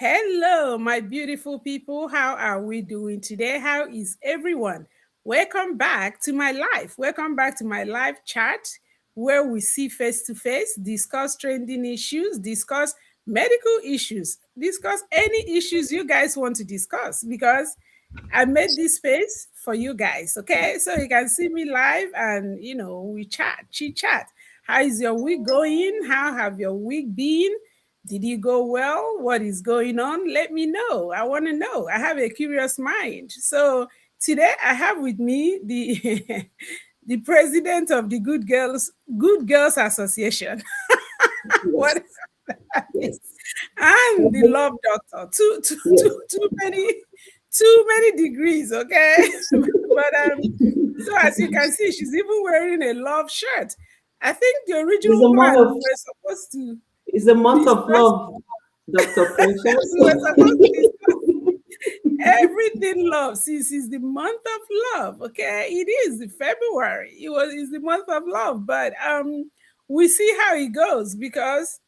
Hello, my beautiful people. How are we doing today? How is everyone? Welcome back to my life. Welcome back to my live chat where we see face to face, discuss trending issues, discuss medical issues, discuss any issues you guys want to discuss because I made this space for you guys. Okay. So you can see me live and, we chat, chit chat. How is your week going? How have your week been? Did you go well? What is going on? Let me know. I want to know. I have a curious mind. So today I have with me the the president of the Good Girls Association. What Yes, that is. yes, And the love doctor. Too too yes. too too many degrees, okay? But so as you can see, she's even wearing a love shirt. I think the It's original a month plan of we were supposed to it's a month of discuss love, Dr. Precious. we were supposed to discuss everything love. Since it's the month of love, okay? It is the February. It's the month of love, but we see how it goes because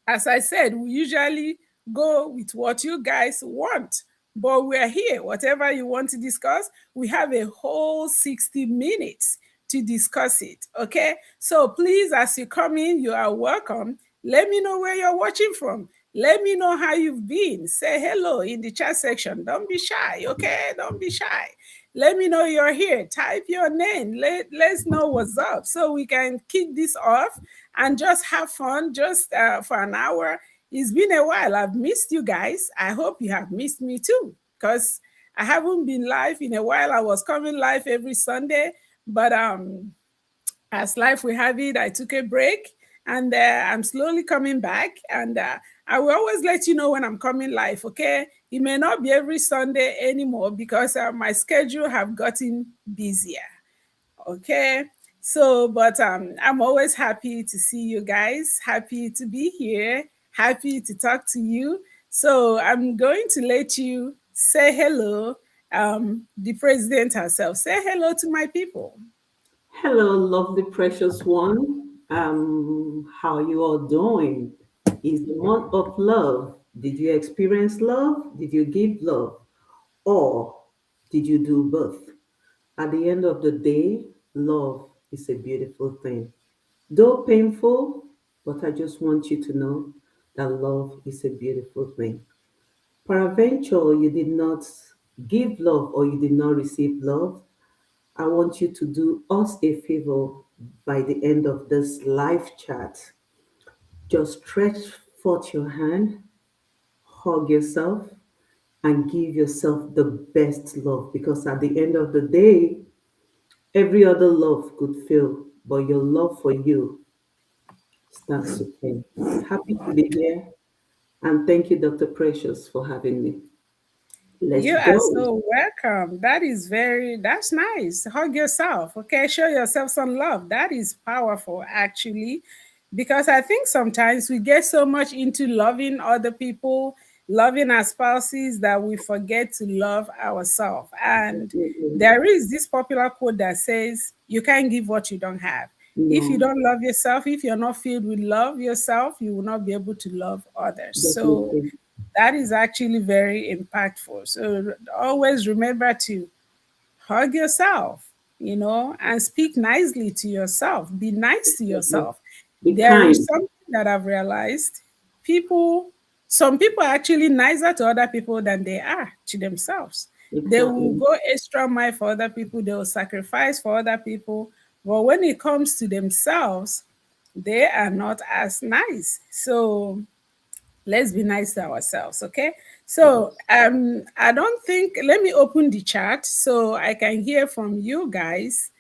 as I said, we usually go with what you guys want. But we're here. Whatever you want to discuss, we have a whole 60 minutes to discuss it. Okay. So please, as you come in, you are welcome. Let me know where you're watching from. Let me know how you've been. Say hello in the chat section. Don't be shy. Okay. Don't be shy. Let me know you're here. Type your name. Let's know what's up so we can kick this off and just have fun just for an hour. It's been a while. I've missed you guys. I hope you have missed me too because I haven't been live in a while. I was coming live every Sunday, but as life will have it, I took a break and I'm slowly coming back. And I will always let you know when I'm coming live, okay? It may not be every Sunday anymore because my schedule have gotten busier. Okay. So, but I'm always happy to see you guys, happy to be here, happy to talk to you. So, I'm going to let you say hello, the president herself. Say hello to my people. Hello, lovely, precious one. How you all doing? It's the month of love. Did you experience love? Did you give love? Or did you do both? At the end of the day, love is a beautiful thing. Though painful, but I just want you to know that love is a beautiful thing. Peradventure, you did not give love or you did not receive love. I want you to do us a favor by the end of this live chat. Just stretch forth your hand, hug yourself, and give yourself the best love because at the end of the day, every other love could fail, but your love for you stands supreme. Happy to be here, and thank you, Dr. Precious, for having me. Let's You are go. so welcome. That's nice. Hug yourself, okay? Show yourself some love. That is powerful, actually, because I think sometimes we get so much into loving other people, loving our spouses, that we forget to love ourselves. And there is this popular quote that says, you can't give what you don't have. If you No, don't love yourself, if you're not filled with love yourself, you will not be able to love others. So, definitely. that is actually very impactful. So always remember to hug yourself, and speak nicely to yourself. Be nice to yourself. Be There is kind. something that I've realized. People, some people are actually nicer to other people than they are to themselves. They will Exactly. go extra mile for other people, they will sacrifice for other people. But when it comes to themselves, they are not as nice. So let's be nice to ourselves, okay? So Yes. I don't think, let me open the chat so I can hear from you guys.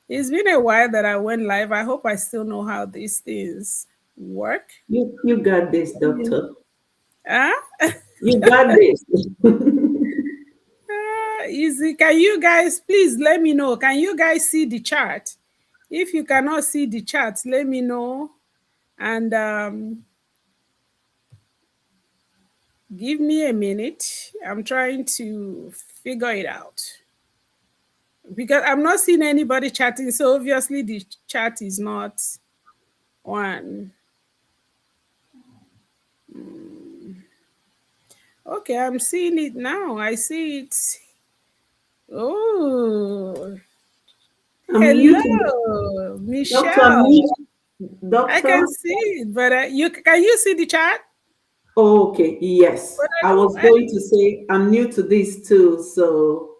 It's been a while that I went live. I hope I still know how these things work. You got this, doctor. Ah, You got this. easy. Can you guys please let me know? Can you guys see the chart? If you cannot see the chart, let me know and give me a minute. I'm trying to figure it out because I'm not seeing anybody chatting. So obviously the chat is not on. Okay, I'm seeing it now. I see it. Oh, I'm new to hello, doctor. I'm Michelle. new I doctor. can see it, but you can you see the chat? Oh, okay, yes. But I I was don't. going to say I'm new to this too. So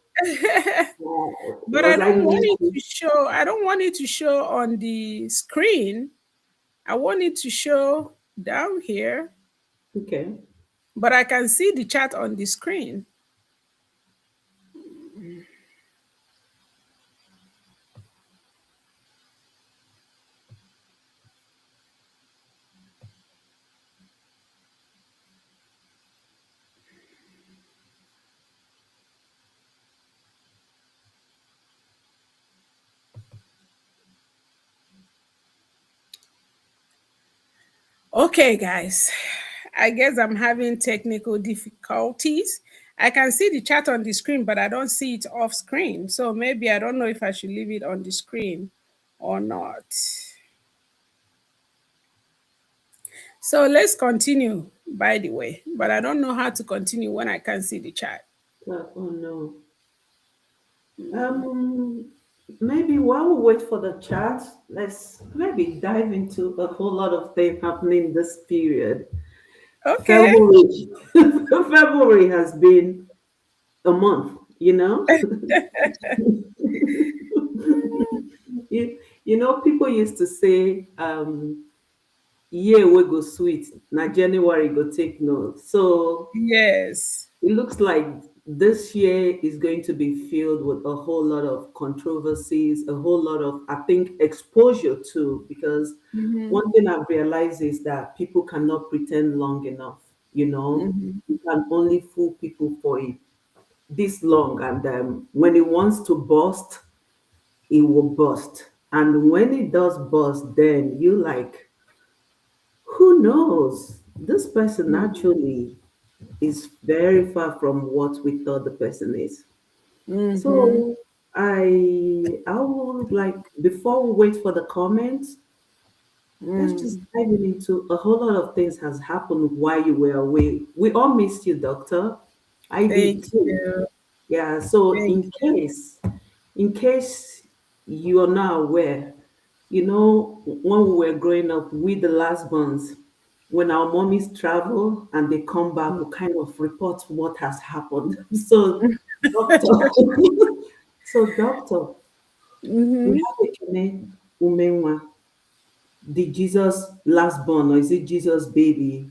But I was I don't want going it to? to show. I don't want it to show on the screen. I want it to show down here, Okay. but I can see the chat on the screen. Okay, guys. I guess I'm having technical difficulties. I can see the chat on the screen, but I don't see it off screen. So maybe I don't know if I should leave it on the screen or not. So let's continue, by the way. But I don't know how to continue when I can't see the chat. Oh no. Um, Maybe while we wait for the chat, let's maybe dive into a whole lot of things happening this period. Okay. February, February has been a month. People used to say, "Year we go sweet, na January go take note." So Yes. it looks like this year is going to be filled with a whole lot of controversies, a whole lot of, I think, exposure too. Because Mm-hmm. one thing I've realized is that people cannot pretend long enough. Mm-hmm. You can only fool people for this long, and when it wants to burst, it will burst. And when it does burst, then you like, who knows? This person actually is very far from what we thought the person is. Mm-hmm. So I would like, before we wait for the comments, let's just Mm. dive into a whole lot of things has happened while you were away. We all missed you, doctor. I did Thank too. you. Yeah, so Thank in case you are not aware, when we were growing up, we the last ones, when our mommies travel and they come back, we kind of report what has happened. So, doctor, doctor, we you. have a Kene Umenwa, the Jesus last born, or is it Jesus baby,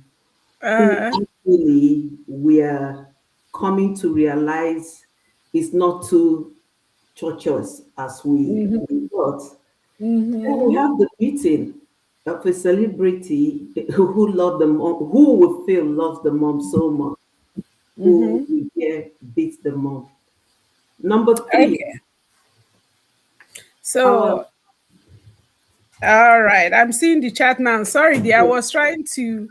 who Uh, actually we are coming to realize is not too churches as we mm-hmm. thought. Then we Mm-hmm. have the meeting of a celebrity who loved the mom, who we feel loves the mom so much, who Mm-hmm. we hear beats the mom. Number three, Okay. our So, all right. I'm seeing the chat now. Sorry, dear. I was trying to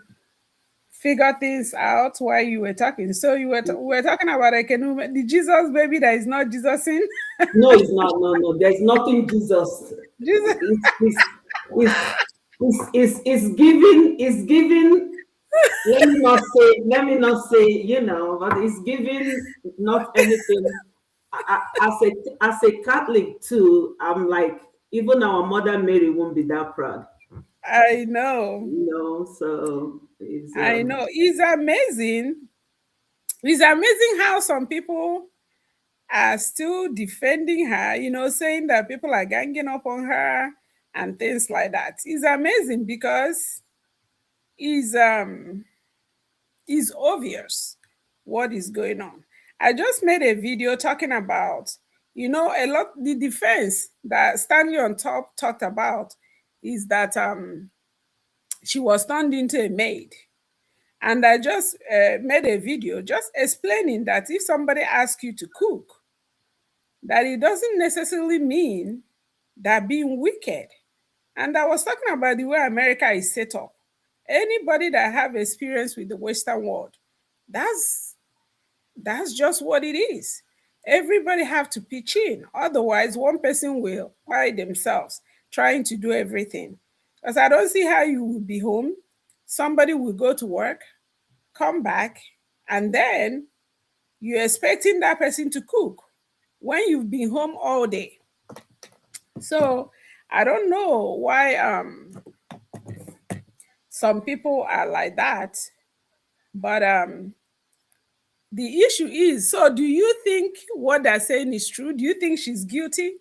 figure things out while you were talking. So we were talking about the Jesus baby that is not Jesus in no, it's not. No, no. There's nothing Jesus. Jesus. It's giving. It's giving. Let me not say, but it's giving not anything. As a Catholic too, I'm like, even our Mother Mary won't be that proud, I know. So it's I know. It's amazing. It's amazing how some people are still defending her, saying that people are ganging up on her and things like that. It's amazing because it's it's obvious what is going on. I just made a video talking about, a lot the defense that Stanley on top talked about is that she was turned into a maid. And I just made a video just explaining that if somebody asks you to cook, that it doesn't necessarily mean that being wicked. And I was talking about the way America is set up. Anybody that have experience with the Western world, that's that's just what it is. Everybody have to pitch in. Otherwise, one person will by themselves trying to do everything. Because I don't see how you will be home. Somebody will go to work, come back. And then you're expecting that person to cook when you've been home all day. So I don't know why some people are like that, but the issue is, so do you think what they're saying is true? Do you think she's guilty?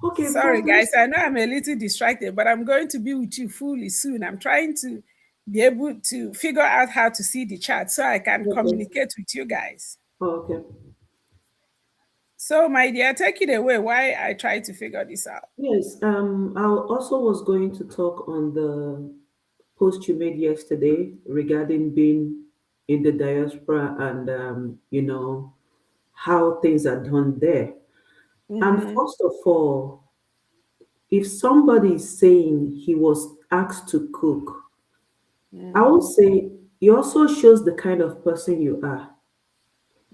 Okay, Sorry, firstly, guys, I know I'm a little distracted, but I'm going to be with you fully soon. I'm trying to be able to figure out how to see the chat so I can okay, communicate with you guys. okay. So, my dear, take it away why I try to figure this out. Yes, I also was going to talk on the post you made yesterday regarding being in the diaspora and, how things are done there. And Mm-hmm. first of all, if somebody is saying he was asked to cook, I would Mm-hmm. say it also shows the kind of person you are.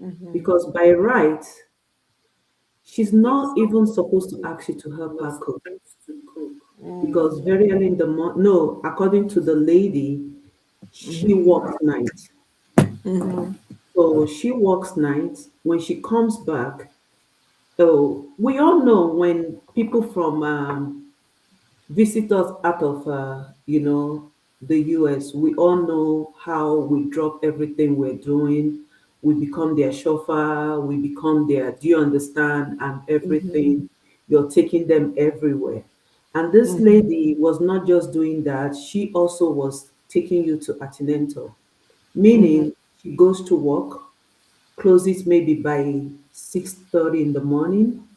Mm-hmm. Because by right, she's not even supposed to ask you to help her cook. Because very early in the morning, no, according to the lady, she works night. So she works night. When she comes back, so we all know when people from visitors out of the US, we all know how we drop everything we're doing. We become their chauffeur, we become their do you understand and Mm-hmm. everything. You're taking them everywhere. And this Mm-hmm. lady was not just doing that, she also was taking you to antenatal, meaning she goes to work, closes maybe by 6:30 in the morning,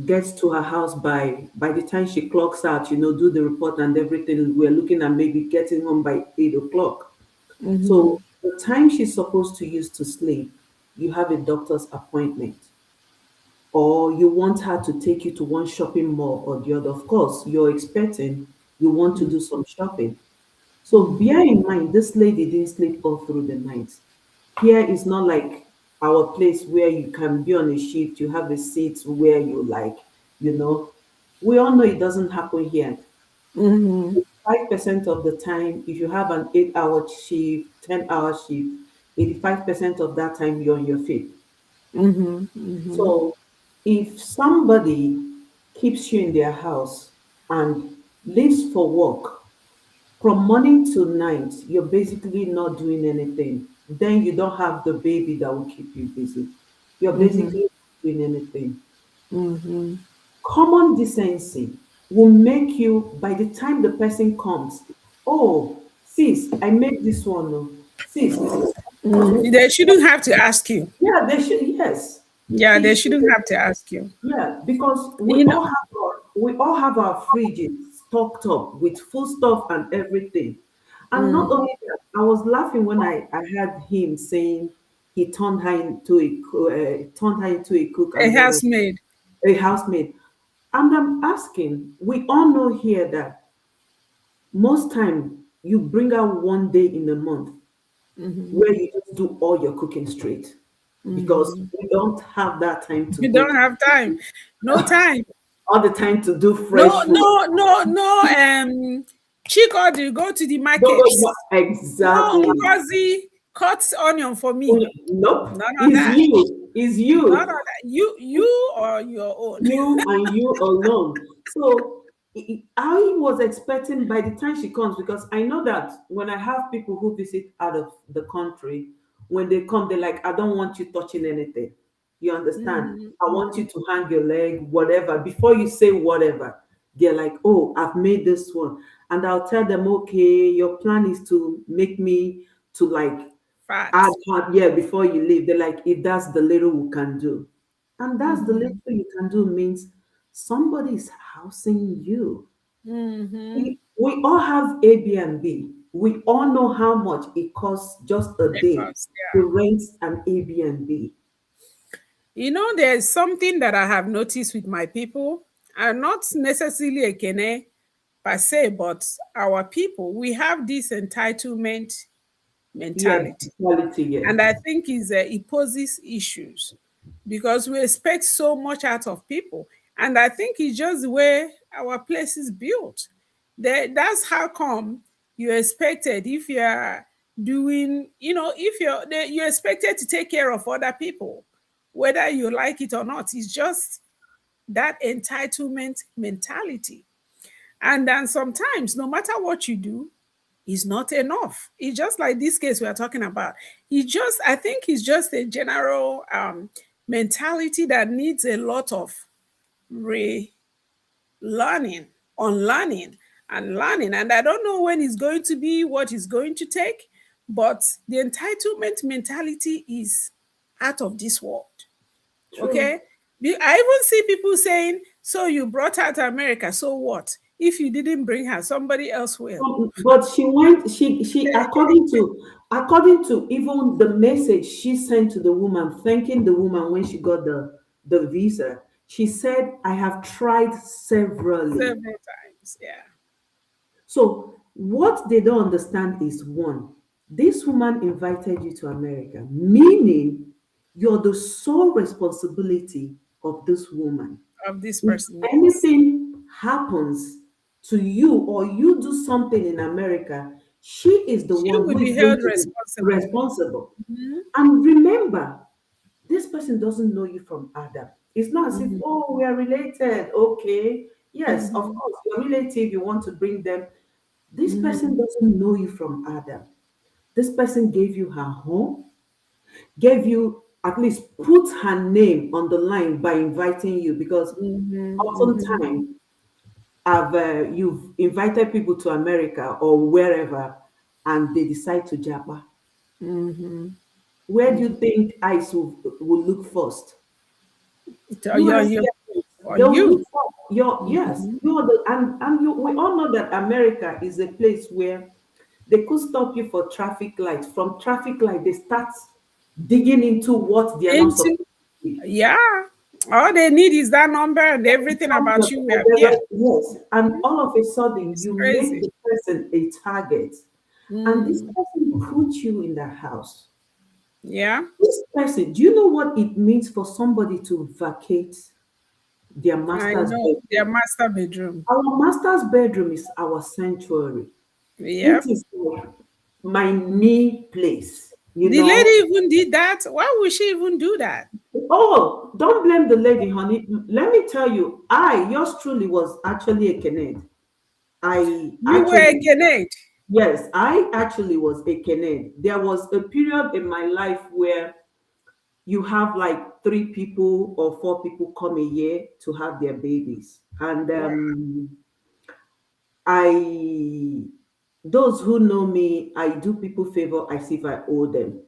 gets to her house by the time she clocks out, do the report and everything. We're looking at maybe getting home by 8 o'clock. Mm-hmm. So the time she's supposed to use to sleep, you have a doctor's appointment, or you want her to take you to one shopping mall or the other. Of course, you're expecting you want to do some shopping. So bear in mind, this lady didn't sleep all through the night. Here is not like our place where you can be on a shift, you have a seat where you like, you know. We all know it doesn't happen here. Mm-hmm. 5% of the time, if you have an 8-hour shift, 10-hour shift, 85% of that time you're on your feet. Mm-hmm. Mm-hmm. So if somebody keeps you in their house and leaves for work, from morning to night, you're basically not doing anything. Then you don't have the baby that will keep you busy. You're Mm-hmm. basically not doing anything. Mm-hmm. Common decency will make you, by the time the person comes, oh, sis, I made this one. Oh. Sis, this is They shouldn't have to ask you. yeah, they should, yes. Yeah, It they should. shouldn't have to ask you. Yeah, because You know, we all have our fridges stocked up with food stuff and everything. And not only that, I was laughing when I heard him saying he turned her into a cook a and all of housemaid. a housemaid. And I'm asking, we all know here that most time you bring out one day in a month where you just do all your cooking straight because we don't have that time to You go don't to have time. No time. all the time to do No, fresh food. no, no, no. Chick or do go to the Don't market. go No, exactly. Ngozi cuts onion for Oh, me. nope, None of it's that. you. It's None of you. that. You or your own. You and you alone. So I was expecting by the time she comes, because I know that when I have people who visit out of the country, when they come, they're like, I don't want you touching anything. You understand? Mhm, I want you mhm. to hang your leg, whatever. Before you say whatever, they're like, oh, I've made this one. And I'll tell them, okay, your plan is to make me to like Fat. add hard, yeah, before you leave. They're like, if that's the little we can do. And that's the little Mhm, you can do means somebody's housing you. mhm. We all have Airbnb. We all know how much it costs just a day Because to yeah. rent an Airbnb. There's something that I have noticed with my people, and not necessarily a Kene per se, but our people, we have this entitlement Yeah, mentality. quality, yeah. And I think it poses issues because we expect so much out of people. And I think it's just the way our place is built. That's how come you expected if you're doing, if you're expected to take care of other people, whether you like it or not. It's just that entitlement mentality. And then sometimes, no matter what you do, is not enough. It's just like this case we are talking about. I think it's just a general mentality that needs a lot of relearning, unlearning, and learning. And I don't know when it's going to be, what it's going to take, but the entitlement mentality is out of this world. True. Okay? I even see people saying, so you brought her to America, so what? If you didn't bring her, somebody else will. But she went, she according to even the message she sent to the woman, thanking the woman when she got the visa, she said, I have tried severally. Several times. Yeah. So what they don't understand is one, this woman invited you to America, meaning you're the sole responsibility of this woman. Of this If person, yes. anything happens to you or you do something in America, she is the She one will who is be going held to be responsible. responsible. Mhm, And remember, this person doesn't know you from Adam. It's not as if, mhm, oh, we are related. Okay. Yes, of mhm, course, your relative, you want to bring them. This person mhm, doesn't know you from Adam. This person gave you her home, gave you at least put her name on the line by inviting you because mhm, mhm, oftentimes you've invited people to America or wherever and they decide to japa. mhm, Where do you mhm. think eyes will look first? So USA. or They'll look you. for your, yes, Mhm. you're the, and you, we all know that America is a place where they could stop you for traffic light. From traffic light, they start digging into what they are not supposed Into, to be. yeah. All they need is that number and everything about you will appear. Yes, and all of a sudden It's you make crazy. the person a target, and this Mm, person put you in the house. yeah. This person, do you know what it means for somebody to vacate their I master's know. Their bedroom? master bedroom. Our master's bedroom is our sanctuary. It Yep. is like my knee place, you The know. lady even did that. Why would she even do that? Oh, don't blame the lady, honey. Let me tell you, yours truly was actually a Kenneth. I You were a actually, Grenade. yes, I actually was a Kenneth. There was a period in my life where you have like 3 people or 4 people come a year to have their babies. And Wow. I, those who know me, I do people favor as if I owe them,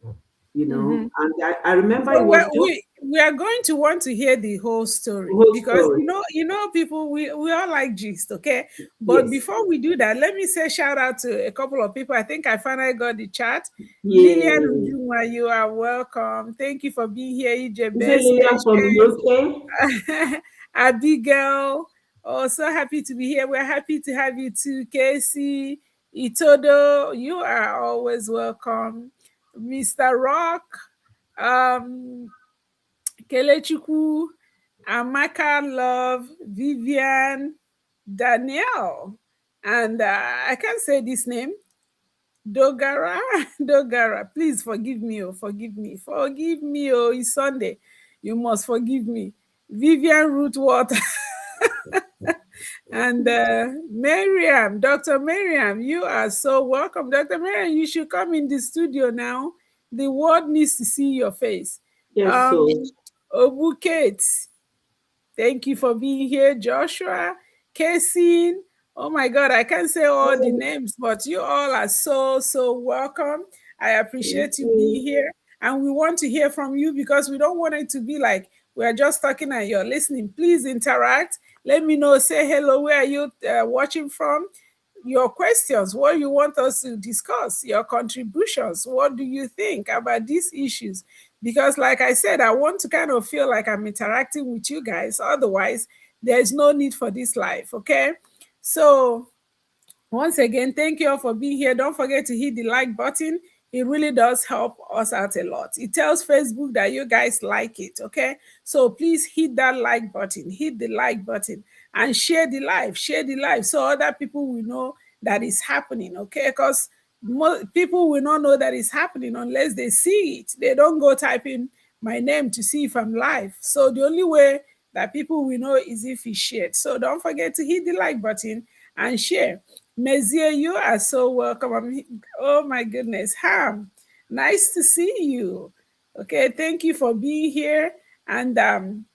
you know. Mhm. And I remember it So was just we are going to want to hear the whole the story whole because story. people we all like gist, okay? But Yes. before we do that, let me say shout out to a couple of people. I think I finally got the chat. Lillian Yeah. Ujuma, you are welcome. Thank you for being here, EJ Is it Best Lillian from the Patience. UK? Abigail, oh, so happy to be here. We're happy to have you too. Casey, Itodo, you are always welcome. Mr. Rock, um, Kelechukwu, Amaka Love, Vivian, Danielle, and I can't say this name. Dogara, Dogara, please forgive me, oh, forgive me, oh, it's Sunday. You must forgive me. Vivian Rootwater and Miriam, Dr. Miriam, you are so welcome. Dr. Miriam, you should come in the studio now. The world needs to see your face. Yes, so Um, Obu Kate, thank you for being here, Joshua, Casey. Oh my God, I can't say all the names, but you all are so welcome. I thank appreciate you being you. here. And we want to hear from you because we don't want it to be like we're just talking and you're listening. Please interact. Let me know. Say hello. Where are you watching from? Your questions, what you want us to discuss, your contributions. What do you think about these issues? Because like I said, I want to kind of feel like I'm interacting with you guys. Otherwise, there's no need for this life. Okay. So once again, thank you all for being here. Don't forget to hit the like button. It really does help us out a lot. It tells Facebook that you guys like it. Okay. So please hit that like button, hit the like button, and share the live so other people will know that it's happening. Okay. Because People will not know that it's happening unless they see it. They don't go type in my name to see if I'm live. So the only way that people will know is if he shared. So don't forget to hit the like button and share. Mezier, you are so welcome. Oh my goodness. Ham, nice to see you. Okay, thank you for being here. And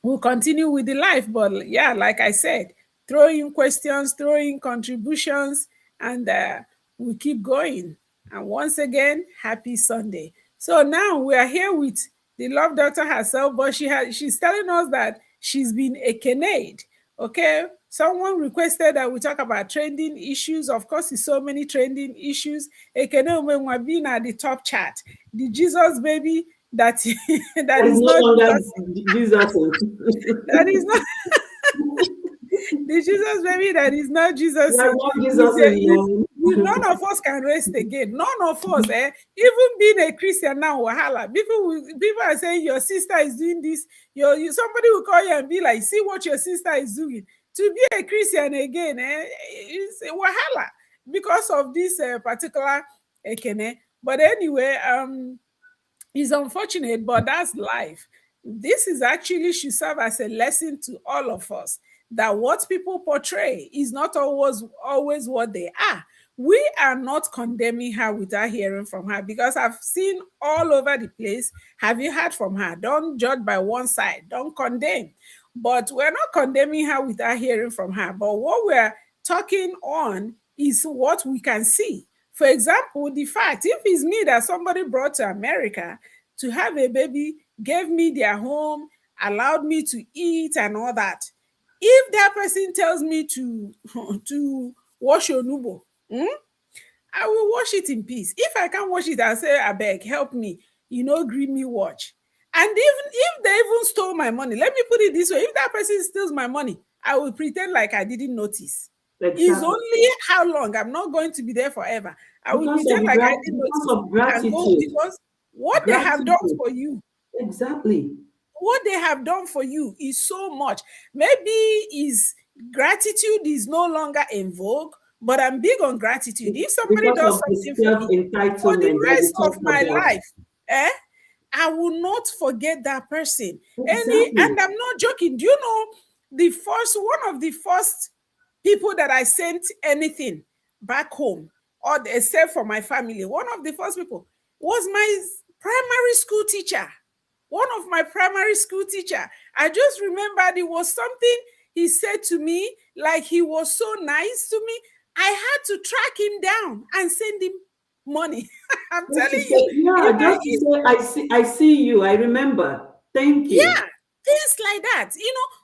we'll continue with the life. But yeah, like I said, throw in questions, throw in contributions, and we'll keep going. And once again, happy Sunday. So now we are here with the love doctor herself, but she's telling us that she's been ekened. Okay. Someone requested that we talk about trending issues. Of course, it's so many trending issues. Ekene when being at the top chart. The Jesus baby that that That is is no not longer Jesus, Jesus. that is not the Jesus baby that is not Jesus There are more is Jesus a in is men. none of us can rest again. None of us, even being a Christian now, wahala. People are saying your sister is doing this. Somebody will call you and be like, see what your sister is doing. To be a Christian again, is a wahala because of this particular ekene. But anyway, it's unfortunate, but that's life. This is actually should serve as a lesson to all of us that what people portray is not always what they are. We are not condemning her without hearing from her because I've seen all over the place. Have you heard from her? Don't judge by one side, don't condemn. But we're not condemning her without hearing from her. But what we're talking on is what we can see. For example, the fact if it's me that somebody brought to America to have a baby, gave me their home, allowed me to eat and all that. If that person tells me to to wash your nubo, I will wash it in peace. If I can't wash it, I'll say, I beg, help me. Gree me watch. And even if they even stole my money, let me put it this way: if that person steals my money, I will pretend like I didn't notice. It's Exactly. only how long. I'm not going to be there forever. I will pretend like I didn't Because notice of and go gratitude. because what they have done Gratitude. for you, Exactly. what they have done for you is so much. Maybe is gratitude is no longer in vogue, but I'm big on gratitude. If somebody Because does of the something for me for the self-entitlement that we rest of talked my about. life, eh, I will not forget that person. Exactly. And I'm not joking. Do you know one of the first people that I sent anything back home, or except for my family, one of the first people was my primary school teacher. One of my primary school teacher. I just remembered it was something he said to me, like he was so nice to me. I had to track him down and send him money. I'm Just to telling say, you, yeah, if I just to is say, I see you, I remember. Thank you. yeah, things like that.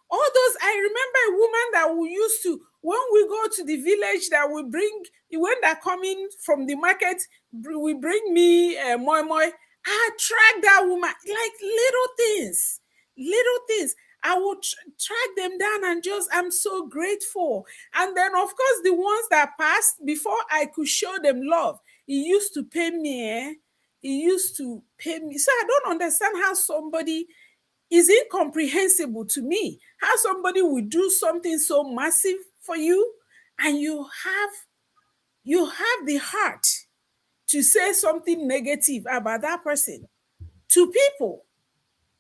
All those. I remember a woman that we used to, when we go to the village, that we bring, when they're coming from the market, we bring me moi moi. I track that woman like little things. I would track them down and just, I'm so grateful. And then, of course, the ones that passed before I could show them love, he used to pay me. He used to pay me. So I don't understand how somebody is incomprehensible to me. How somebody will do something so massive for you and you have the heart to say something negative about that person to people.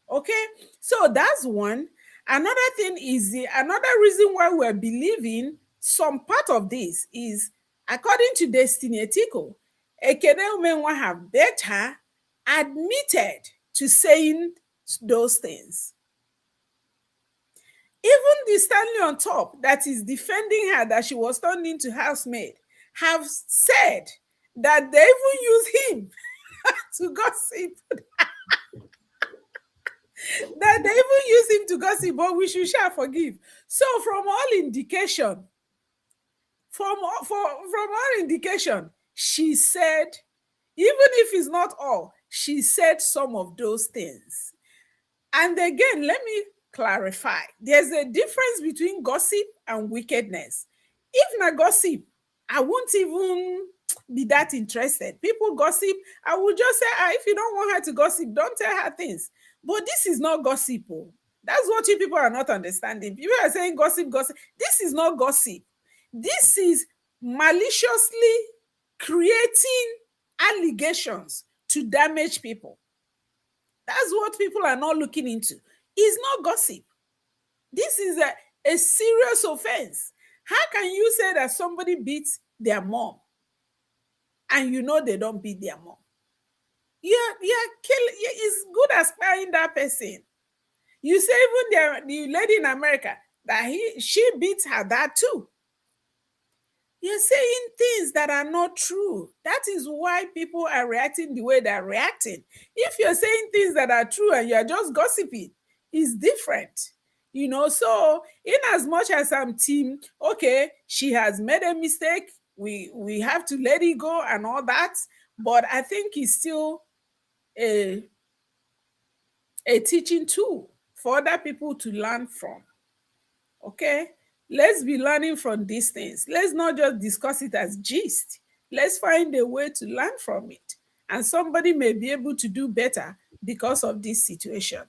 Okay? So that's one. Another thing is another reason why we're believing some part of this is according to Destiny Etiko, Ekene Umenwa have better admitted to saying those things. Even the Stanley on top that is defending her that she was turned into housemaid have said that they even use him to gossip, that they even use him to gossip, but we shall forgive. So from all indication, from all indication, she said, even if it's not all, she said some of those things. And again, let me clarify. There's a difference between gossip and wickedness. If not gossip, I won't even be that interested. People gossip, I will just say, if you don't want her to gossip, don't tell her things. But this is not gossip. Oh. That's what you people are not understanding. People are saying gossip, gossip. This is not gossip. This is maliciously creating allegations to damage people. That's what people are not looking into. It's not gossip. This is a serious offense. How can you say that somebody beats their mom and you know they don't beat their mom? You're killing. It's good as sparing that person. You say even the lady in America that she beats her dad too. You're saying things that are not true. That is why people are reacting the way they're reacting. If you're saying things that are true and you're just gossiping, it's different. So in as much as I'm team, okay, she has made a mistake, we have to let it go and all that. But I think it's still a, a teaching tool for other people to learn from. Okay, let's be learning from these things. Let's not just discuss it as gist. Let's find a way to learn from it, and somebody may be able to do better because of this situation.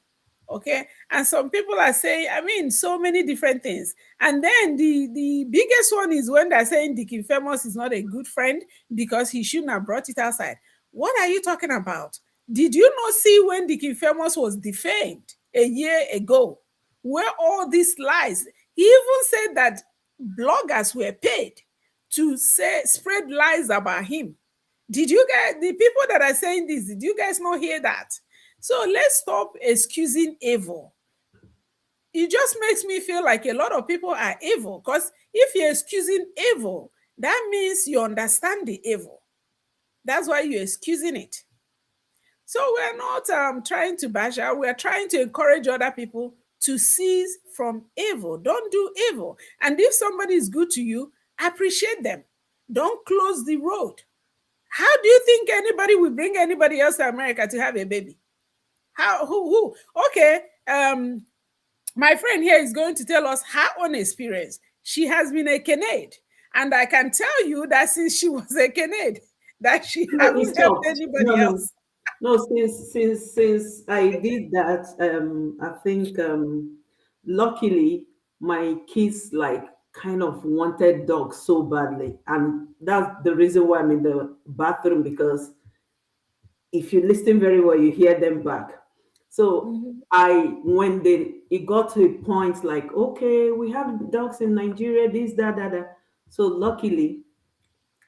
Okay, and some people are saying, I mean, so many different things. And then the biggest one is when they're saying Dickie Famous is not a good friend because he shouldn't have brought it outside. What are you talking about? Did you not see when Dickie Famous was defamed a year ago, where all these lies? He even said that bloggers were paid to spread lies about him. Did you guys, the people that are saying this, did you guys not hear that? So let's stop excusing evil. It just makes me feel like a lot of people are evil, because if you're excusing evil, that means you understand the evil. That's why you're excusing it. So we're not trying to bash her. We're trying to encourage other people to cease from evil. Don't do evil. And if somebody is good to you, appreciate them. Don't close the road. How do you think anybody will bring anybody else to America to have a baby? How? Who? Okay. My friend here is going to tell us her own experience. She has been a Canade, and I can tell you that since she was a Canade, that she No, it haven't helped stopped. No, anybody no, else. no. Since I did that, I think luckily my kids like kind of wanted dogs so badly, and that's the reason why I'm in the bathroom, because if you listen very well, you hear them back. So Mhm. I when they it got to a point like, okay, we have dogs in Nigeria, this, that, that, that. So luckily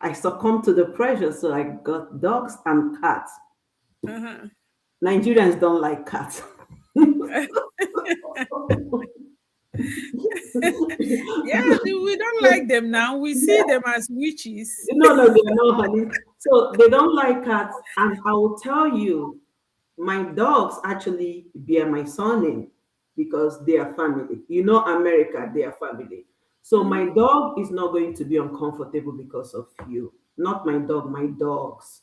I succumbed to the pressure. So I got dogs and cats. Uh-huh. Nigerians don't like cats. Yeah, we don't like them now. We see Yeah. them as witches. No, no, they are not, honey. So they don't like cats. And I will tell you, my dogs actually bear my surname because they are family. You know, America, they are family. So my Mhm. dog is not going to be uncomfortable because of you. Not my dog, my dogs.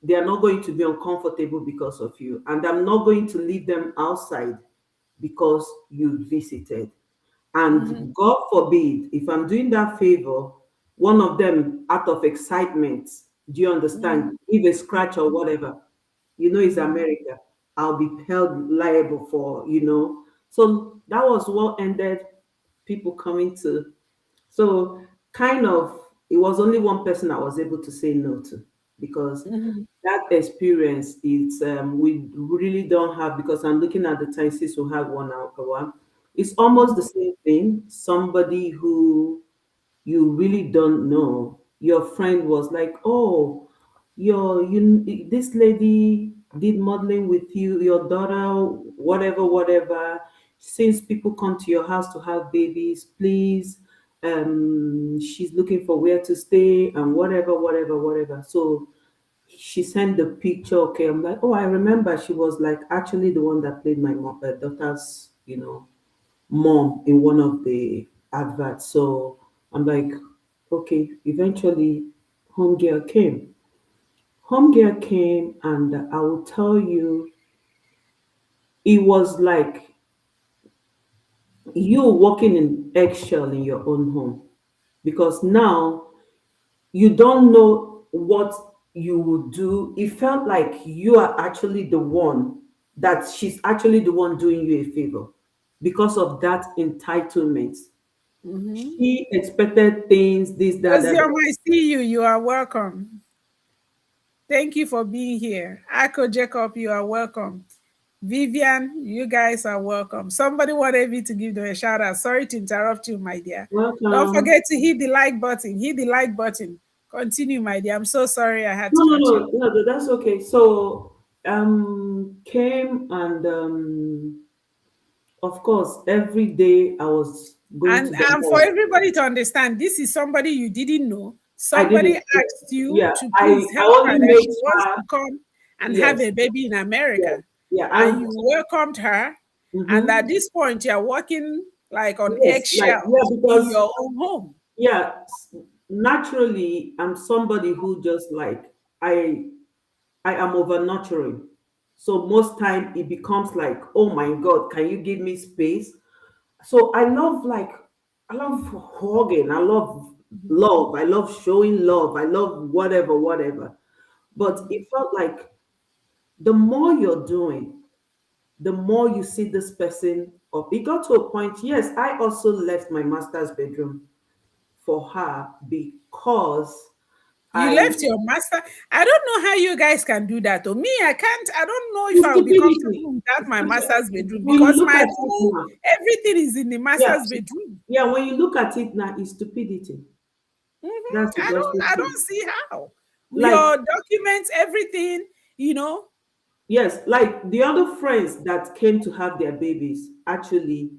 They are not going to be uncomfortable because of you. And I'm not going to leave them outside because you visited. Mhm. And God forbid, if I'm doing that favor, one of them out of excitement, do you understand? Mhm. Give a scratch or whatever, it's Mhm. America. I'll be held liable for. So that was what ended people coming to. So kind of, it was only one person I was able to say no to, because Mhm. that experience it's we really don't have, because I'm looking at the time since we have 1 hour. It's almost the Mhm. same thing. Somebody who you really don't know. Your friend was like, "Oh, this lady did modeling with you, your daughter, whatever, whatever. Since people come to your house to have babies, please, she's looking for where to stay and whatever, whatever, whatever." So she sent the picture. Okay, I'm like, oh, I remember. She was like actually the one that played my daughter's, mom in one of the adverts. So I'm like, okay, eventually home girl came. Home girl came, and I will tell you, it was like you walking in eggshell in your own home, because now you don't know what you would do. It felt like you are actually the one, that she's actually the one doing you a favor because of that entitlement. Mhm. She expected ththings, this, that, that, Ozzy, that. I see you. You are welcome. Thank you for being here. Ako Jacob, you are welcome. Vivian, you guys are welcome. Somebody wanted me to give them a shout out. Sorry to interrupt you, my dear. Don't Welcome. forget to hit the like button. Hit the like button. Continue, my dear. I'm so sorry I had No, to no, cut you off. no, no, that's okay. So, came and of course, every day I was going And to the for mall. everybody to understand, this is somebody you didn't know. I Somebody didn't. asked you Yeah, to I please I help only her that made she wants her. to come and have Yes, a baby in yes, America. yeah, And and you welcomed her. And at mm-hmm, this point, you're walking like on yes, like yeah, eggshells in because your own home. yeah, naturally I'm somebody who just like I am over nurturing. So most time it becomes like, oh my God, can you give me space? So I love hugging, I love love, I love showing love, I love whatever, whatever. But Mhm. it felt like the more you're doing, the more you see this person up. It got to a point, yes, I also left my master's bedroom for her because You I left your master. I don't know how you guys can do that. To me, I can't. I don't know if it's I'll be stupidity. comfortable without my master's bedroom When you because look my at it whole now, everything is in the yeah, master's bedroom. yeah, when you look at it now, it's stupidity. That's the I gospel truth. don't see how. Like, Your documents, everything, you know. yes, like the other friends that came to have their babies actually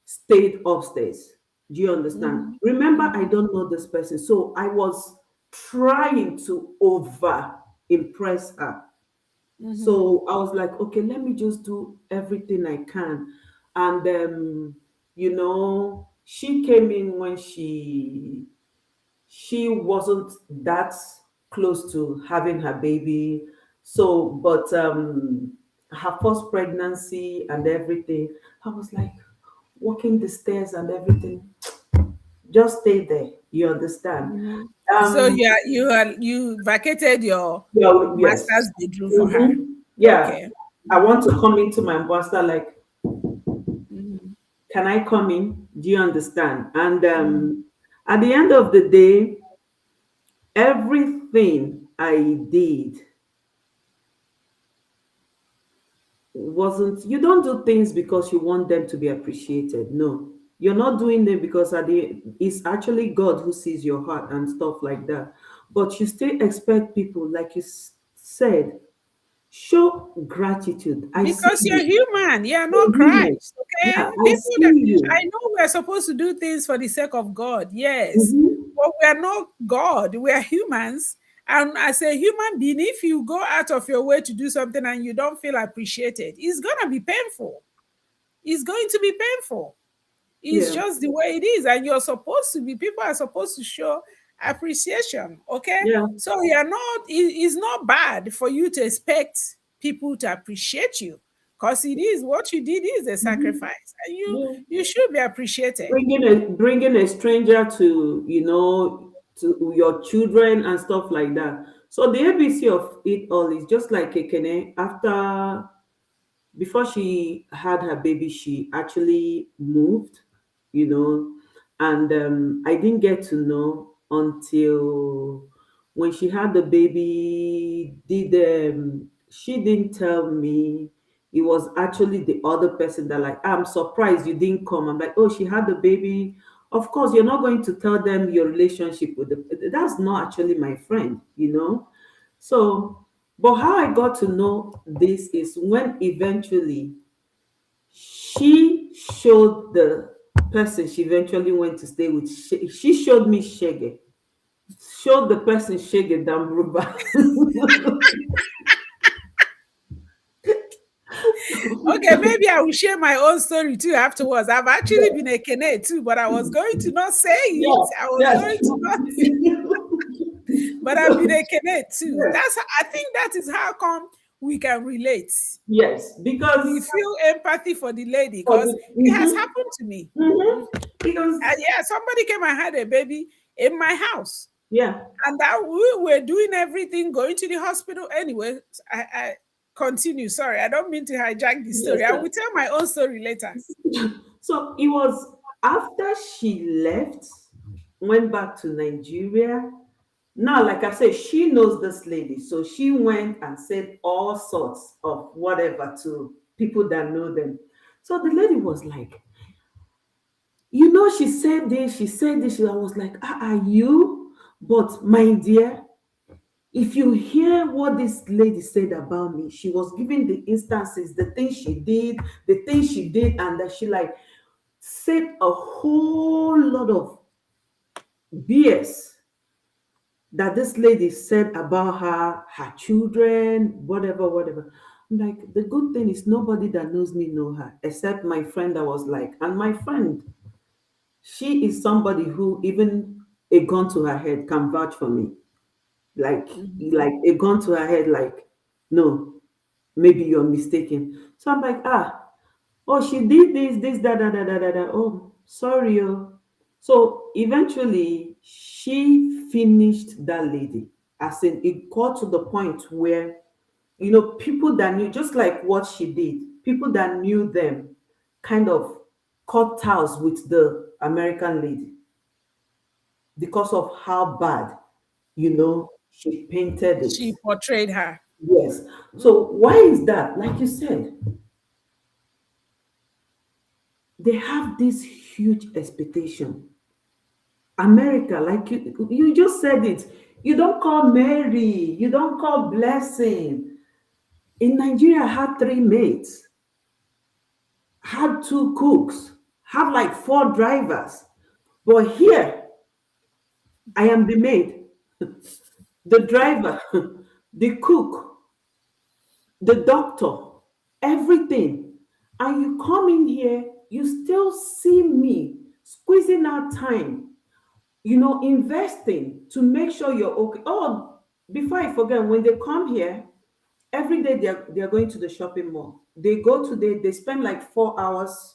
stayed upstairs. Do you understand? Mhm, Remember, I mhm, don't know this person. So I was trying to over impress her. mhm. So I was like, okay, let me just do everything I can. And she came in when she wasn't that close to having her baby. So, but her first pregnancy and everything, I was like walking the stairs and everything. Just stay there. You understand? Mhm. So Um, you vacated your yeah, yes. master's bedroom for her. Yeah. Okay. I want Mhm, to come into my master like, mhm, can I come in? Do you understand? And mhm. at the end of the day, everything I did wasn't, you don't do things because you want them to be appreciated. No. You're not doing them because it's actually God who sees your heart and stuff like that. But you still expect people, like you said, show gratitude. I see Because you're you. human, you're You're not human. Christ. Okay, Yeah, I people see that I you. know we're supposed to do things for the sake of God, yes, Mhm. but we are not God. We are humans, and as a human being, if you go out of your way to do something and you don't feel appreciated, it's gonna be painful. It's going to be painful. It's Yeah, just the way it is, and you're supposed to be. People are supposed to show appreciation. Okay, yeah, so you're not. It's not bad for you to expect people to appreciate you, because it is what you did is a mhm, sacrifice, and yeah. you should be appreciated. Bringing a stranger to to your children and stuff like that. So the ABC of it all is just like Kekene. After before she had her baby, she actually moved, you know, and I didn't get to know until when she had the baby. Did She didn't tell me. It was actually the other person that like, I'm surprised you didn't come. I'm like, oh, she had the baby. Of course, you're not going to tell them your relationship with the. That's not actually my friend. So, but how I got to know this is when eventually she showed the person she eventually went to stay with. She showed me Shege. Showed the person Shege Damruba. Okay, maybe I will share my own story too afterwards. I've actually been a Kene too, but I was going to not say it. Yeah, I was yes, going to not, but I've been a Kene too. yes, I think that is how come we can relate. yes. We Because feel empathy for the lady for because the it has happened to me. Mhm. because And yeah, somebody came and had a baby in my house, yeah, and that we were doing everything, going to the hospital. Anyway, I continue. Sorry, I don't mean to hijack the yes, story. I sir. will tell my own story later. So it was after she left, went back to Nigeria. Now, like I said, she knows this lady. So she went and said all sorts of whatever to people that know them. So the lady was like, she said this, she said this. I was like, are you? But my dear, if you hear what this lady said about me, she was giving the instances, the things she did, and that she like said a whole lot of BS that this lady said about her children, whatever, whatever. I'm like, the good thing is nobody that knows me know her, except my friend that was like, and my friend, she is somebody who even a gun to her head can vouch for me. Like a gun to her head, like, no, maybe you're mistaken. So I'm like, oh, she did this, da da da da da da. Oh, sorry, oh. So eventually she finished that lady. As in, it got to the point where, people that knew, just like what she did, people that knew them kind of cut ties with the American lady because of how bad, she painted it. She portrayed her. Yes. So why is that? Like you said, they have this huge expectation. America, like you just said it. You don't call Mary, you don't call Blessing. In Nigeria, I had three maids, had two cooks, had like four drivers. But here, I am the maid, the driver, the cook, the doctor, everything. And you come in here, you still see me squeezing out time, investing to make sure you're okay. Oh, before I forget, when they come here, every day they're going to the shopping mall. They spend like 4 hours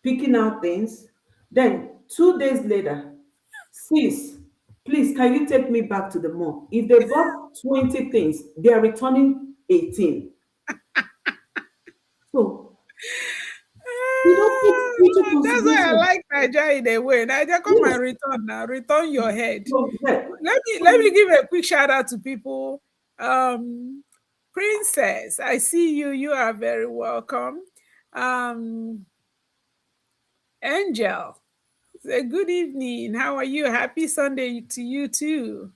picking out things. Then 2 days later, sis, please, can you take me back to the mall? If they bought 20 things, they are returning 18. So put into That's why I consideration. like Nigeria in a way. Nigeria, come and Yes. return now. Return your head. So, yeah. Let me give a quick shout out to people. Um, Princess, I see you. You are very welcome. Um, Angel, say good evening. How are you? Happy Sunday to you too.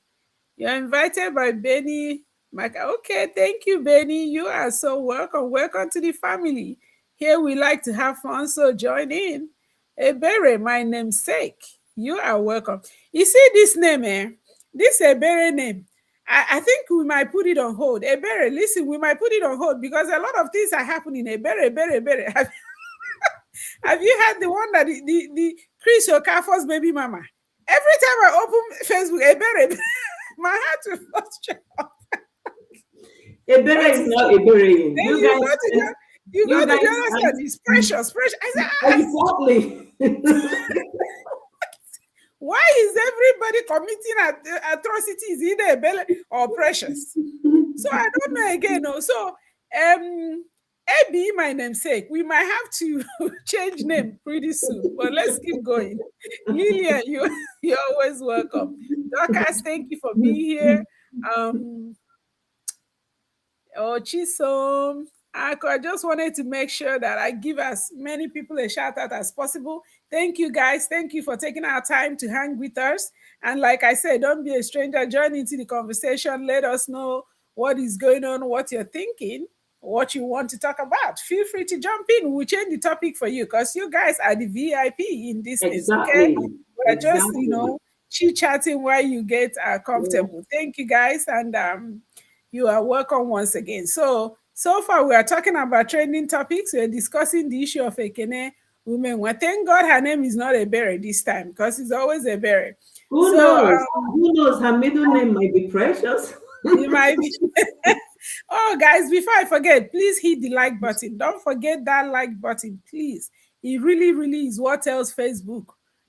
You're invited by Benny. Okay, thank you, Benny. You are so welcome. Welcome to the family. Here we like to have fun, so join in. Ebere, my namesake. You are welcome. You see this name, eh? This Ebere name. I think we might put it on hold. Ebere, listen, we might put it on hold because a lot of things are happening. Ebere, Ebere, Ebere. Have you had the one that the Chris Okafor's baby mama? Every time I open Facebook, Ebere, my heart will first check. Ebere What is is not it? Ebere. Then you go You to the guys, other side. It's precious, precious. I said, exactly. why is everybody committing atrocities either Ebele or precious? So I don't know again. No. So AB, my namesake, we might have to change name pretty soon. But let's keep going. Lillian, you're always welcome. Dorcas, thank you for being here. Um, Oh, Chisom. I just wanted to make sure that I give as many people a shout out as possible. Thank you, guys. Thank you for taking our time to hang with us. And like I said, don't be a stranger. Join into the conversation. Let us know what is going on, what you're thinking, what you want to talk about. Feel free to jump in. We'll change the topic for you because you guys are the VIP in this place, okay? Exactly. We're just, Exactly. chit chatting while you get Yeah. comfortable. Thank you, guys. And you are welcome once again. So far we are talking about trending topics. We're discussing the issue of Ekene women. Well, thank God her name is not a berry this time because it's always a berry. Who So knows? Who knows? Her middle name might be Precious. it might be. Oh, guys, before I forget, please hit the like button. Don't forget that like button, please. It really, really is what tells Facebook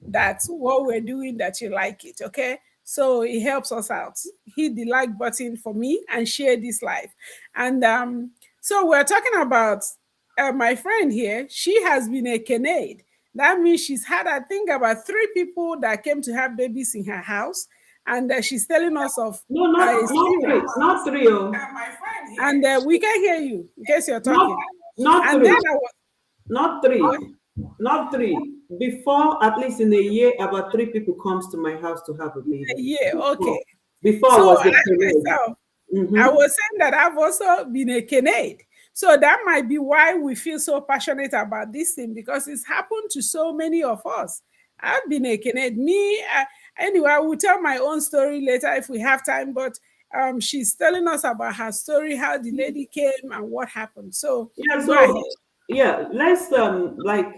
that what we're doing, that you like it. Okay. So it helps us out. Hit the like button for me and share this live. And so we're talking about my friend here. She has been a Canade. That means she's had, I think, about three people that came to have babies in her house. and she's telling us of No, her not three, experience. not three. Oh, And we can hear you in case you're not talking. not And then three, I was not what? three, not three. Before, at least in a year, about three people comes to my house to have a baby. Yeah, Before, okay. before I So was a I parent. myself, I Mm-hmm. was saying that I've also been a Canadian. So that might be why we feel so passionate about this thing, because it's happened to so many of us. I've been a Canadian. Anyway, I will tell my own story later if we have time. But she's telling us about her story, how the lady came and what happened. So Yeah. go ahead. So yeah, let's like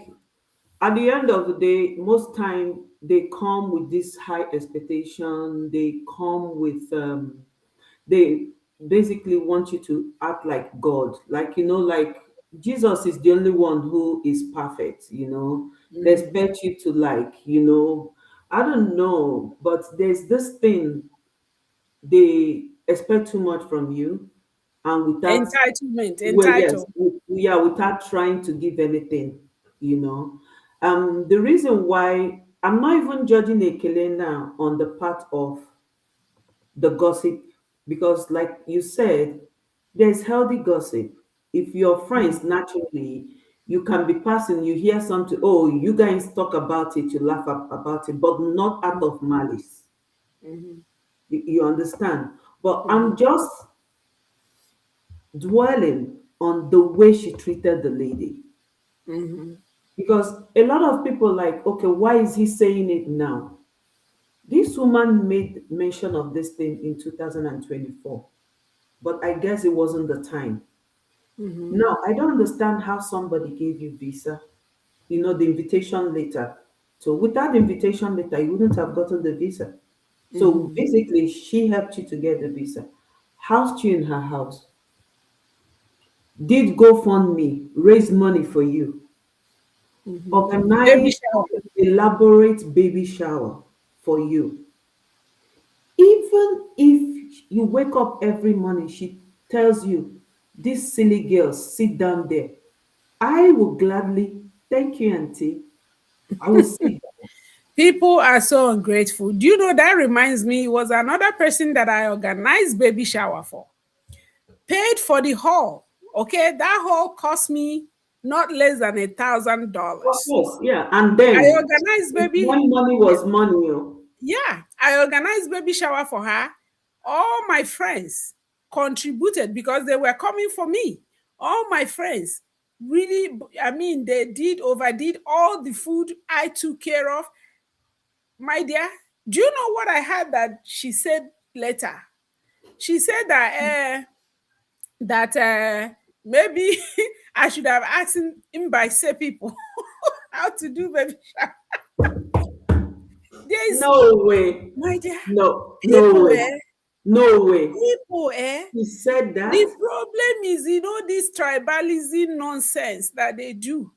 at the end of the day, most time they come with this high expectation. They come with they basically want you to act like God. Like, like Jesus is the only one who is perfect. They Mhm. expect you to, like, I don't know, but there's this thing, they expect too much from you, and without, Entitlement, well, yes, entitled. yeah, without trying to give anything, you know. The reason why I'm not even judging Ekele now on the part of the gossip, because like you said, there's healthy gossip. If your friends, naturally, you can be passing, you hear something, oh, you guys talk about it, you laugh about it, but not out of malice. Mhm. You understand? But I'm Mhm. just dwelling on the way she treated the lady, Mhm. because a lot of people, like, okay, why is he saying it now? This woman made mention of this thing in 2024, but I guess it wasn't the time. Mhm. Now, I don't understand how somebody gave you visa, the invitation letter. So without the invitation letter, you wouldn't have gotten the visa. So Mhm. basically, she helped you to get the visa, housed you in her house, did GoFundMe, raise money for you, Mhm. Baby organize shower. elaborate baby shower for you. Even if you wake up every morning, she tells you, this silly girl, sit down there. I will gladly thank you, Auntie. I will sit down. People are so ungrateful. Do you know that reminds me? It was another person that I organized baby shower for. Paid for the hall. Okay, that hall cost me not less than Of $1,000. course, yeah. And I then, organized baby. when money was money, Yeah, I organized baby shower for her. All my friends contributed because they were coming for me. All my friends really, I mean, they overdid all the food I took care of. My dear, do you know what I had that she said later? She said that maybe I should have asked him by say people how to do baby shower. There is, no way. my dear, No, no people, way. No way. people, eh? He said that. The problem is, this tribalism nonsense that they do.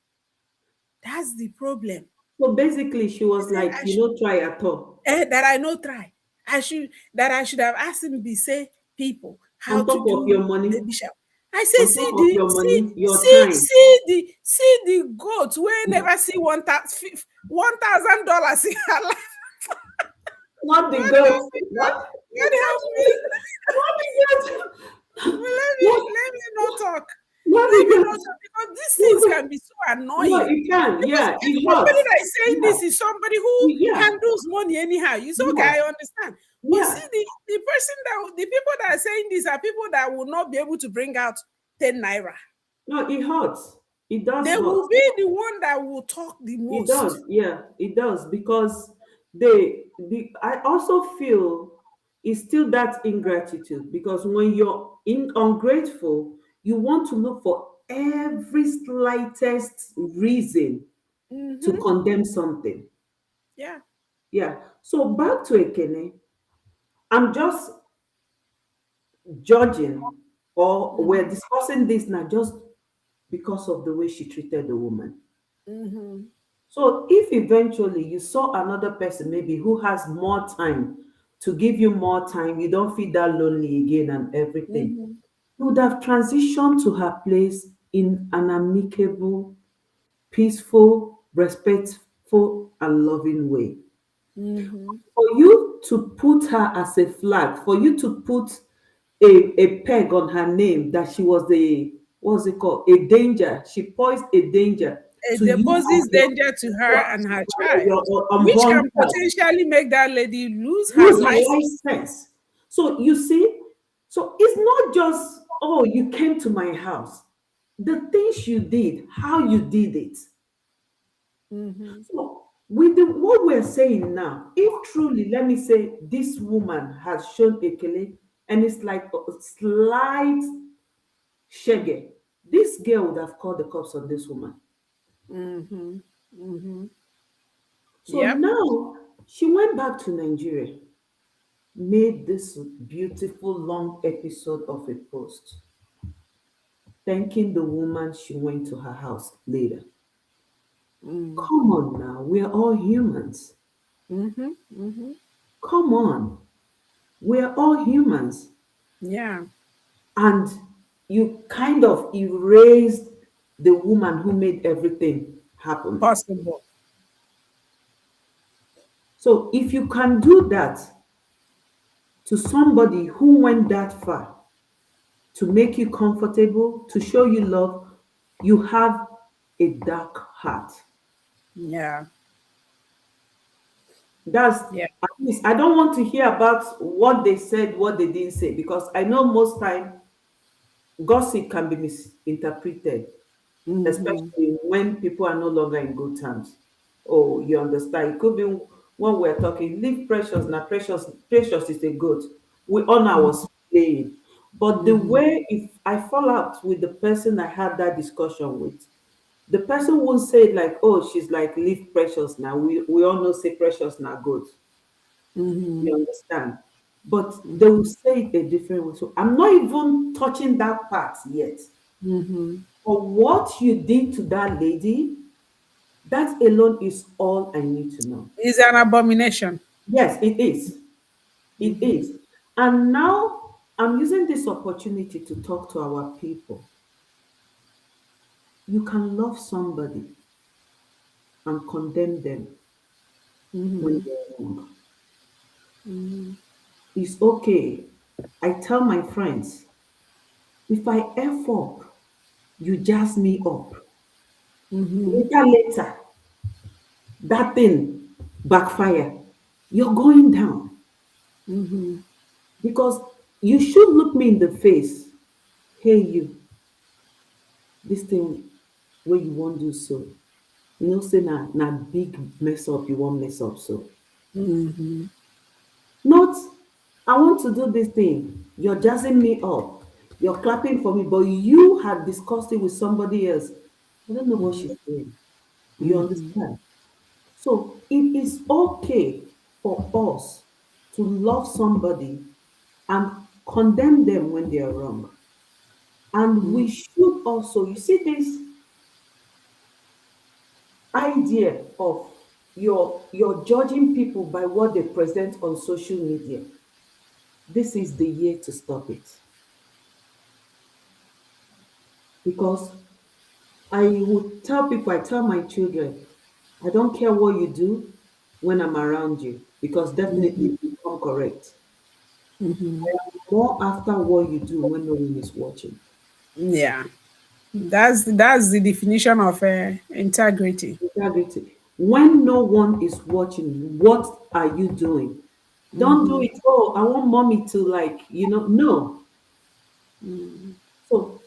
That's the problem. So basically, she She was said like, try at all. that I no try. I should have asked him be say people how On to top of do your money, baby shower. I say on top of your money, your time, see the goat where never see $1,000 in her life. not the God goat, help me, God, not, God help me. not the goat, Well, not, let me not talk. not Let the me not goat. talk because these Not things the, can be so no, annoying. you can, Because yeah, it somebody hurts. that is saying Yeah, this is somebody who yeah, handles money anyhow. It's okay, yeah, I understand. But see, yeah. the people that are saying this are people that will not be able to bring out 10 naira. No, it hurts. It does They hurt. will be the one that will talk the It most. does, yeah, it does, because I also feel it's still that ingratitude, because when you're ungrateful, you want to look for every slightest reason to Mm-hmm. condemn something. Yeah. Yeah. So back to Ekene, I'm just judging, or we're Mm-hmm. discussing this now just because of the way she treated the woman. Mm-hmm. So if eventually you saw another person maybe who has more time to give you more time, you don't feel that lonely again and everything, Mm-hmm. you would have transitioned to her place in an amicable, peaceful, respectful, and loving way. Mm-hmm. For you to put her as a flag, for you to put a peg on her name that she was a, what's it called? A danger. She posed a danger to It you poses as your, danger to her and her child, your which unborn can child. potentially make that lady lose her Lose her license. license. So you see, so it's not just, oh, you came to my house. The things you did, how you did it. Mm-hmm. So with the what we're saying now, if truly, let me say, this woman has shown Ekele, and it's like a slight shege, this girl would have called the cops on this woman. Mm-hmm. Mm-hmm. So Yep. now she went back to Nigeria, made this beautiful long episode of a post, thanking the woman she went to her house later. Mm. Come on now, we're all humans. Mm-hmm. Mm-hmm. Come on, we're all humans. Yeah. And you kind of erased the woman who made everything happen. Possible. So if you can do that to somebody who went that far to make you comfortable, to show you love, you have a dark heart. Yeah. That's Yeah. at least I don't want to hear about what they said, what they didn't say, because I know most time gossip can be misinterpreted, Mm-hmm. especially when people are no longer in good terms. Oh, you understand? It could be when we're talking, leave Precious now. Precious is a goat. We honor was playing. But the Mm-hmm. way if I fall out with the person I had that discussion with, the person won't say it like, oh, she's like, leave Precious now. We all know say Precious now good. Mm-hmm. You understand? But they will say it a different way. So I'm not even touching that part yet. Mm-hmm. But what you did to that lady, that alone is all I need to know. Is an abomination. Yes, it is. It Mm-hmm. is. And now I'm using this opportunity to talk to our people. You can love somebody and condemn them when Mm-hmm. they're wrong. Mm-hmm. It's okay. I tell my friends, if I F up, you jazz me up. Mm-hmm. Later, that thing backfire. You're going down Mm-hmm. because you should look me in the face. Hey, you, this thing where you won't do so. You know, say na big mess up you won't mess up so. Mm-hmm. Not, I want to do this thing. You're jazzing me up. You're clapping for me, but you had discussed it with somebody else. I don't know what she's doing. You Mm-hmm. understand? So it is okay for us to love somebody and condemn them when they are wrong. And we should also, you see, this idea of you're judging people by what they present on social media. This is the year to stop it. Because I would tell people, I tell my children, I don't care what you do when I'm around you, because definitely you become correct. Mm-hmm. More after what you do when no one is watching. Yeah. That's the definition of integrity. Integrity. When no one is watching, what are you doing? Don't do Mm-hmm. it. Oh, I want mommy to like, no. So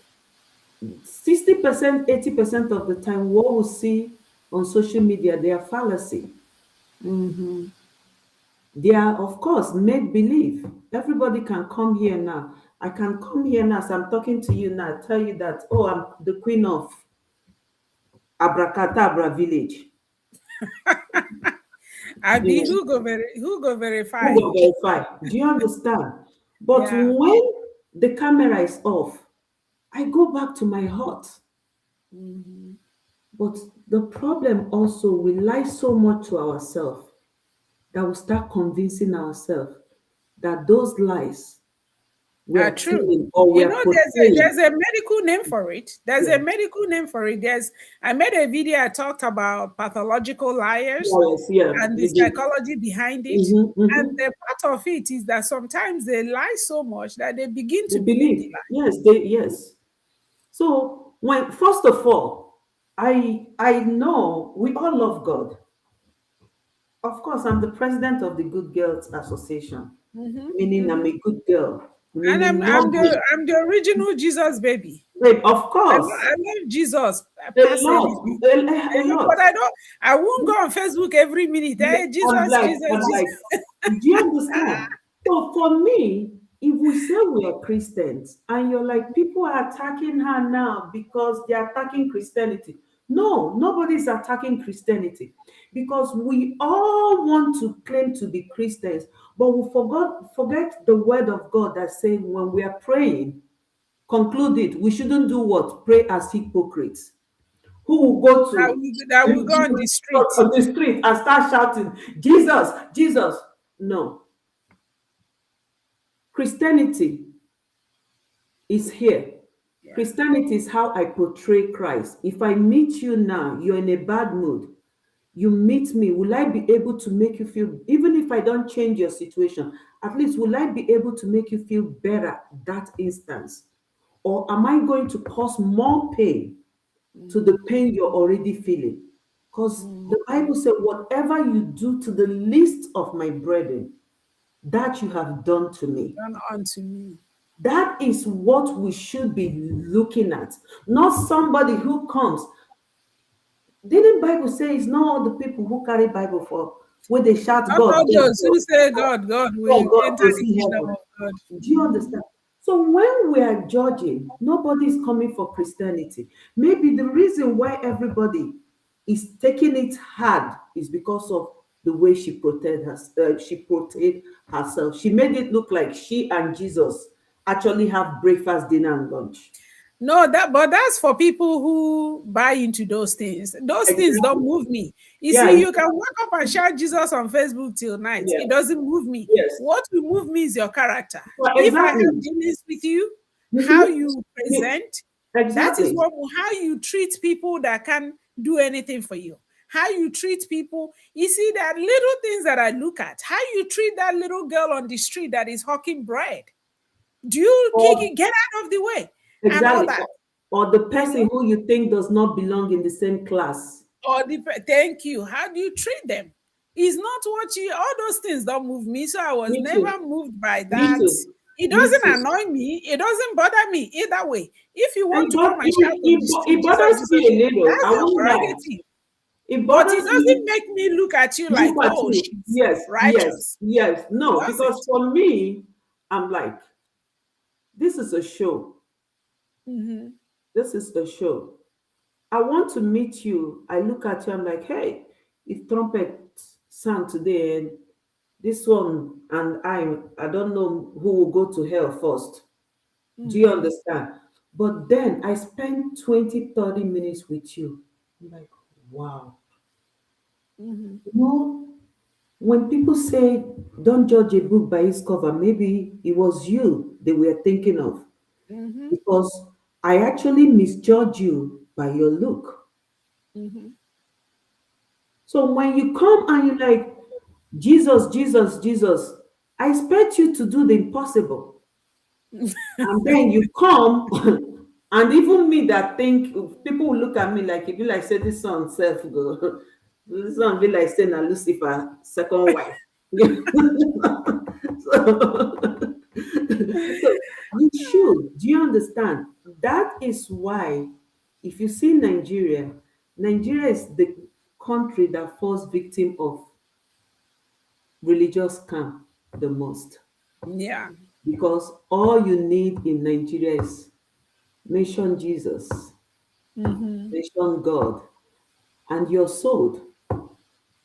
60%, 80% of the time, what we see on social media, they are fallacy. Mm-hmm. They are, of course, make believe. Everybody can come here now. I can come here now as I'm talking to you now, tell you that, oh, I'm the queen of Abracadabra village. Abi, You who go who verify? will verify? Do you understand? But Yeah. when the camera is off, I go back to my heart. Mm-hmm. But the problem also, we lie so much to ourselves that we start convincing ourselves that those lies we are True. telling or we You are know, portraying. there's a medical name for it. There's a Yeah. medical name for it. I made a video. I talked about pathological liars Yes, yeah, and the you did. psychology behind it. Mm-hmm, And mm-hmm. the part of it is that sometimes they lie so much that they begin They to believe believe. the lie. Yes, they yes. So when first of all, I know we all love God. Of course, I'm the president of the Good Girls Association, Hmm. meaning I'm Hmm. a good girl, And meaning nobody. I'm the original Jesus baby. Babe, of course, I love Jesus a past lot, anything. a lot. But I won't go on Facebook every minute. Yeah, Hey, Jesus, Jesus, I'm Jesus. like, do you understand? So for me, if we say we are Christians and you're like, people are attacking her now because they're attacking Christianity. No, nobody's attacking Christianity because we all want to claim to be Christians, but we forget the word of God that says when we are praying, concluded, we shouldn't do what? Pray as hypocrites who will go to That will go on the street. on the street and start shouting, Jesus, Jesus. No. Christianity is here. Yeah. Christianity is how I portray Christ. If I meet you now, you're in a bad mood. You meet me, will I be able to make you feel, even if I don't change your situation, at least will I be able to make you feel better that instance? Or am I going to cause more pain to the pain you're already feeling? Because Mm. the Bible said, whatever you do to the least of my brethren, that you have done to me. Done unto me. That is what we should be looking at, not somebody who comes. Didn't Bible say it's not all the people who carry Bible for when they shout Not God, all God, those who say God, God God, will God enter to the see kingdom heaven. of God. Do you understand? So when we are judging, nobody is coming for Christianity. Maybe the reason why everybody is taking it hard is because of the way she protected she protected herself. She made it look like she and Jesus actually have breakfast, dinner, and lunch. No, but that's for people who buy into those things. Those things don't Exactly. move me. You Yeah. see, you can wake up and shout Jesus on Facebook till night. Yeah. It doesn't move me. Yes. What will move me is your character. Well, If I have exactly. dealings with you, how Mhm. you Yeah, present, that is exactly. what how you treat people that can do anything for you. How you treat people. You see that little things that I look at. How you treat that little girl on the street that is hawking bread. Do you kick Or it, get out of the way, and all exactly. that? Or the You person know, who you think does not belong in the same class. thank you. How do you treat them? It's not what you, all those things don't move me. So I was Me too. never moved by Me that. too. It Me doesn't too. annoy me. It doesn't bother me either way. If you want And to but come and shout on the it street, Jesus, bothers me Jesus, a little. that's I your won't lie. prerogative. It But it bothers doesn't me. make me look at you like, Look at oh, you. she's Yes, yes, righteous. yes. It No, because doesn't. for me, I'm like, this is a show. Mhm. This is a show. I want to meet you. I look at you, I'm like, hey, if trumpet sound today and this one and I don't know who will go to hell first. Do you Mhm. understand? But then I spend 20, 30 minutes with you. I'm like, wow. Mhm. You know, when people say don't judge a book by its cover, maybe it was you they were thinking of Mhm. because I actually misjudge you by your look. Mhm. So when you come and you're like, Jesus, Jesus, Jesus, I expect you to do the impossible. And then you come, and even me that think people will look at me like if you like say this son self go, this son be like saying a Lucifer second wife. so, so you should. Do you understand? That is why if you see Nigeria, Nigeria is the country that falls victim of religious scam the most Yeah. because all you need in Nigeria is mention Jesus, Mhm. mention God, and you're sold.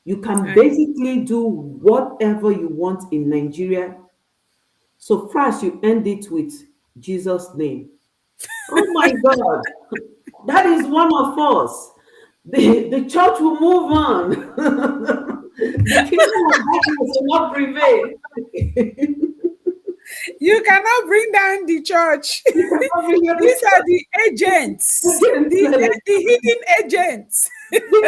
You can And basically do whatever you want in Nigeria. So first you end it with Jesus' name. Oh my God, that is one of us. The church will move on. The kingdom of darkness will not prevail. You cannot bring down the church. You cannot bring your These are discuss the agents, against it. the hidden agents. Did you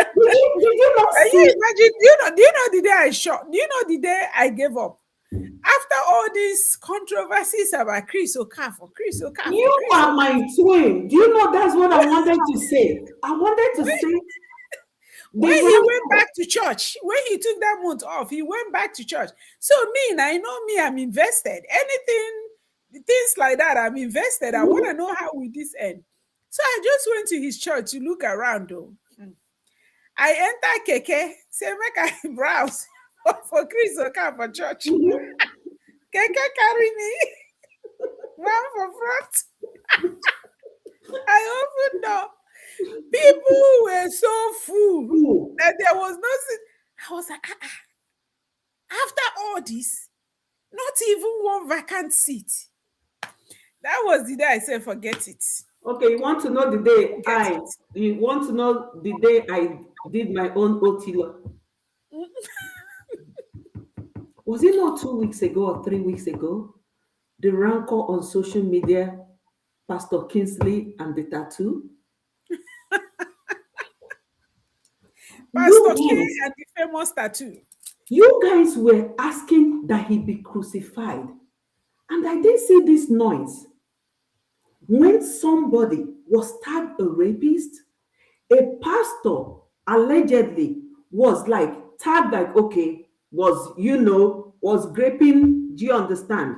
not Can see? you imagine? Do you know the day I shot? Do you know the day I gave up? After all these controversies about Chris Okafor, Chris Okafor, You Chris are Okafor. my twin. Do you know that's what I wanted to say? I wanted to When, say the when he went rancor. back to church, when he took that month off, he went back to church. So me, I know me, I'm invested. Anything, things like that, I'm invested. I want to know how will this end. So I just went to his church to look around though. I enter Keke, say make I browse for Chris Okafor church. Keke carry me, one for front. I opened door. People were so full Ooh. that there was no seat. I was like, after all this, not even one vacant seat. That was the day I said, forget it. Okay, you want to know the day Forget it. you want to know the day I did my own OT. Was it not 2 weeks ago or 3 weeks ago? The rancor on social media, Pastor Kingsley and the tattoo. You Pastor K guys, and the famous tattoo. you guys were asking that he be crucified. And I did see this noise. When somebody was tagged a rapist, a pastor allegedly was like tagged like, okay, was graping, do you understand?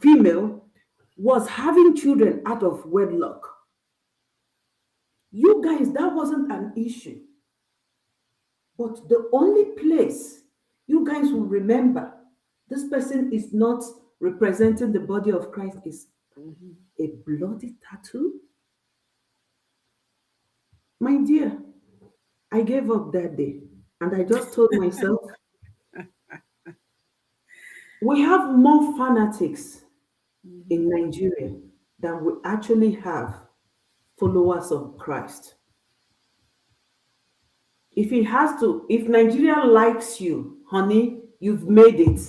Female was having children out of wedlock. You guys, that wasn't an issue. But the only place you guys will remember this person is not representing the body of Christ is a bloody tattoo. My dear, I gave up that day and I just told myself, we have more fanatics in Nigeria than we actually have followers of Christ. If Nigeria likes you, honey, you've made it.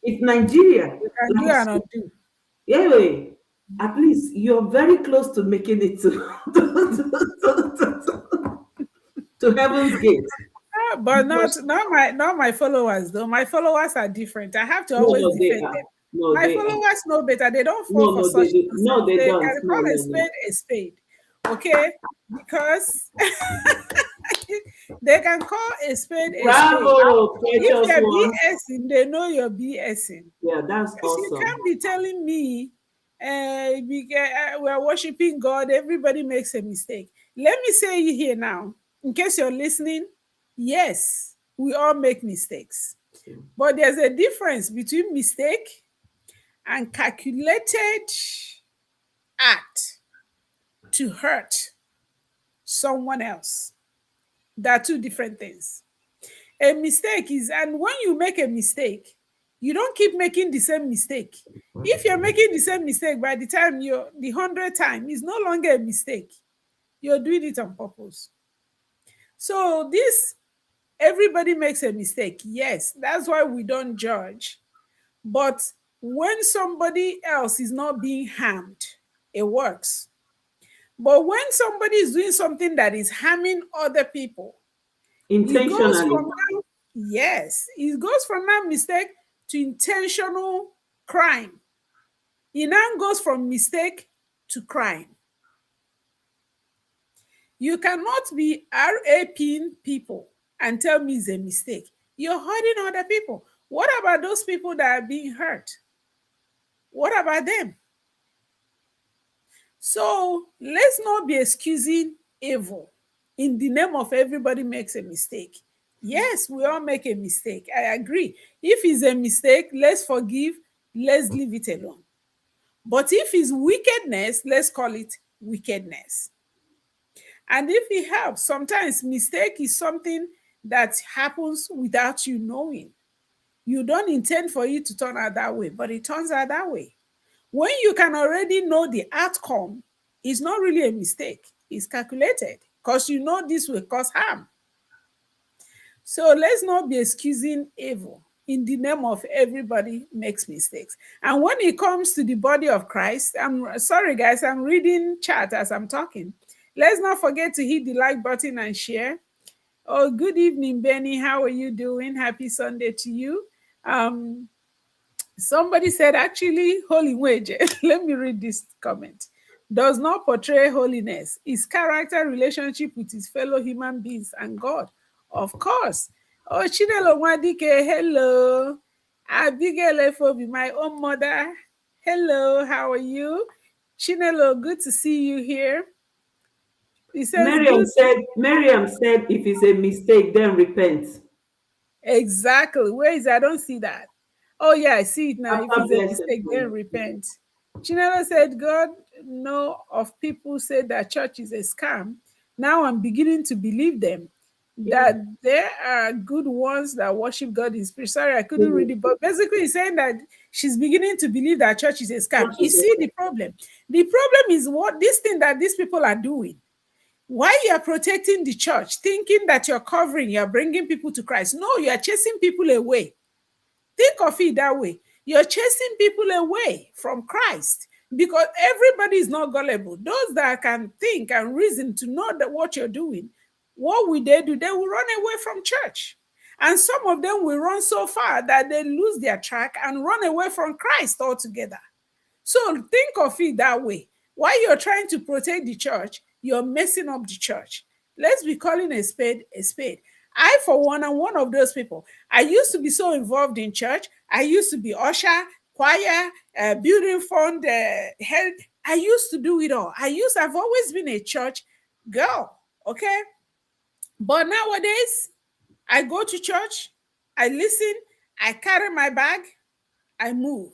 If Nigeria You can do likes and you, undo. yeah, at least you're very close to making it to, to heaven's gate. But not Because not my followers though. My followers are different. I have to no, always no, they defend are. them. No, My they are. followers know better. They don't No, fall for no, such no, nonsense. they They don't. can No, call a no, no. spade a spade. Okay? Because they can call a spade a spade. Bravo, If precious you're one. BSing, they know you're BSing. Yeah, that's Because you awesome. can't be telling me we're worshiping God, everybody makes a mistake. Let me say you here now, in case you're listening, yes, we all make mistakes. But there's a difference between mistake and calculated act to hurt someone else. There are two different things. A mistake is, and when you make a mistake, you don't keep making the same mistake. If you're making the same mistake by the time you're the 100th time, it's no longer a mistake. You're doing it on purpose. So this everybody makes a mistake. Yes, that's why we don't judge. But when somebody else is not being harmed, it works. But when somebody is doing something that is harming other people, it goes Intentionally. from now, yes, it goes from that mistake to intentional crime. It now goes from mistake to crime. You cannot be RAPing people and tell me it's a mistake. You're hurting other people. What about those people that are being hurt? What about them? So let's not be excusing evil in the name of everybody makes a mistake. Yes, we all make a mistake. I agree. If it's a mistake, let's forgive, let's leave it alone. But if it's wickedness, let's call it wickedness. And if it helps, sometimes mistake is something that happens without you knowing. You don't intend for it to turn out that way, but it turns out that way. When you can already know the outcome, it's not really a mistake, it's calculated because you know this will cause harm. So let's not be excusing evil. in the name of everybody makes mistakes. And when it comes to the body of Christ, I'm sorry, guys, I'm reading chat as I'm talking. Let's not forget to hit the like button and share. Oh, good evening, Benny. How are you doing? Happy Sunday to you. Um, Somebody said, actually, holy wage. Let me read this comment. Does not portray holiness, his character, relationship with his fellow human beings and God. Of course. Oh, Chinelo Wadike, hello. Abigail Efobi, my own mother. Hello, how are you? Chinelo, good to see you here. He says, Miriam good. said, Miriam said, if it's a mistake, then repent. Exactly. Where is it? I don't see that. Oh yeah, I see it now. If After it's a blessing mistake, then prayer. repent. Chinelo said, God know of people say that church is a scam. Now I'm beginning to believe them. Yeah. That there are good ones that worship God in spirit. Sorry, I couldn't read Mhm. it, but basically he's saying that she's beginning to believe that church is a scam. Church You is see a- the problem. The problem is what this thing that these people are doing. Why you are protecting the church, thinking that you're covering, you're bringing people to Christ. No, you are chasing people away. Think of it that way. You're chasing people away from Christ because everybody is not gullible. Those that can think and reason to know that what you're doing, what will they do? They will run away from church. And some of them will run so far that they lose their track and run away from Christ altogether. So think of it that way. While you're trying to protect the church, you're messing up the church. Let's be calling a spade a spade. I, for one, am one of those people. I used to be so involved in church. I used to be usher, choir, building fund, health. I used to do it all. I've always been a church girl, okay? But nowadays, I go to church, I listen, I carry my bag, I move.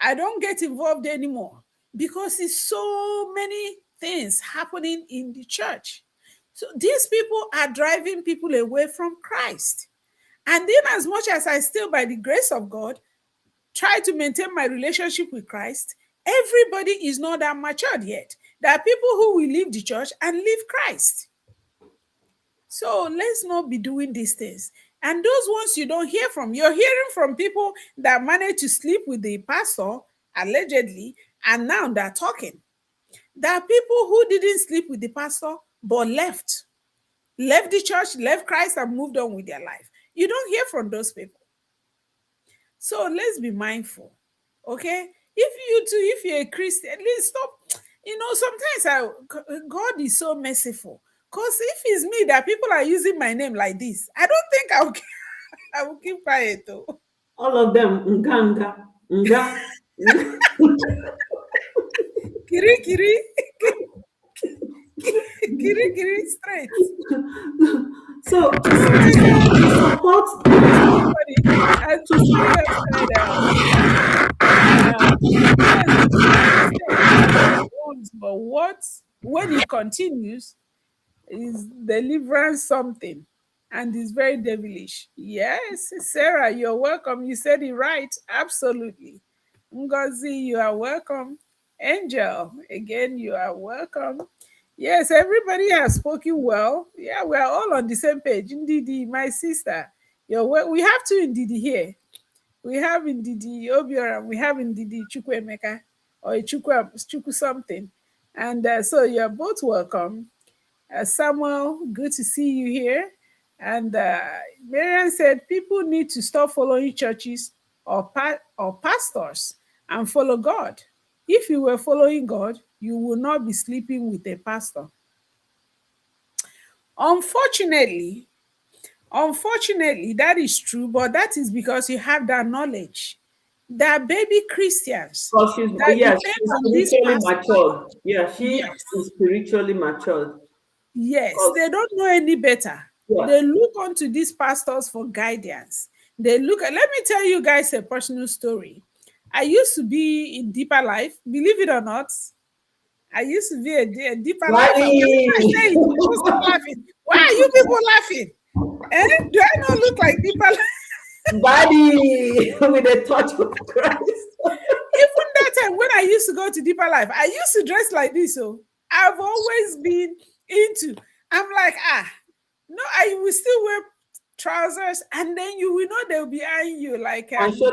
I don't get involved anymore because it's so many things happening in the church. So these people are driving people away from Christ. And then, as much as I still, by the grace of God, try to maintain my relationship with Christ, everybody is not that matured yet. There are people who will leave the church and leave Christ. So let's not be doing these things. And those ones you don't hear from, you're hearing from people that managed to sleep with the pastor, allegedly, and now they're talking. There are people who didn't sleep with the pastor but left the church, left Christ, and moved on with their life. You don't hear from those people. So let's be mindful. Okay? If you're a Christian, at least stop. Sometimes God is so merciful. Because if it's me that people are using my name like this, I don't think I will keep quiet though. All of them, nga, nga, nga, nga. Kiri kiri, kiri kiri straight. So Oh my God, to support it's so funny. And to somebody else said, yes, mistake happens once, but what when it continues is deliverance something and is very devilish. Yes, Sarah, you're welcome. You said it right. Absolutely. Ngozi, you are welcome. Angel, again, you are welcome. Yes, everybody has spoken well. Yeah, we are all on the same page. Ndidi, my sister, we have two Ndidi here. We have Ndidi Obiora, we have Ndidi Chukwemeka or Chukwu something. And so you're both welcome. Samuel, good to see you here. And Marian said people need to stop following churches or pastors and follow God. If you were following God, you will not be sleeping with a pastor. Unfortunately, unfortunately, that is true, but that is because you have that knowledge. There are baby Christians because she's that yes, depend she's on this spiritually pastor. matured. Yeah, she is Yes. spiritually matured. Yes, Because they don't know any better. yeah, They look onto these pastors for guidance. Let me tell you guys a personal story. I used to be in deeper life, believe it or not. I used to be a deeper life. When I Buddy, say it, people start laughing. Why are you people laughing? Eh? Do I not look like deeper life? buddy, with a touch of Christ. Even that time when I used to go to deeper life, I used to dress like this. So I've always been into. I'm like, no, I will still wear trousers, and then you will know they'll be eyeing you like, And show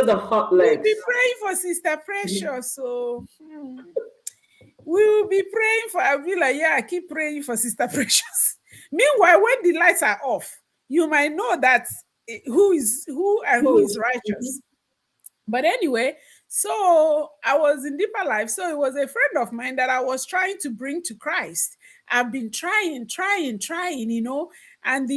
the hot we'll legs. be praying for Sister Precious. So we will be praying for. I'll be like, yeah, I keep praying for Sister Precious. Meanwhile, when the lights are off, you might know that who is who and who is Who? righteous. But anyway, so I was in deeper life. So it was a friend of mine that I was trying to bring to Christ. I've been trying, and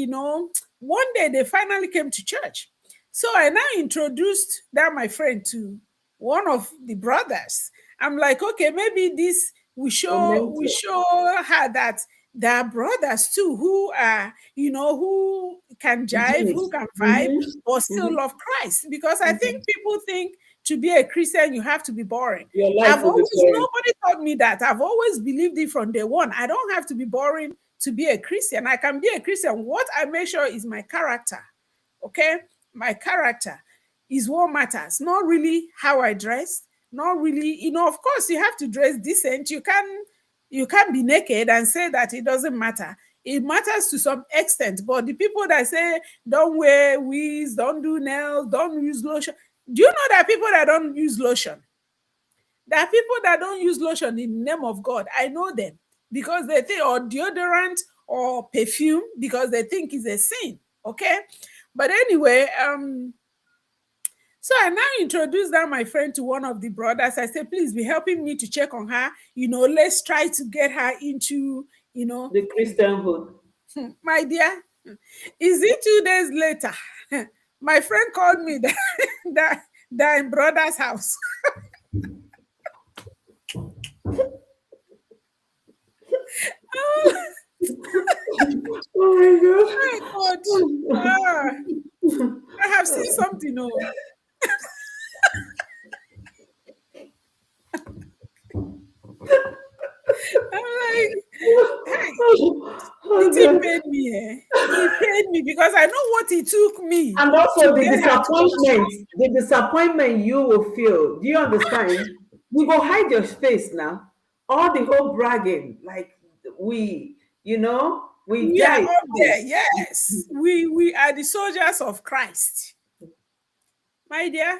one day they finally came to church. So I now introduced that my friend to one of the brothers. I'm like, okay, maybe this A we mentor. show her that there are brothers too who are, who can jive, who Jeans. can vibe, Mm-hmm. or still Mm-hmm. love Christ. Because I Mm-hmm. think people think to be a Christian, you have to be boring. Your life will be boring. Nobody taught me that. I've always believed it from day one. I don't have to be boring to be a Christian. I can be a Christian. What I make sure is my character. Okay? My character is what matters, not really how I dress, not really, of course you have to dress decent. You can't be naked and say that it doesn't matter. It matters to some extent, but the people that say don't wear wigs, don't do nails, don't use lotion. Do you know that people that don't use lotion? There are people that don't use lotion in the name of God. I know them because they think, or deodorant or perfume, because they think it's a sin. Okay. But anyway, so I now introduced that my friend to one of the brothers. I said, please be helping me to check on her. Let's try to get her into, you know, The Christianhood. my dear. Is it 2 days later? My friend called me that in brother's house. Oh my God. Oh Ah, I have seen something. Oh, I'm like, hey, the oh thing God. paid me. It paid me because I know what it took me And to also get her to come to Christ. the disappointment you will feel. Do you understand? You go hide your face now. All the whole bragging, like we, we We are die. up there. Yes, we are the soldiers of Christ. My dear,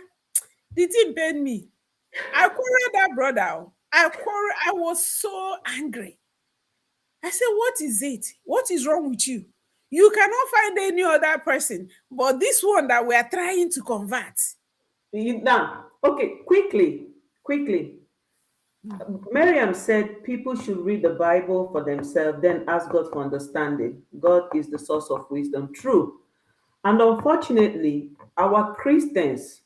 the thing paid me. I quarreled that brother. Oh. I was so angry. I said, what is it? What is wrong with you? You cannot find any other person, but this one that we are trying to convert. Now, okay, quickly. Miriam said people should read the Bible for themselves, then ask God for understanding. God is the source of wisdom. True. And unfortunately, our Christians,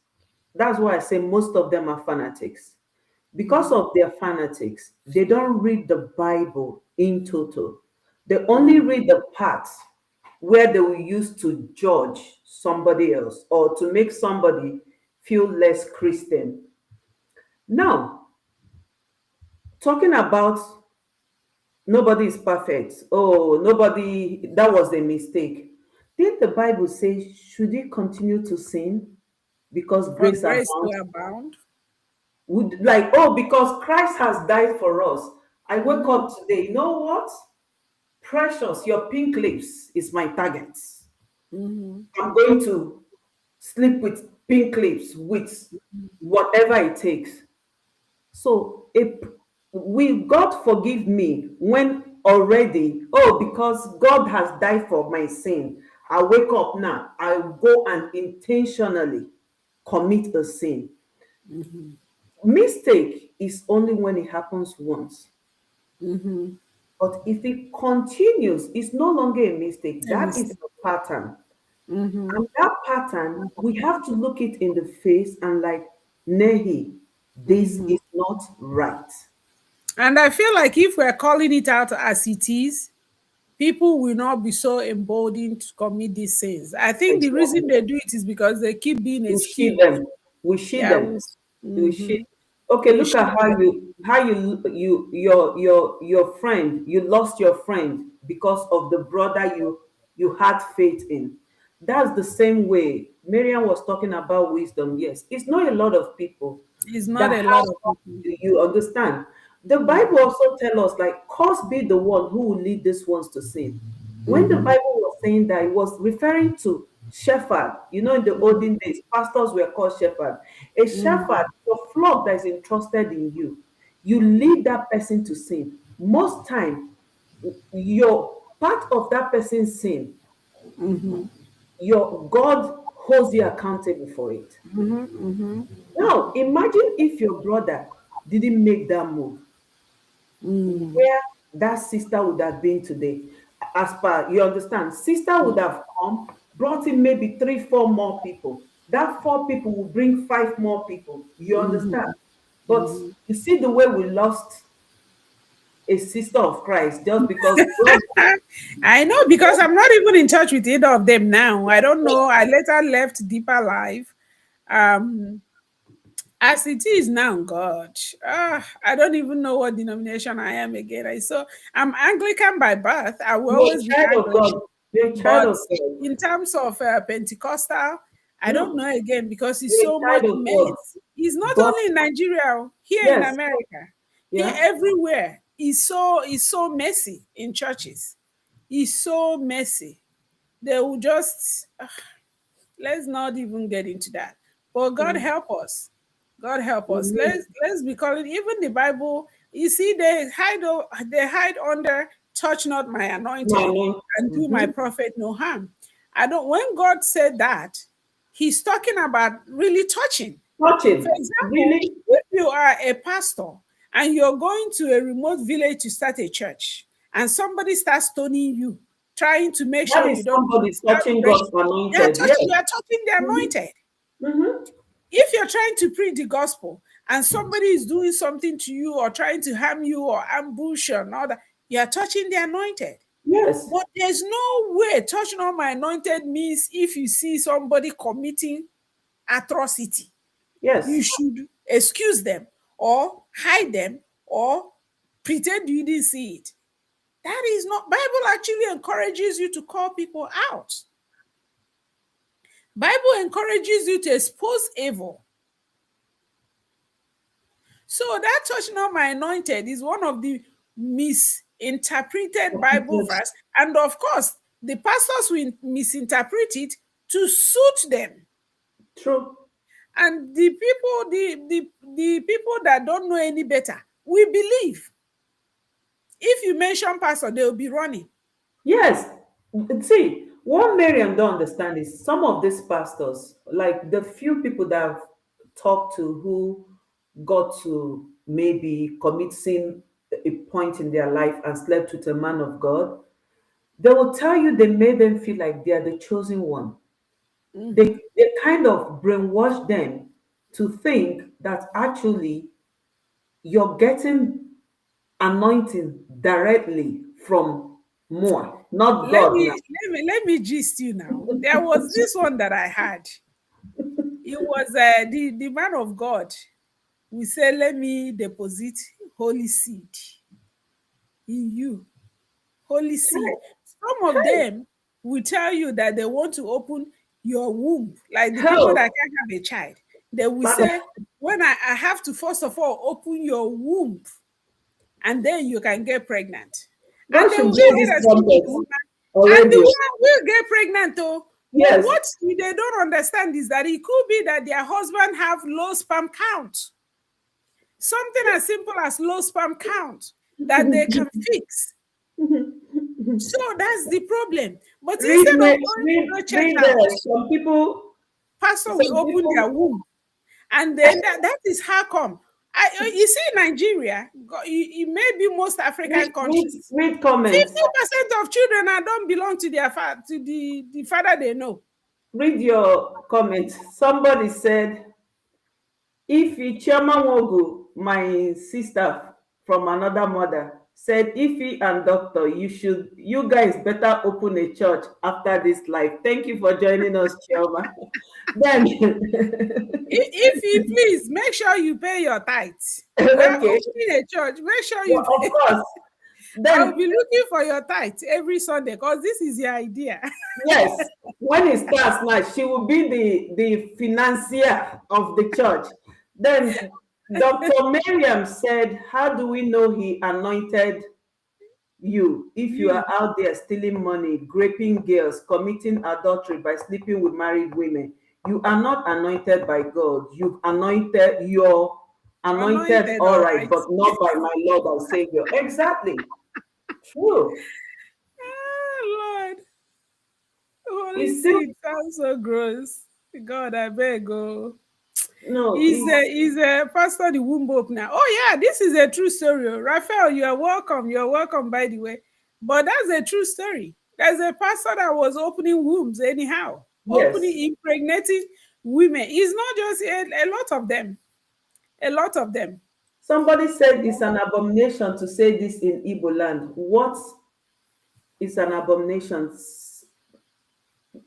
that's why I say most of them are fanatics. Because Mhm, of their fanatics, they don't read the Bible in total. They only read the parts where they will use to judge somebody else or to make somebody feel less Christian. Now, talking about nobody is perfect. Oh, nobody, that was a mistake. Did the Bible say, should he continue to sin because for grace grace to abounds? abound. Would like, oh, because Christ has died for us. I wake Mhm, up today, you know what? Precious, your pink lips is my target. mhm, I'm going to sleep with pink lips with whatever it takes. So if will God forgive me when already, oh, because God has died for my sin, I wake up now, I go and intentionally commit a sin. mhm, Mistake is only when it happens once. mhm. But if it continues, it's no longer a mistake. A That is mistake. a pattern. Mhm. And that pattern, we have to look it in the face and like, Nehi, this is not right. And I feel like if we're calling it out as it is, people will not be so emboldened to commit these sins. I think the reason Exactly. they do it is because they keep being We see excused. them. We see Yeah, them. We see. mm-hmm. Okay, We look at should them. how your friend, you lost your friend because of the brother you had faith in. That's the same way Miriam was talking about wisdom. Yes, it's not a lot of people It's that not a lot has of what people. you understand. The Bible also tell us like, cause be the one who will lead these ones to sin. When the Mm-hmm. Bible was saying that, he was referring to shepherd. You know, in the olden days, pastors were called shepherd. A Mm, shepherd, your flock that is entrusted in you, you lead that person to sin. Most time, your part of that person's sin, your God holds you accountable for it. Now, imagine if your brother didn't make that move, where that sister would have been today. As per, you understand, sister would have come, brought in maybe three, four more people. That four people will bring five more people. You understand? But you see the way we lost a sister of Christ just because God. I know because I'm not even in touch with either of them now. I don't know. I later left Deeper Life. Um, as it is now, God, I don't even know what denomination I am again. I'm Anglican by birth. I will You're a always be child of Anglican, God. You're a child but of God. in terms of Pentecostal, I don't No, know again because it's you're a so much child of God. mess. It's not But only in Nigeria, oh, here in yes, America, here yeah, everywhere. It's so messy in churches. It's so messy. They will just let's not even get into that. But God mm, help us. God help us. amen. Let's be calling even the Bible. You see, they hide under touch not my My anointed name. and do my prophet no harm. I don't when God said that, he's talking about really touching. For Touching. example, Really? if you are a pastor and you're going to a remote village to start a church and somebody starts stoning you, trying to make That sure is you don't do somebody this, touching God's anointed. Yes. you are touching the anointed. Mm-hmm. If you're trying to preach the gospel and somebody is doing something to you or trying to harm you or ambush you and all that, you are touching the anointed. Yes. But there's no way touching on my anointed means if you see somebody committing atrocity, you Yes. should excuse them or hide them or pretend you didn't see it. That is not Bible actually encourages you to call people out. Bible encourages you to expose evil. So that touching on my anointed is one of the misinterpreted Bible Yes. verse. And of course, the pastors will misinterpret it to suit them. True. And the people that don't know any better, we believe. If you mention pastor, they'll be running. Yes. See, what Miriam don't understand is some of these pastors, like the few people that I've talked to who got to maybe commit sin a point in their life and slept with a man of God, they will tell you they made them feel like they are the chosen one. They kind of brainwash them to think that actually you're getting anointing directly from more, not God now. Let me gist you now. There was this one that I had. It was the man of God. We say, let me deposit holy seed in you. Holy seed. Some of them will tell you that they want to open your womb, like the people Help, that can't have a child. They will Father. say, when I have to first of all open your womb, and then you can get pregnant. God And they should will blow go ahead this and sleep with trumpet the woman, and the already. woman will get pregnant though. But Yes, what they don't understand is that it could be that their husband have low sperm count. Something as simple as low sperm count that they can fix. So that's the problem. But instead of going to go check read out, there. pastor will Some open their people, womb. And then that is how come. You see, Nigeria, it may be most African countries. read comments. 50% of children don't belong to to the father they know. Read your comments. Somebody said, Ifi Chioma Wogu, my sister from another mother, said, Ifi and Doctor, you guys better open a church after this life. Thank you for joining us, Chioma. Then, If you please make sure you pay your tithes. We are okay, opening a church. Make sure well, you of pay. course. I will Then, be looking for your tithes every Sunday because this is the idea. yes, when it starts now, she will be the financier of the church. Then Dr. Miriam said, How do we know he anointed you, if you are You out there stealing money, raping girls, committing adultery by sleeping with married women, you are not anointed by God. You've anointed your anointed, anointed, all all right, right. but not by my Lord and Savior. Exactly. True. Ah, Lord, holy It's still seed sounds so gross. God, I beg go. no, He's a pastor the womb now. Oh yeah, this is a true story. Oh. Raphael, you are welcome. You are welcome, by the way. But that's a true story. There's a pastor that was opening wombs anyhow, yes. opening, impregnating women. It's not just a lot of them. A lot of them. Somebody said it's an abomination to say this in Igbo land. What is an abomination?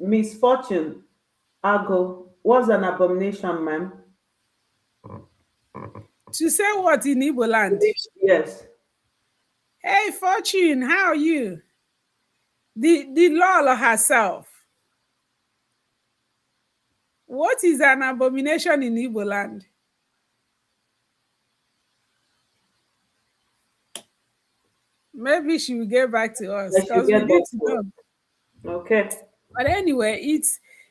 Misfortune, Ago, what's an abomination, ma'am? To say what in Igbo land? Yes. Hey, Fortune, how are you? The Lola herself. What is an abomination in Igbo land? Maybe she will get back to us I should because we get back need to to know. it. Okay. But anyway,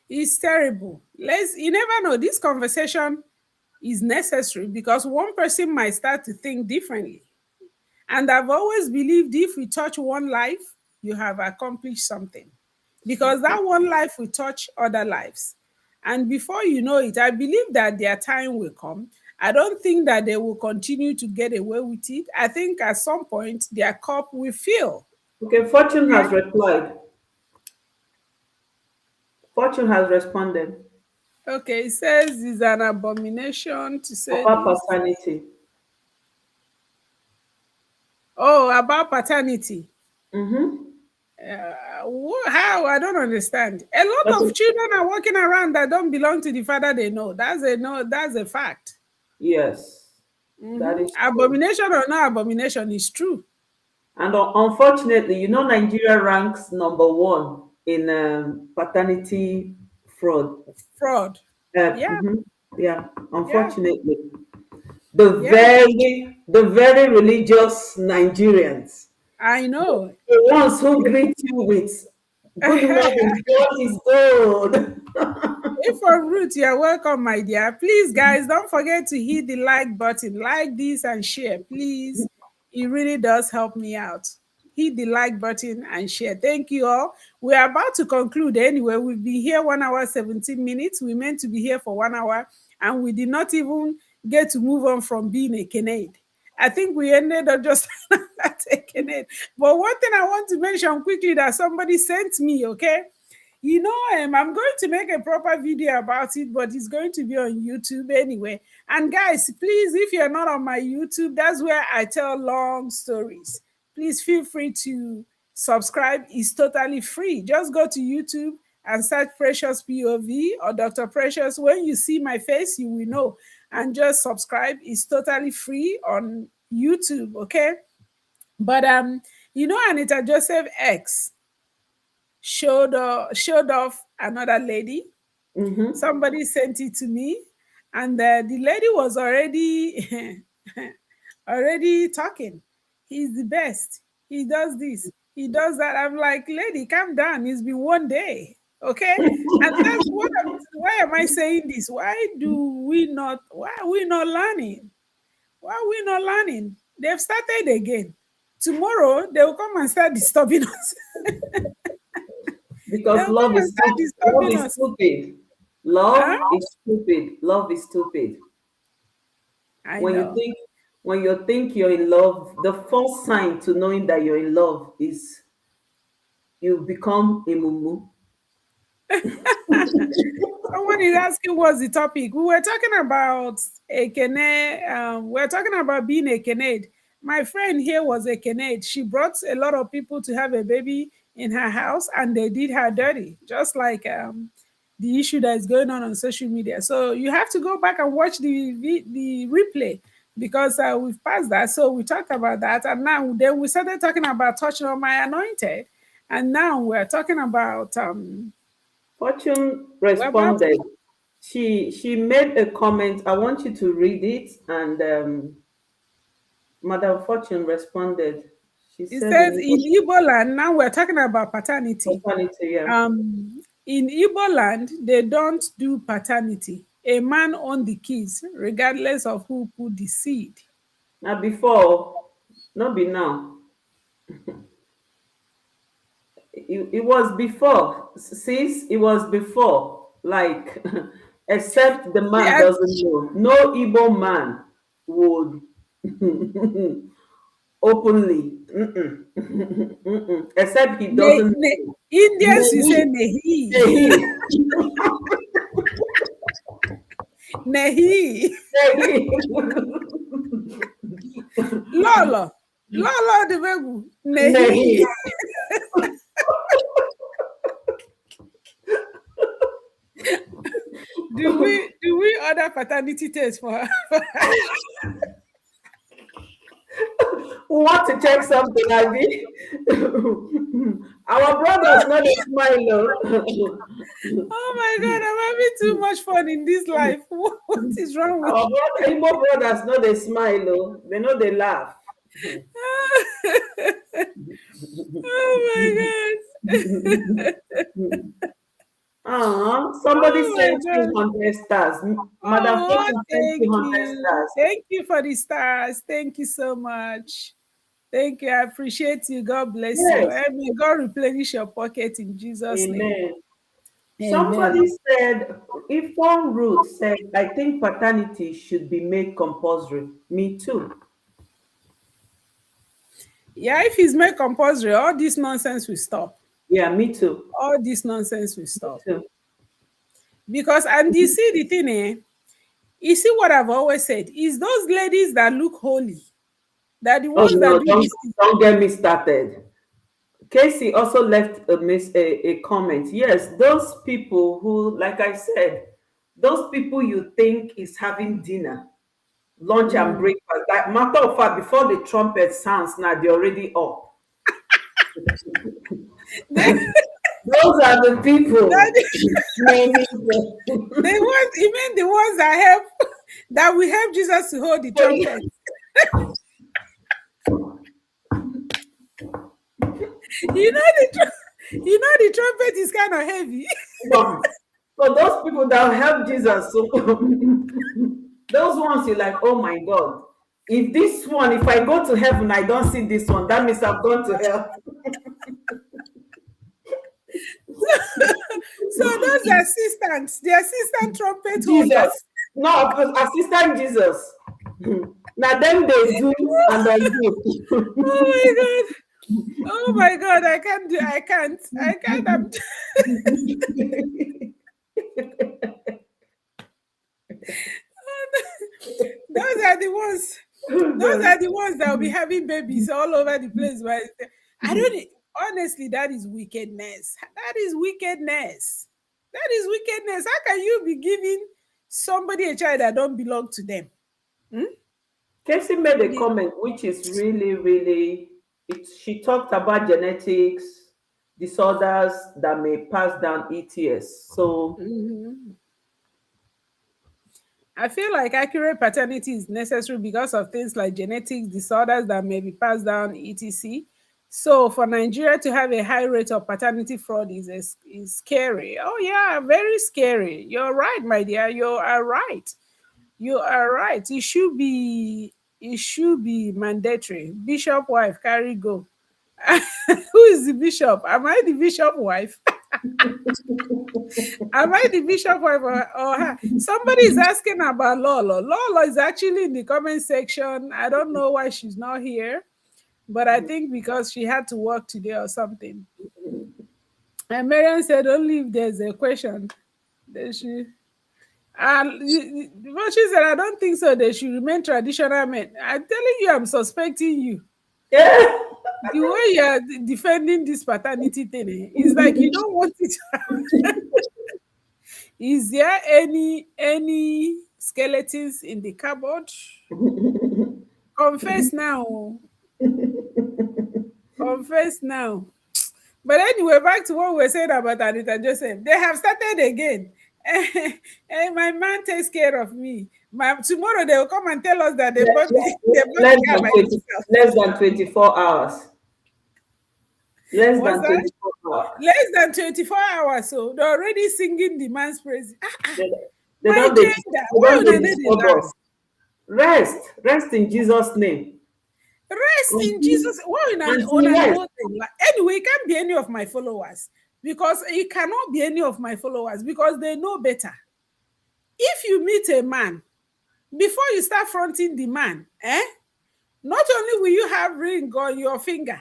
it's terrible. You never know. This conversation is necessary because one person might start to think differently. And I've always believed if we touch one life, you have accomplished something. Because Okay. that one life will touch other lives. And before you know it, I believe that their time will come. I don't think that they will continue to get away with it. I think at some point their cup will fill. Okay. Fortune has replied. Fortune has responded. Okay, it says it's an abomination to say Upper this. paternity. Oh, about paternity. Mm-hmm. How? I don't understand. A That's lot a, of children are walking around that don't belong to the father they know. That's a no. That's a fact. yes, that is true. Abomination or no abomination is true. And unfortunately, Nigeria ranks number one in paternity fraud. Fraud. Yeah, Mhm. Yeah, yeah, unfortunately, the yeah. very religious Nigerians, I know. the ones who greet you with "Good morning, God is good." If on route, you're welcome, my dear. Please, guys, don't forget to hit the like button. Like this and share, please. It really does help me out. Hit the like button and share. Thank you all. We're about to conclude anyway. We've been here 1 hour, 17 minutes. We meant to be here for 1 hour, and we did not even get to move on from being a Canadian. I think we ended up just taking it. But one thing I want to mention quickly that somebody sent me, okay? I'm going to make a proper video about it, but it's going to be on YouTube anyway. And guys, please, if you're not on my YouTube, that's where I tell long stories. Please feel free to subscribe. It's totally free. Just go to YouTube and search Precious POV or Dr. Precious. When you see my face, you will know. And just subscribe. It's totally free on YouTube, okay? But Anita Joseph X showed off another lady. Mm-hmm. Somebody sent it to me, and the lady was already already talking. He's the best. He does this. He does that. I'm like, lady, calm down. It's been 1 day. Okay. And that's why am I saying this? Why do we not why are we not learning? Why are we not learning? They've started again. Tomorrow they will come and start disturbing us. Because They'll come and start love disturbing is us. stupid. Huh? Love is stupid. Love is stupid. I When you know. think when you think you're in love, the first sign to knowing that you're in love is you become a mumu. Someone is asking what's the topic. We were talking about a Kene. We're talking about being a Kened. My friend here was a Kened. She brought a lot of people to have a baby in her house, and they did her dirty, just like the issue that is going on social media. So you have to go back and watch the replay because we've passed that. So we talked about that, and now then we started talking about touching on my anointed, and now we're talking about Fortune we're about responded. She made a comment. I want you to read it. And Madam Fortune responded. She It said says in in Igbo land, now we're talking about paternity. maternity, yeah. In Igbo land, they don't do paternity. A man owns the keys, regardless of who put the seed. Now before, not be now. It was before, sis. It was before. Like, except the man Yeah, doesn't know. No Igbo man would openly, except he doesn't know. Indians, you say Nehi, nehi, nehi, nehi, nehi, lolo, lolo the baby, nehi. nehi. Do we order paternity test for her? We want to check something, Abby. Our brothers not a smile, oh. Oh my God, I'm having too much fun in this life. What is wrong with Our brother, Igbo brothers know they smile, oh. They know they laugh. Oh my God. Somebody Oh my sent you God. 100 stars. Madam Oh, Precious sent thank you 100 you. stars. Thank you for the stars. Thank you so much. Thank you. I appreciate you. God bless you. Yes, And may God replenish your pocket in Jesus' name. amen. Amen. Somebody said, if one root said, I think paternity should be made compulsory. Me too. Yeah, if it's made compulsory, all this nonsense will stop. Yeah, me too. All this nonsense will Me stop. too. Because, and you see the thing, you see what I've always said, is those ladies that look holy, that the Oh ones that no, do don't this thing. don't get me started. Casey also left a comment. Yes, those people who, like I said, those people you think is having dinner, lunch and Mm. breakfast. That matter of fact, before the trumpet sounds, now they're already up. They, Those are the people. that, Many they want, even the ones that help, that will help Jesus to hold the trumpet. You know the trumpet is kind of heavy. for those people that help Jesus, so those ones you're like, oh my God. If this one, if I go to heaven, I don't see this one, that means I've gone to hell. So those assistants, the assistant trumpet Jesus. holders. No, assistant Jesus. Now them they do and I Oh my do. God. Oh my God. I can't do, I can't. I can't. Those are the ones. Oh Those God. are the ones that will be having babies all over the place. But I don't honestly, that is wickedness. That is wickedness. That is wickedness. How can you be giving somebody a child that don't belong to them? Hmm? Casey made a The- comment which is really, really she talked about genetics disorders that may pass down ETS. So Mhm. I feel like accurate paternity is necessary because of things like genetic disorders that may be passed down, etc. So for Nigeria to have a high rate of paternity fraud is scary. Oh yeah, very scary. You're right, my dear. You are right. You are right. It should be mandatory. Bishop wife carry go. Who is the bishop? Am I the bishop wife? Am I the bishop wife or her? Somebody is asking about Lolo. Lolo is actually in the comment section. I don't know why she's not here, but I think because she had to work today or something. And Marian said only if there's a question, they should. But she said, I don't think so. They should remain traditional men. I'm telling you, I'm suspecting you. yeah. The way you are defending this paternity thing is like you don't want it. Is there any skeletons in the cupboard? Confess now. Confess now. But anyway, back to what we were saying about Anita Joseph. They have started again. And my man takes care of me. Tomorrow they will come and tell us that they bought the Less car than by 20, themselves. less than 24 hours. Less What's than that? 24 hours. Less than 24 hours. So they're already singing the man's praise. They, they My don't they, gender. they Why don't would they I need the disturb land? us. Rest. Rest in Jesus' name. Rest in Until, Jesus. Why until on rest. know the land? Anyway, it can't be any of my followers because it cannot be any of my followers because they know better. If you meet a man, before you start fronting the man, not only will you have ring on your finger,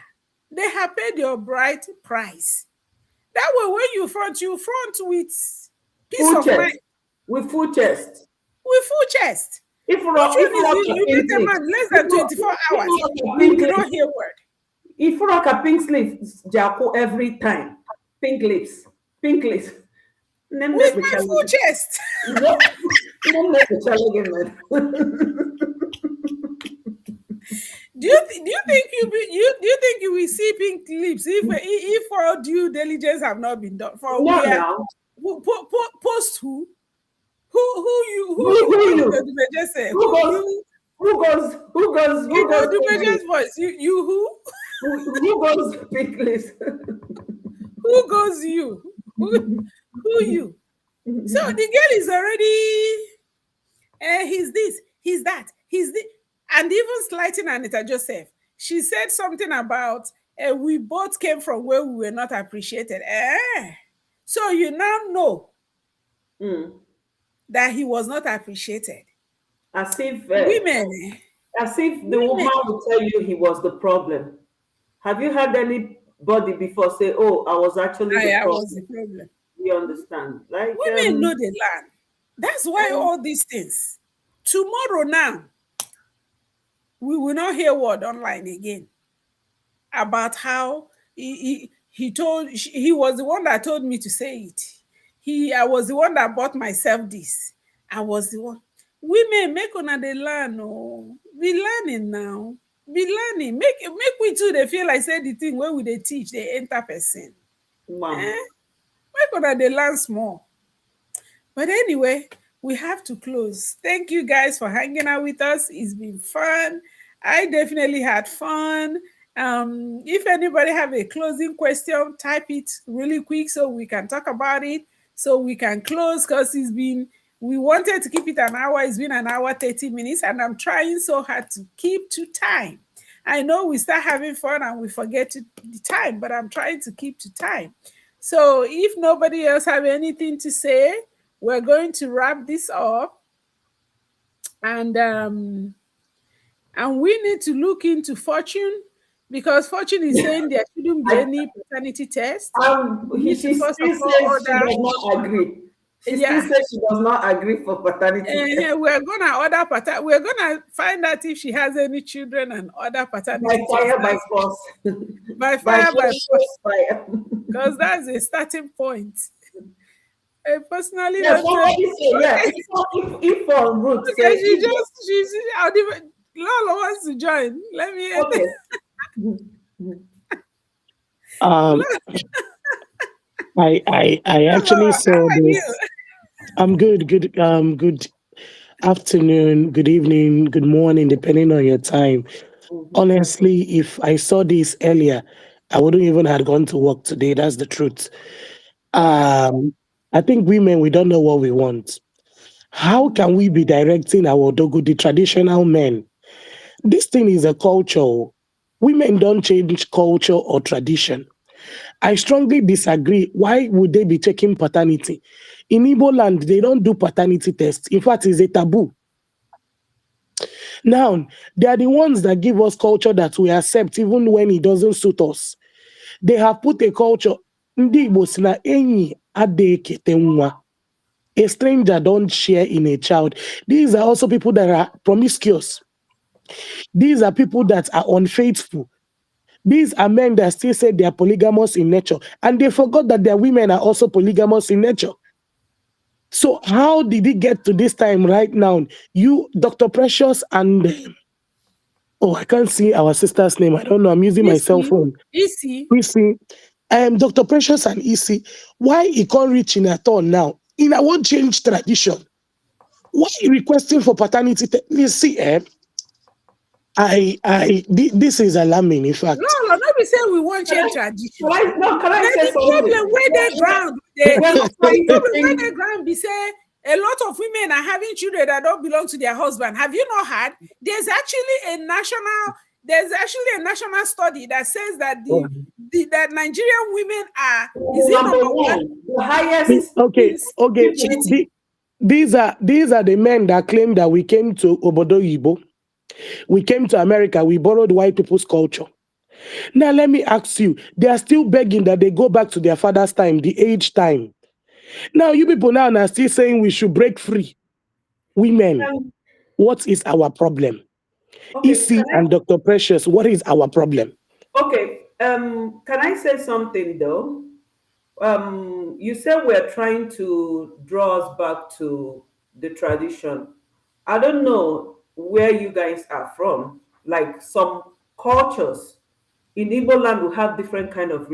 they have paid your bride price. That way, when you front with peace Full of mind, chest. With full chest. with full chest. Which If one is rock you? a You pink meet a slip. man less If than rock 24 if hours. rock a We pink will slip. not hear word. If rock a pink slip, Jaco every time. Pink lips. Pink lips. Name With that the my full challenge. chest. Name that the challenge, man. Do you think do you think you will see pink lips if all due diligence have not been done for No, where now. post who Who what did you? the just say Who goes? you Who goes pink lips? voice you Who goes pink lips? who goes you who you so the girl is already he's this, he's that, he's this. And even slighting Anita Joseph, she said something about we both came from where we were not appreciated. So you now know Mm. that he was not appreciated. As if Women, as if the woman women, would tell you he was the problem. Have you had anybody before say, "Oh, I was actually the I was the problem"? problem. You understand? Like Women know the land. That's why um, all these things. Tomorrow now, we will not hear word online again about how he was the one that told me to say it. I was the one that bought myself this. I was the one. Women make una dey learn oh. Be learning now. Be learning. Make we too dey feel like say the thing wey we dey teach dey enter person. ma'am. Eh? Make una dey learn small. But anyway, we have to close. Thank you guys for hanging out with us. It's been fun. I definitely had fun. If anybody have a closing question, type it really quick so we can talk about it. So we can close because we wanted to keep it an hour. It's been an hour, 30 minutes, and I'm trying so hard to keep to time. I know we start having fun and we forget the time, but I'm trying to keep to time. So if nobody else have anything to say, we're going to wrap this up, and we need to look into Fortune because Fortune is saying there shouldn't be I, any paternity test. We need to she first of still all says she order. does not agree. She still Yeah, says she does not agree for paternity test we're gonna order We're gonna find out if she has any children and order by paternity test. fire, by force, By by fire, by force, force, fire. because that's a starting point. I personally Yeah, don't. somebody say, yeah, Okay, if on route say, okay. if, She's. I'll even. Lola wants to join. Let me. okay. Um, I actually Lola, how saw are you? this. I'm good. Good afternoon, good evening, good morning, depending on your time. Mhm. Honestly, if I saw this earlier, I wouldn't even have gone to work today. That's the truth. Wow. Um, I think women we don't know what we want. How can we be directing our dogo, the traditional men? This thing is a culture. Women don't change culture or tradition. I strongly disagree. Why would they be taking paternity? In Igbo land, they don't do paternity tests. In fact, it's a taboo. Now, they are the ones that give us culture that we accept even when it doesn't suit us. They have put a culture. Ndị Igbo sị na enyi adịghị ekete nwa. A stranger don't share in a child. These are also people that are promiscuous. These are people that are unfaithful. These are men that still say they are polygamous in nature, and they forgot that their women are also polygamous in nature. So how did it get to this time right now? You, Dr. Precious, and oh, I can't see our sister's name. I don't know. I'm using my cell Isi, phone. Isi, We see, Dr. Precious and Isi. Why he can't reach in at all now? In our one change tradition. Why he requesting for paternity? You see, This is alarming. In No, fact, no, not be say we want Can I, change can tradition. I, no, can I But say the something? problem where they ground, We're not the trying to problem where change. they ground be say a lot of women are having children that don't belong to their husband. Have you not heard? There's actually a national there's actually a national study that says that that Nigerian women are, is it Number number one one, the highest okay, is okay. people. cheating? These are the men that claim that we came to Obodo Yibo, we came to America, we borrowed white people's culture. Now let me ask you, they are still begging that they go back to their father's time, the age time. Now you people now are still saying we should break free. Women, Um, what is our problem? okay, EC and Dr. Precious, what is our problem? can I say something though? You said we're trying to draw us back to the tradition. I don't know where you guys are from. Like some cultures in Igbo land, we have different kind of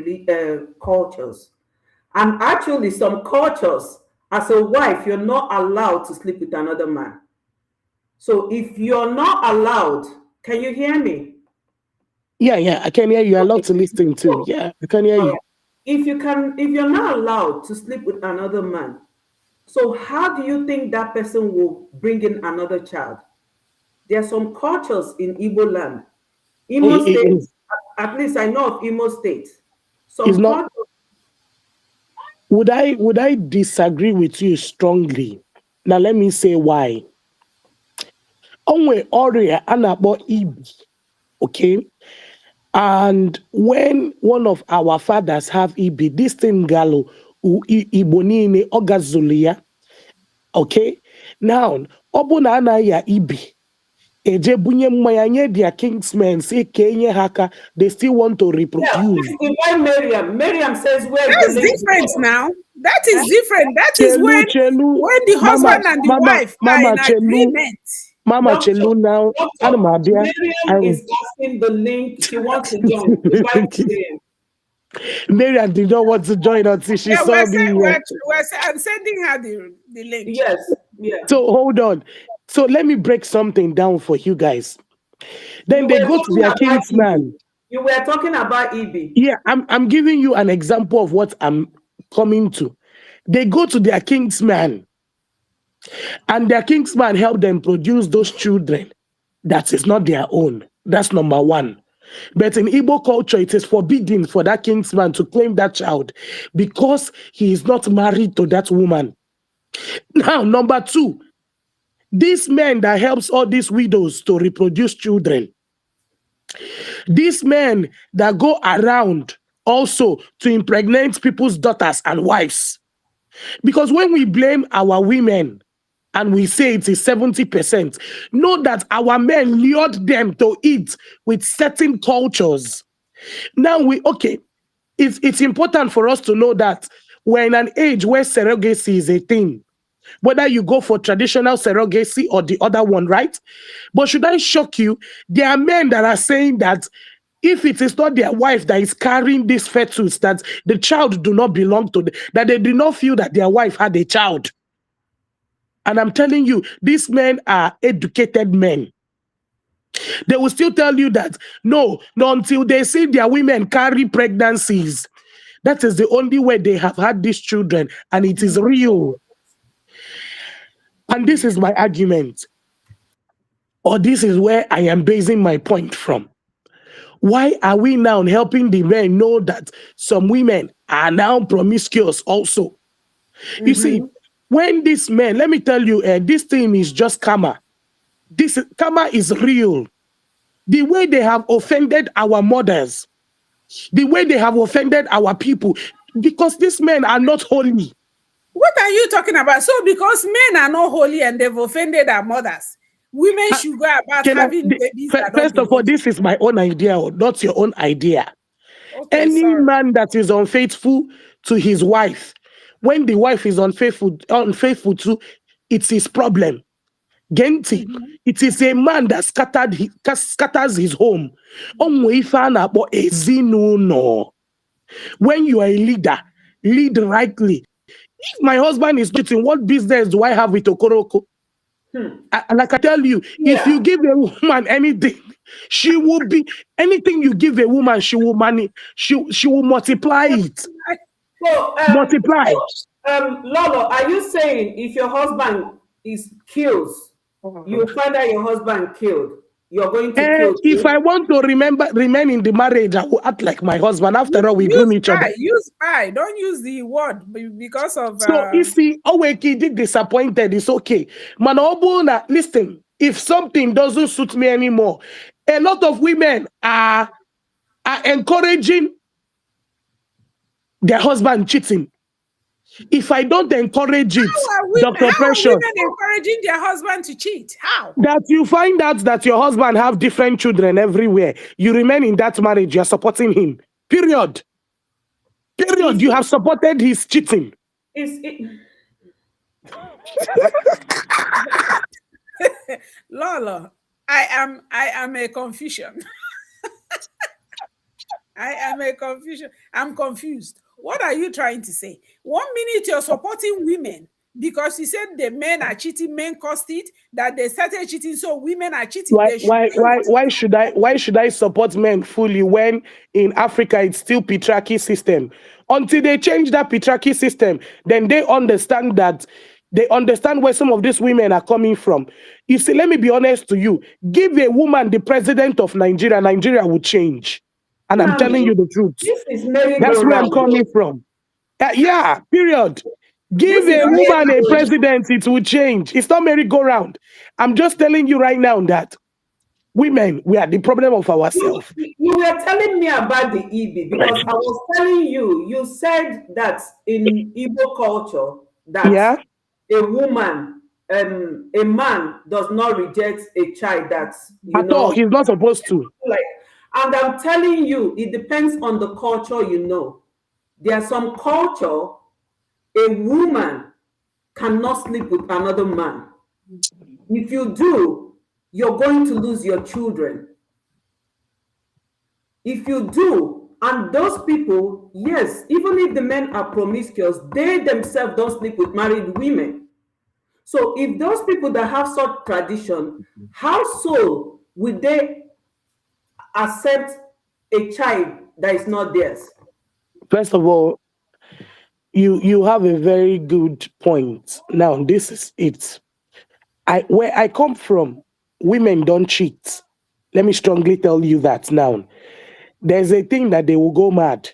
cultures, and actually, some cultures, as a wife, you're not allowed to sleep with another man. So if you're not allowed, can you hear me? Yeah, yeah, I can hear you. You're allowed Okay. to listen too. So, Yeah, I can hear all you. right. If you're not allowed to sleep with another man, so how do you think that person will bring in another child? There are some cultures in Igbo land. Imo It- it- State, it- at least I know of Imo State. it's Some not. cultures, Would I disagree with you strongly? Now let me say why. Onwe Oria Anabo Ibi, okay? And when one of our fathers have Ibi, this thing galo Ibonine Ogazulia, okay? Now, Obuna Anaya Ibi, Eje bunye mmanya nye their kingsmen, say Kenya haka, they still want to yeah, reproduce. please invite Miriam. Miriam says, where is the That's link to different come? now. That Eh? is different. That is Chelu, Chelu, when the Mama, husband and the Mama, wife are Mama in Chelu, agreement. Mama Doctor, Chelu now, Anamabia. Miriam I is asking the link. She wants to join. Invite Miriam. Miriam did not want to join until she Yeah, saw me here. I'm sending her the link. Yes, yeah. So hold on. So let me break something down for you guys. You Then were they go to talking their about king's EB. man. You were talking about EB. Yeah, I'm giving you an example of what I'm coming to. They go to their king's man, and their king's man help them produce those children. That is not their own. That's number one. But in Igbo culture, it is forbidden for that king's man to claim that child because he is not married to that woman. Now, number two, these men that helps all these widows to reproduce children, these men that go around also to impregnate people's daughters and wives. Because when we blame our women and we say it is 70%, know that our men lured them to eat with certain cultures. Now okay, it's important for us to know that we're in an age where surrogacy is a thing, whether you go for traditional surrogacy or the other one, right? But should I shock you? There are men that are saying that if it is not their wife that is carrying this fetus, that the child do not belong to them, that they do not feel that their wife had a child. And I'm telling you, these men are educated men. They will still tell you that no, not until they see their women carry pregnancies. That is the only way they have had these children, and it is real. And this is my argument, or this is where I am basing my point from. Why are we now helping the men know that some women are now promiscuous also? You see, Mm-hmm. when these men, let me tell you, this thing is just karma. This karma is real. The way they have offended our mothers, the way they have offended our people, because these men are not holy. What are you talking about? So because men are not holy and they've offended our mothers, women Uh, should go about Can I, having babies that don't first of all, belong to this is my own idea, or not your own idea. them. Okay, Any sorry. man that is unfaithful to his wife, when the wife is unfaithful to, it's his problem. Genti, Mhm. it is a man that scatters his home. Onwe ife a na-akpọ ezinụlọ. When you are a leader, lead rightly. If my husband is cheating, what business do I have with Okoroko? Hmm. Like I tell you, if you Yeah. give a woman anything, She will be anything you give a woman, she will she will multiply it. So, Multiply. Lolo, are you saying if your husband is kills, you find out your husband killed, you're going to And kill if too? I want to remain in the marriage, I will act like my husband. After all, we groom Use each other. I. Use I. Don't use the word because of So you see, Oweki did disappointed. It's okay. Manobuna, listen, if something doesn't suit me anymore, a lot of women are encouraging their husband cheating. If I don't encourage it, Dr. how are Precious, women encouraging their husband to cheat? How? that you find out that your husband have different children everywhere, you remain in that marriage, you're supporting him. Period. Period. Is You have supported his cheating. is it? Lola, I am a confusion. I am a confusion. I'm confused. What are you trying to say? 1 minute you're supporting women because you said the men are cheating, men caused it, that they started cheating, so women are cheating. They should pay what Why should I support men fully when in Africa it's still patriarchy system? Until they change that patriarchy system, then they understand where some of these women are coming from. You see, let me be honest to you. Give a woman the president of Nigeria, Nigeria will change. And I'm telling Nami, you the truth. this is That's where I'm merry-go-round. coming from. Yeah, period. Give This is a woman a merry-go-round. president, it will change. It's not merry-go-round. I'm just telling you right now that women, we are the problem of ourselves. You were telling me about the EB because I was telling you, you said that in Igbo culture that Yeah, a woman, a man does not reject a child that, at all. He's not supposed to. like, and I'm telling you, it depends on the culture you know. There are some culture, a woman cannot sleep with another man. If you do, you're going to lose your children. If you do, and those people, yes, even if the men are promiscuous, they themselves don't sleep with married women. So if those people that have such tradition, how so would they accept a child that is not theirs? First of all, you have a very good point. Now, this is it. Where I come from, women don't cheat. Let me strongly tell you that now. There's a thing that they will go mad.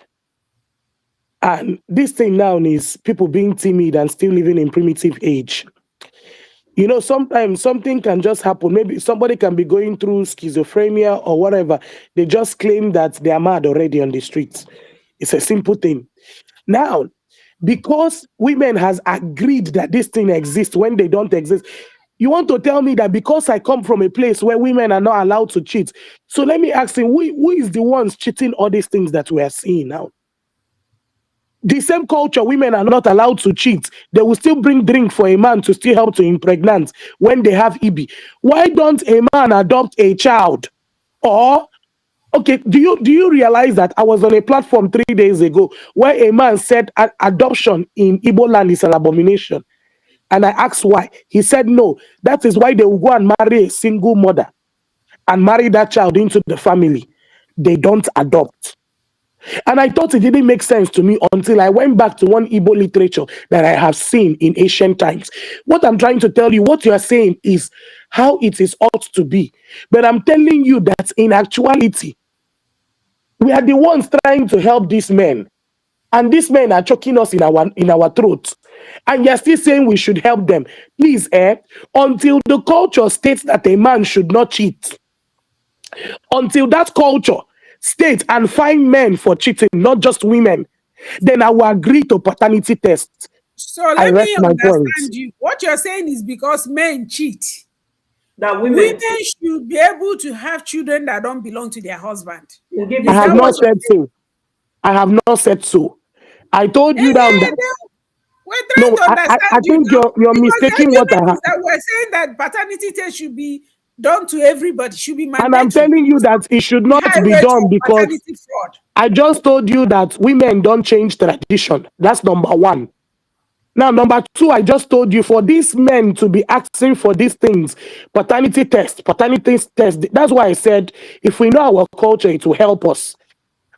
And this thing now is people being timid and still living in primitive age. You know, sometimes something can just happen. Maybe somebody can be going through schizophrenia or whatever. They just claim that they are mad already on the streets. It's a simple thing. Now, because women has agreed that this thing exists when they don't exist, you want to tell me that because I come from a place where women are not allowed to cheat. So let me ask you, who is the ones cheating all these things that we are seeing now? The same culture, women are not allowed to cheat. They will still bring drink for a man to still help to impregnate when they have EB. Why don't a man adopt a child? Or okay, do you realize that I was on a platform 3 days ago where a man said adoption in Igbo land is an abomination? And I asked why. He said no. That is why they will go and marry a single mother and marry that child into the family. They don't adopt. And I thought it didn't make sense to me until I went back to one Igbo literature that I have seen in ancient times. What I'm trying to tell you, what you are saying is how it is ought to be. But I'm telling you that in actuality, we are the ones trying to help these men. And these men are choking us in our throats. And you're still saying we should help them. Please, until the culture states that a man should not cheat, until that culture states and find men for cheating, not just women, then I will agree to paternity tests. So I let rest me my point. understand you. What you're saying is because men cheat, That women women should be able to have children that don't belong to their husband. will give I the Is have that children. what not you're said saying? so. I have not said so. I told you down that We're trying no, to I understand you think now you're because the mistaking what I argument have. is that we're saying that paternity test should be done to everybody, should be And I'm mandatory. telling you Because that it should the not high be rate done of because paternity fraud. I just told you that women don't change tradition. That's number one. Now, number two, I just told you for these men to be asking for these things, paternity test. That's why I said if we know our culture, it will help us.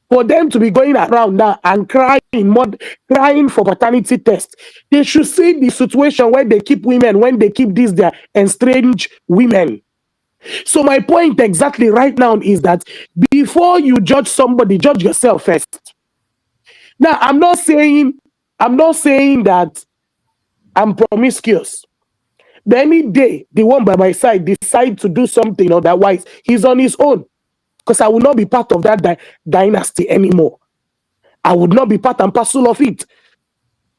For them to be going around now and crying for paternity test, they should see the situation where they keep women, when they keep these their estranged women. So my point exactly right now is that before you judge somebody, judge yourself first. Now, I'm not saying that I'm promiscuous. But any day the one by my side decide to do something otherwise, he's on his own. Because I will not be part of that dynasty anymore. I would not be part and parcel of it.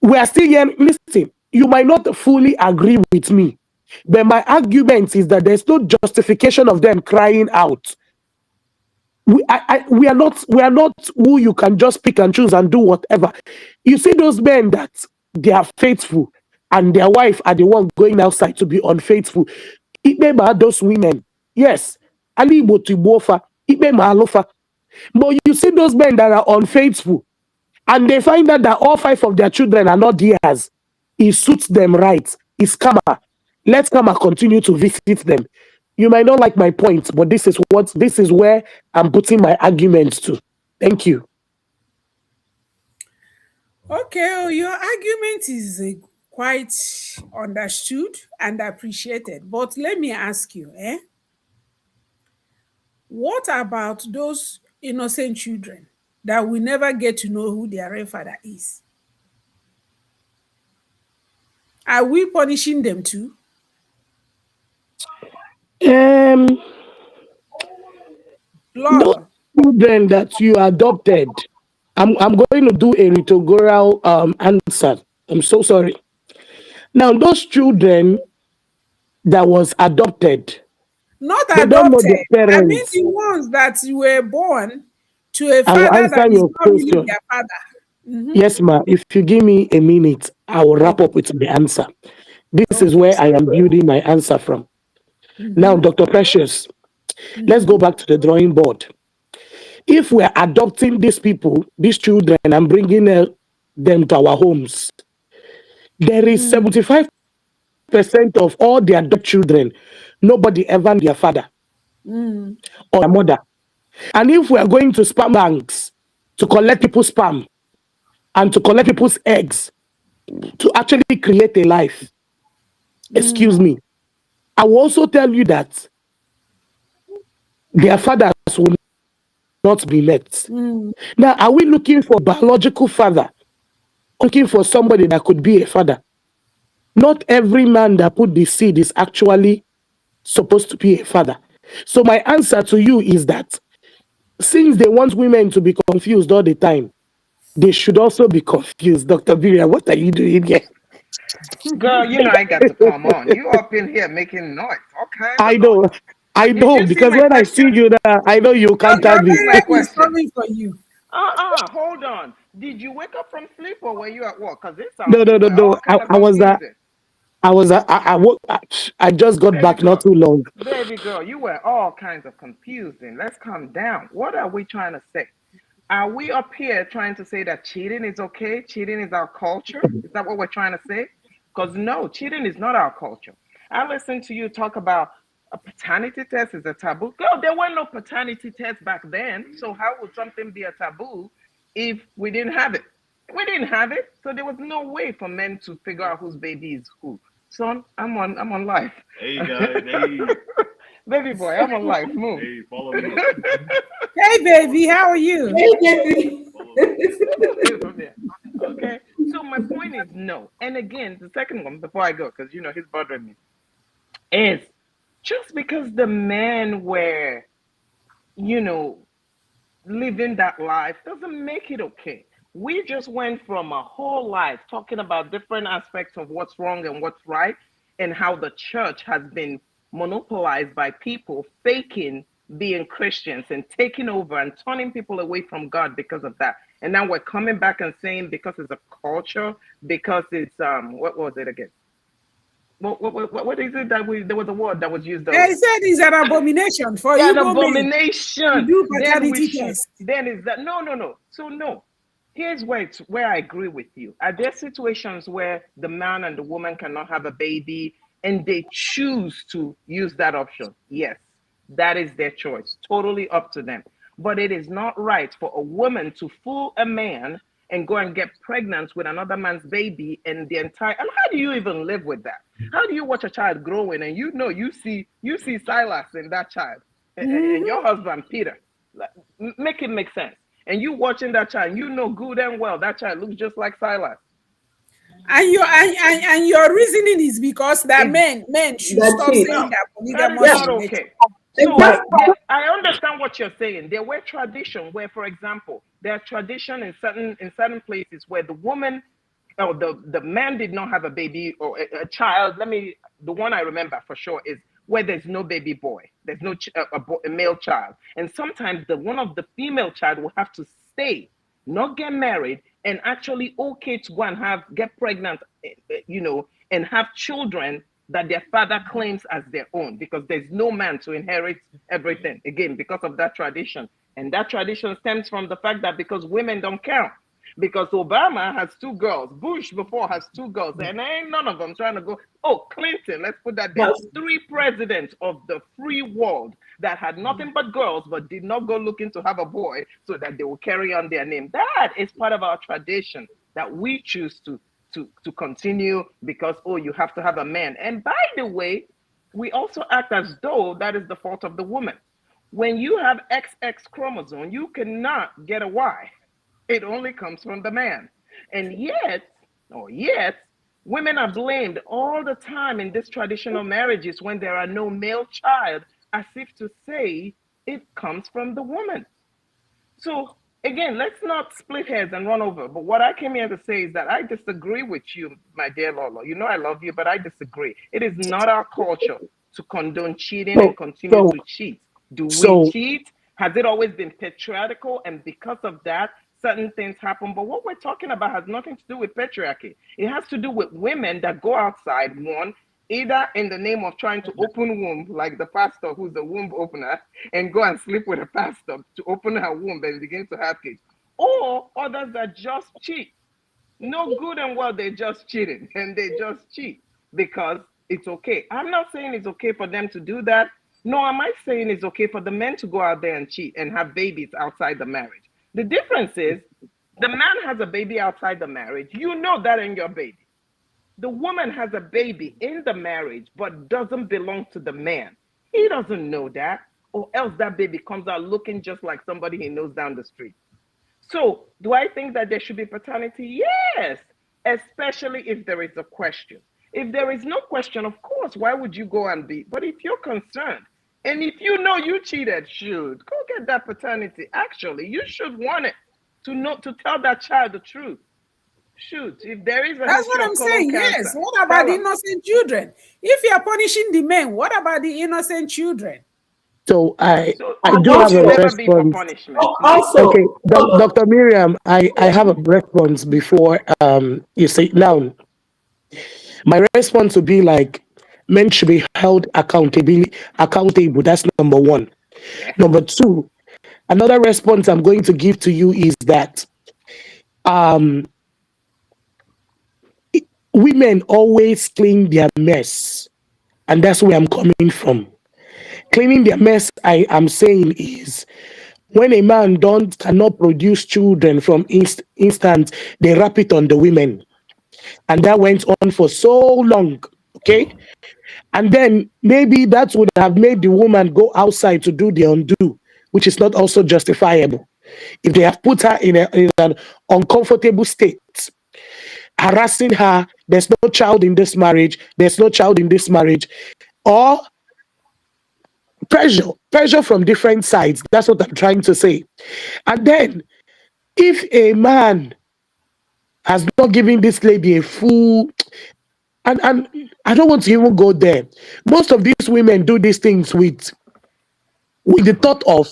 We are still here. Listen, you might not fully agree with me, but my argument is that there's no justification of them crying out. We are not who you can just pick and choose and do whatever. You see those men that they are faithful and their wife are the one going outside to be unfaithful. It may matter those women. Yes. Ali Botibofa, it may matter. But you see those men that are unfaithful and they find out that all five of their children are not theirs. It suits them right. It's karma. Let karma continue to visit them. You might not like my point, but this is where I'm putting my arguments to. Thank you. Okay, your argument is quite understood and appreciated. But let me ask you, what about those innocent children that will never get to know who their real father is? Are we punishing them too? Um, those Lord, children that you adopted, I'm going to do a rhetorical answer. I'm so sorry. Now, those children that was adopted, not they don't know adopted. their I mean parents. the ones that were born to a I will father that answer is your not really question. their father. Mm-hmm. Yes, ma. If you give me a minute, I will wrap Okay. up with the answer. This is Okay. where I am building my answer from. Now, Mm-hmm. Dr. Precious, let's go Mm-hmm. back to the drawing board. If we're adopting these people, these children, and bringing them to our homes, there is Mm, 75% of all the adult children, nobody ever knew their father mm, or their mother. And if we are going to sperm banks to collect people's sperm and to collect people's eggs to actually create a life, mm, excuse me, I will also tell you that their fathers will not be met. mm, Now, are we looking for a biological father? Looking for somebody that could be a father? Not every man that put the seed is actually supposed to be a father. So my answer to you is that since they want women to be confused all the time, they should also be confused. Dr. Biria, what are you doing here? Girl, you know I got to come on. You up in here making noise, all kinds I of know, noise. I Did know, you see because my when I see question? you there, I know you can't Did Dr. you have see it. my Miriam is question? coming for you. Hold on. Did you wake up from sleep or were you at work? Because it No, sounds no, you no, were no. all kind of I was confusing. I just got Baby back not girl, too long. baby girl, you were all kinds of confusing. Let's calm down. What are we trying to say? Are we up here trying to say that cheating is okay? Cheating is our culture? Is that what we're trying to say? Because no, cheating is not our culture. I listened to you talk about a paternity test is a taboo. Girl, there were no paternity tests back then. So how would something be a taboo if we didn't have it? We didn't have it, so there was no way for men to figure out whose baby is who. Son, I'm on life. Hey guys, hey, Baby boy, I'm on life. Move. hey, follow me, Hey, follow baby, me, how are you? Hey, Jeffrey. follow me. From there. Okay. So my point is no. And again, the second one before I go, because he's bothering me, is just because the men were, you know, living that life doesn't make it okay. We just went from a whole life talking about different aspects of what's wrong and what's right, and how the church has been monopolized by people faking being Christians and taking over and turning people away from God because of that. And now we're coming back and saying because it's a culture, because it's what was it again? What is it that we there was a word that was used They earlier? said it's an abomination for An Igbo men to abomination. do Then we paternity should. test. Then is that no. So no. Here's where I agree with you. Are there situations where the man and the woman cannot have a baby and they choose to use that option? Yes, that is their choice, totally up to them. But it is not right for a woman to fool a man and go and get pregnant with another man's baby and the entire. And how do you even live with that? How do you watch a child growing and you see Silas in that child and Mhm. your husband Peter? Make it make sense. And you watching that child, you know good and well that child looks just like Silas. And your reasoning is because that It's men should That's stop it. saying no, that that is polygamous Yeah, not relationship. okay. So exactly. I understand what you're saying. There were tradition where, for example, there are tradition in certain places where the woman or the man did not have a baby or a child. The one I remember for sure is where there's no baby boy, there's no a male child, and sometimes the one of the female child will have to stay, not get married, and actually okay to go and get pregnant, and have children that their father claims as their own because there's no man to inherit everything again because of that tradition. And that tradition stems from the fact that because women don't count, because Obama has two girls, Bush before has two girls, and ain't none of them trying to go. Oh, Clinton, let's put that there. That's Three presidents of the free world that had nothing but girls, but did not go looking to have a boy so that they will carry on their name. That is part of our tradition that we choose to continue because, oh, you have to have a man. And by the way, we also act as though that is the fault of the woman. When you have XX chromosome, you cannot get a Y. It only comes from the man. And yet, women are blamed all the time in these traditional marriages when there are no male child, as if to say it comes from the woman. So again, let's not split hairs and run over. But what I came here to say is that I disagree with you, my dear Lolo. You know I love you, but I disagree. It is not our culture to condone cheating and So, continue so, to cheat. Do we so, cheat? Has it always been patriarchal? And because of that, certain things happen. But what we're talking about has nothing to do with patriarchy. It has to do with women that go outside, one, either in the name of trying to open womb, like the pastor who's the womb opener, and go and sleep with a pastor to open her womb and begin to have kids, or others that just cheat. No good and well, they're just cheating and they just cheat because it's okay. I'm not saying it's okay for them to do that. No, am I saying it's okay for the men to go out there and cheat and have babies outside the marriage? The difference is the man has a baby outside the marriage. You know that ain't your baby. The woman has a baby in the marriage but doesn't belong to the man. He doesn't know that, or else that baby comes out looking just like somebody he knows down the street. So, do I think that there should be paternity? Yes, especially if there is a question. If there is no question, of course, why would you go and be? But if you're concerned, and if you know you cheated, should go get that paternity. Actually, you should want it to know to tell that child the truth. Shoot, if there is a That's history what of I'm colon saying. Yes. cancer, What about tell the them. innocent children? If you are punishing the men, what about the innocent children? so So I and do we have a should also, never be for response. punishment. No. Okay, also, Dr. Miriam, I have a response before you say now. My response would be like men should be held accountable. That's number one. Yes. Number two, another response I'm going to give to you is that um women always clean their mess. And that's where I'm coming from. Cleaning their mess, I am saying is when a man don't cannot produce children from instant, they wrap it on the women. And that went on for so long. Okay. And then maybe that would have made the woman go outside to do the undo, which is not also justifiable. If they have put her in an uncomfortable state, harassing her, there's no child in this marriage, there's no child in this marriage, or pressure from different sides. That's what I'm trying to say. And then, if a man has not given this lady a full and I don't want to even go there. Most of these women do these things with the thought of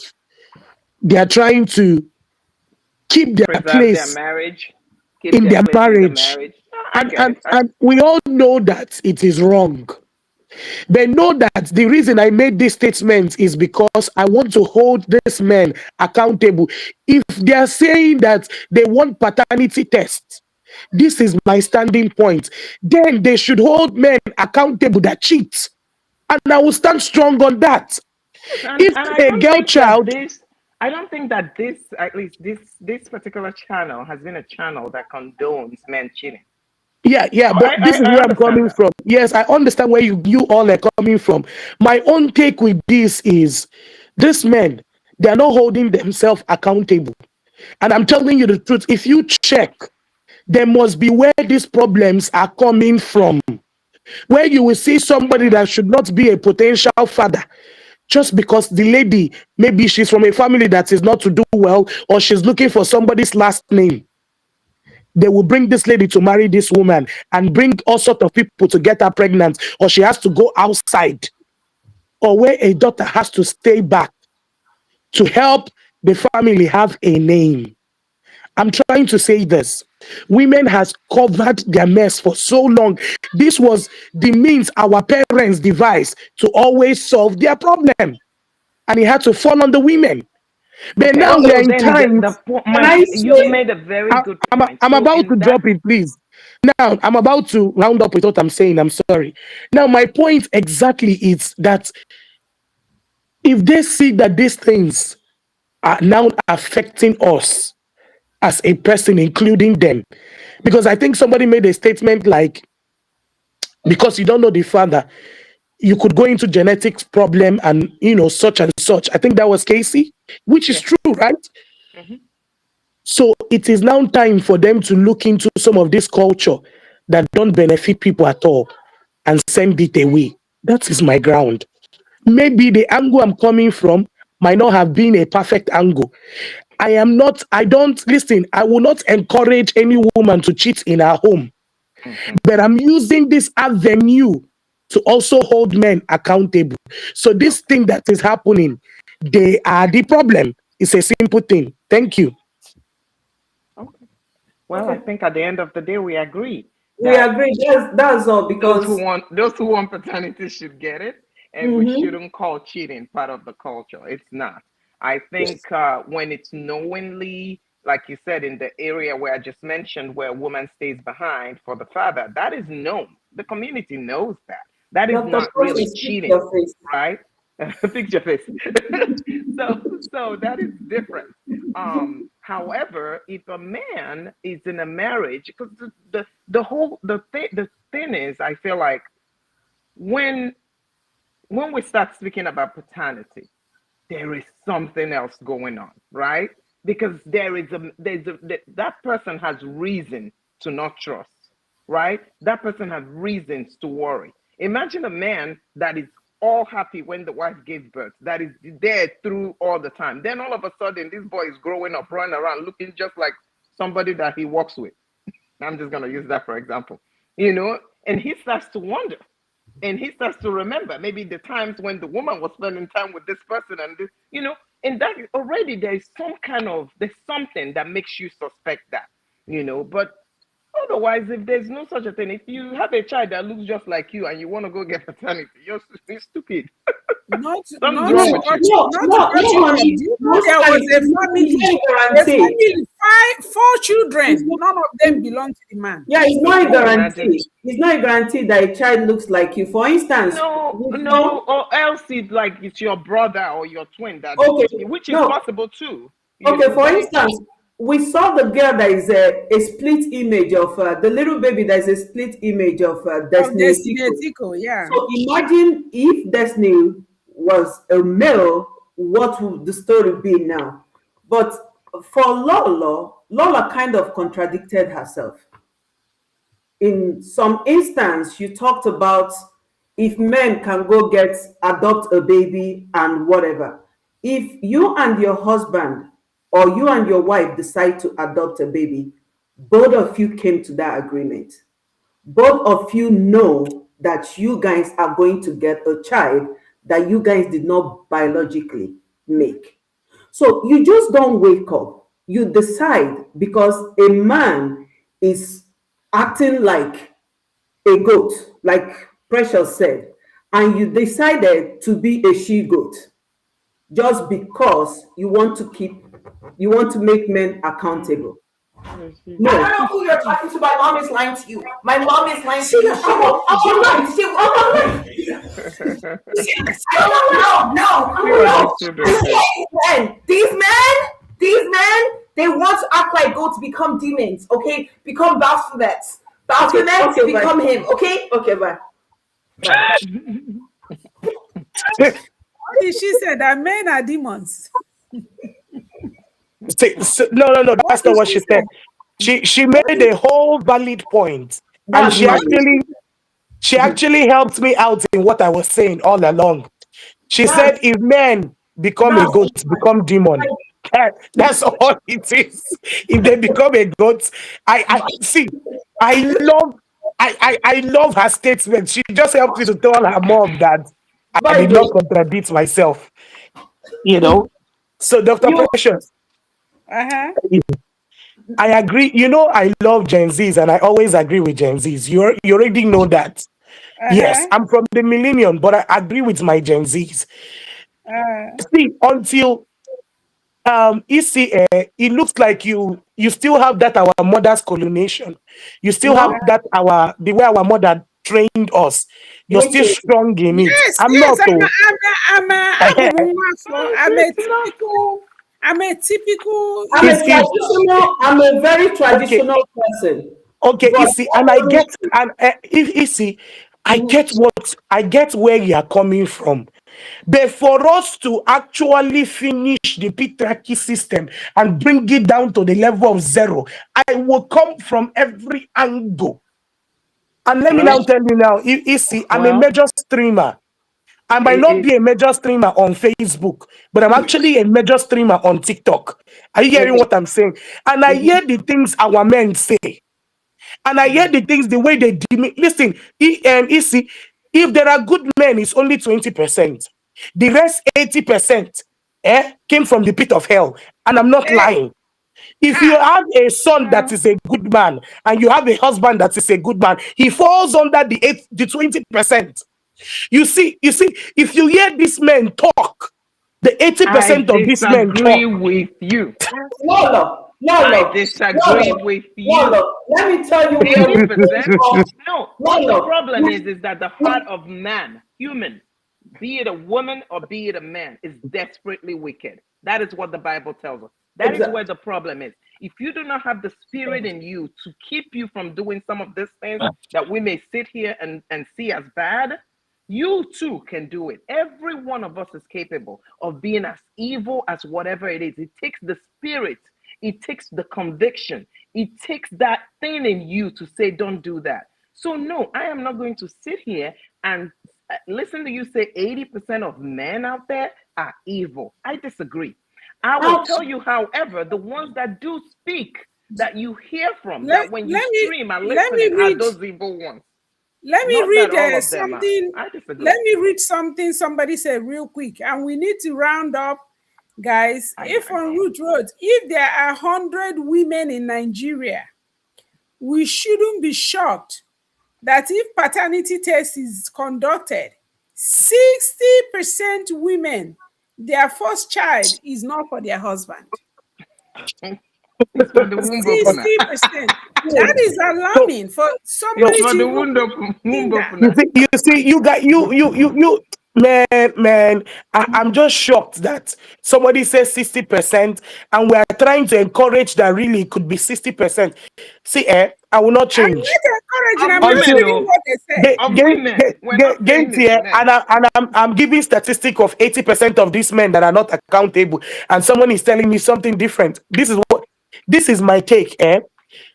they are trying to keep their Preserve their place marriage, keep in their their place in the marriage. marriage. No, I And get and it. and we all know that it is wrong. But know that the reason I made this statement is because I want to hold these men accountable. If they are saying that they want paternity tests, this is my standing point. Then they should hold men accountable that cheat. And I will stand strong on that. Yes, If and I a don't girl think that child, this, I don't think that this, at least this particular channel has been a channel that condones men cheating. yeah, So but this is I where I'm understand coming that. from. Yes, I understand where you all are coming from. My own take with this is these men, they are not holding themselves accountable. And I'm telling you the truth, if you check, there must be where these problems are coming from. Where you will see somebody that should not be a potential father just because the lady, maybe she's from a family that is not to do well, or she's looking for somebody's last name. They will bring this lady to marry this woman and bring all sorts of people to get her pregnant, or she has to go outside, or where a daughter has to stay back to help the family have a name. I'm trying to say this. Women has covered their mess for so long. This was the means our parents devised to always solve their problem. And it had to fall on the women. But Okay, now we are so in then times. Can I you say, made a very good point. I'm So about in to that, drop it, please. Now I'm about to round up with what I'm saying. I'm sorry. Now my point exactly is that if they see that these things are now affecting us as a person, including them, because I think somebody made a statement like, because you don't know the father, you could go into genetics problem and such and such. I think that was Casey, which is yes. true, right? Hmm. So it is now time for them to look into some of this culture that don't benefit people at all and send it away. That is my ground. Maybe the angle I'm coming from might not have been a perfect angle. I don't listen, I will not encourage any woman to cheat in her home, Hmm. but I'm using this avenue to also hold men accountable. So this Okay. thing that is happening, they are the problem. It's a simple thing. Thank you. Okay. Well, I okay, think at the end of the day, we agree we that agree. That's all because those who want paternity should get it, and we mhm, shouldn't call cheating part of the culture. It's not. I yes, think when it's knowingly, like you said, in the area where I just mentioned, where a woman stays behind for the father, that is known. The community knows that. That is Dr. not really Precious, fix cheating, your face. right? Fix your face. so so that is different. However, if a man is in a marriage, because the whole the thing is, I feel like when when we start speaking about paternity, there is something else going on, right? Because that person has reason to not trust, right? That person has reasons to worry. Imagine a man that is all happy when the wife gave birth, that is there through all the time. Then all of a sudden, this boy is growing up, running around, looking just like somebody that he works with. I'm just gonna use that for example, and he starts to wonder, and he starts to remember maybe the times when the woman was spending time with this person and this, and that already there's something that makes you suspect that, but otherwise, if there's no such a thing, if you have a child that looks just like you and you want to go get paternity, you're stupid. Not Something's not wrong to No, with you. cut you no, not to no, cut no, you off. Do honey. you know Most there was times it's a not a guarantee. family, four It's children, not, none of them belong to the man. yeah, it's So not a can you imagine? guarantee. It's not a guarantee that a child looks like you. For instance, No, we no, saw, or else it's your brother or your twin that, okay, which is no, possible too. okay, for But it, instance, we saw the girl that is a split image of the little baby that is a split image of Of Destiny Destiny Etiko. Etiko, yeah. So imagine if Destiny was a male, what would the story be now? But for Lola kind of contradicted herself. In some instance, you talked about if men can go get adopt a baby and whatever. If you and your husband or you and your wife decide to adopt a baby, both of you came to that agreement. Both of you know that you guys are going to get a child that you guys did not biologically make. So you just don't wake up. You decide because a man is acting like a goat, like Precious said, and you decided to be a she goat just because you want to make men accountable. Yes, you I go. don't No. know who you're talking to. My mom is lying to you. My mom is lying to you. Sheila, You No. understood, okay? These men, they want to act like goats, become demons, okay? Become Baphomets. okay, Baphomets okay, bye. become him, okay? Okay, bye. Bye. What did she say? That men are demons. No, no, no, What that's not did what she she say? said. She What made did a whole valid point, and That's what did she she actually helped me out in what I was saying all along. She that's said, if men become a that's goat, become demon. That's all it is. If they become a goat, I see. I love, I love her statement. She just helped me to tell her mom that I by did the way, not contradict myself. You know. So, Dr. you Precious, Uh-huh. I agree. You know, I love Gen Zs, and I always agree with Gen Zs. You already know that. Yes, Uh-huh. I'm from the millennium, but I agree with my Gen Zs. See, until you see, it looks like you still have that our mother's colonization. You still have no that our the way our mother trained us. You're wait still wait. strong in it. Yes, I'm yes. not. Oh, I'm a typical is I'm a very okay. traditional person. Okay, But Issy, and I get and if Issy, I get where you are coming from. But for us to actually finish the patriarchy system and bring it down to the level of zero, I will come from every angle. And let me Well, now tell you now, Issy, I'm a well, major streamer. I might it, not it be a major streamer on Facebook, but I'm actually a major streamer on TikTok. Are you hearing okay. what I'm saying? And I hear the things our men say. And I hear the things the way they listen. Issy, if there are good men, it's only 20%. The rest 80% came from the pit of hell. And I'm not eh, lying. If you ah, have a son that uh, is a good man and you have a husband that is a good man, he falls under the 20%. You see, if you hear these men talk, the I 80% of these men disagree talk. with you. Lolo, I Lolo, disagree Lolo, with you. Lolo. Let me tell you where we came 80%? from. No, what the Lolo, problem is that the heart of man, human, be it a woman or be it a man, is desperately wicked. That is what the Bible tells us. That is exactly. where the problem is. If you do not have the spirit in you to keep you from doing some of these things that we may sit here and see as bad, you too can do it. Every one of us is capable of being as evil as whatever it is. It takes the spirit, it takes the conviction, it takes that thing in you to say, don't do that. So, no, I am not going to sit here and listen to you say 80% of men out there are evil. I disagree. I will tell you, however, the ones that do speak, that you hear from, let, that when you let me stream are let me listening, are read those evil ones. let me Not that read all of them are. something. I disagree. Let me read something somebody said real quick, and we need to round up, guys. I If on agree. Root Road, if there are 100 women in Nigeria, we shouldn't be shocked that if paternity test is conducted, 60% women, their first child is not for their husband. It's for the womb opener. 60%. That is So, alarming for so It's somebody for to the even womb think that. you opener. see, you got man. I'm just shocked that somebody says 60%, and we are trying to encourage that really it could be 60%. See, I will not I'm change not encouraging, Of I'm just women, until reading no. what they said. Of women. We're not get saying it's here, men. and I'm giving statistic of 80% of these men that are not accountable, and someone is telling me something different. This is my take,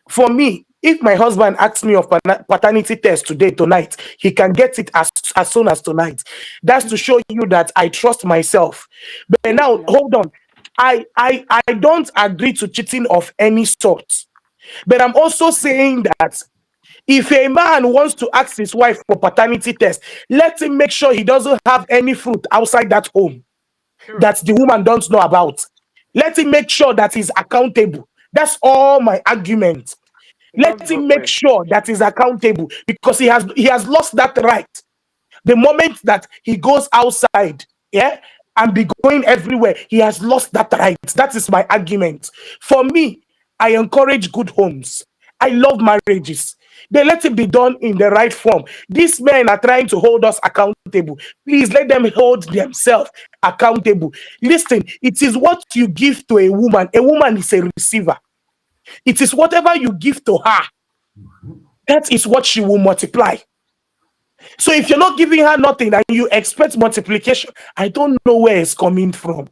For me, if my husband asks me of paternity test today, tonight, he can get it as soon as tonight. That's to show you that I trust myself. But now, Yeah. hold on. I don't agree to cheating of any sort. But I'm also saying that if a man wants to ask his wife for paternity test, let him make sure he doesn't have any fruit outside that home Sure. that the woman don't know about. Let him make sure that he's accountable. That's all my argument. It goes Let him both make ways. sure that he's accountable because he has lost that right. The moment that he goes outside, yeah, and be going everywhere, he has lost that right. That is my argument. For me, I encourage good homes. I love marriages. They let it be done in the right form. These men are trying to hold us accountable. Please let them hold themselves accountable. Listen, it is what you give to a woman. A woman is a receiver. It is whatever you give to her. That is what she will multiply. So if you're not giving her nothing and you expect multiplication, I don't know where it's coming from.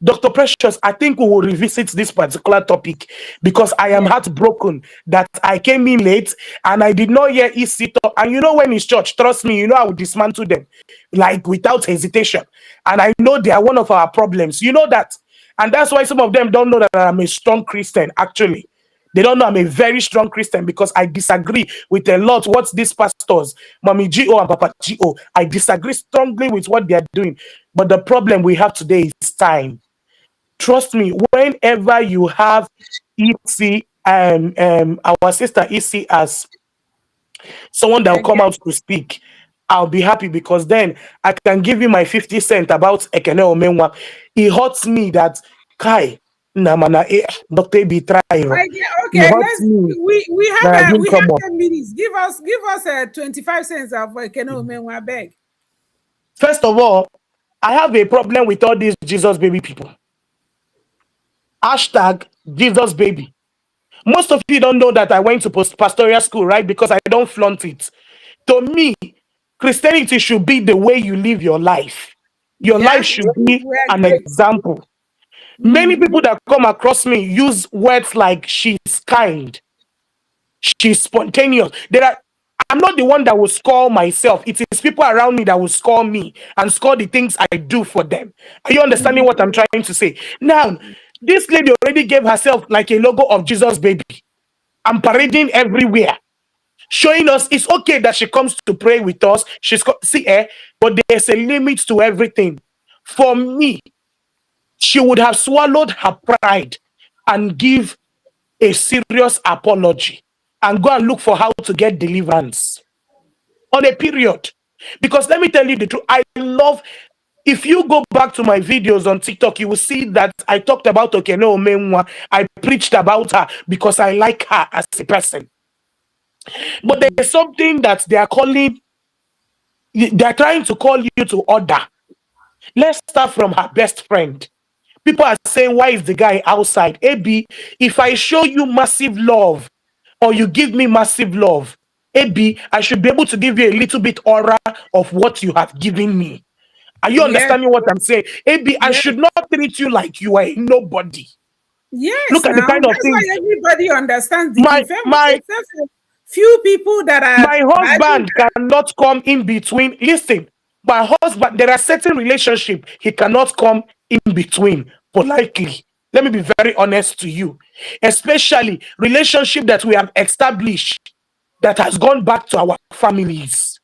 Dr. Precious, I think we will revisit this particular topic because I am Yeah. heartbroken that I came in late and I did not hear EC talk. And you know, when it's church, trust me, you know, I will dismantle them like without hesitation. And I know they are one of our problems. You know that. And that's why some of them don't know that I'm a strong Christian, actually. They don't know I'm a very strong Christian because I disagree with a lot what these pastors, Mommy G.O. and Papa G.O., I disagree strongly with what they are doing. But the problem we have today is time. Trust me, whenever you have EC and our sister EC as someone that will come Again. out to speak, I'll be happy because then I can give you my 50 cent about Ekene Omenwa. It hurts me that Kai Namana Dr. B try. I get, It okay, hurts let's me we that I have didn't we come have up. 10 minutes. Give us 25 cents of Keno Menwa beg. First of all, I have a problem with all these Jesus baby people. Hashtag Jesus baby. Most of you don't know that I went to pastoral school, right? Because I don't flaunt it. To me, Christianity should be the way you live your life. Your life Yeah, should be we an agree. example. Many Mm-hmm. people that come across me use words like she's kind, she's spontaneous. I'm not the one that will score myself. It is people around me that will score me and score the things I do for them. Are you understanding what I'm trying to say? Now, this lady already gave herself like a logo of Jesus baby. I'm parading everywhere, showing us it's okay that she comes to pray with us. See, but there's a limit to everything. For me, she would have swallowed her pride and give a serious apology and go and look for how to get deliverance on a period. Because let me tell you the truth, I love, if you go back to my videos on TikTok, you will see that I talked about Okene Omenwa. I preached about her because I like her as a person. But there's something that they're trying to call you to order. Let's start from her best friend. People are saying, why is the guy outside? AB, if I show you massive love or you give me massive love, AB, I should be able to give you a little bit aura of what you have given me. Are you Yes, understanding what I'm saying? AB, I yes, should not treat you like you are a nobody. yes. Look at the Now kind of that's things. why everybody understands the My infirmary, my except for few people that are my badly. husband cannot come in between. Listen, my husband, there are certain relationships he cannot come in between politely. Let me be very honest to you, especially relationship that we have established that has gone back to our families.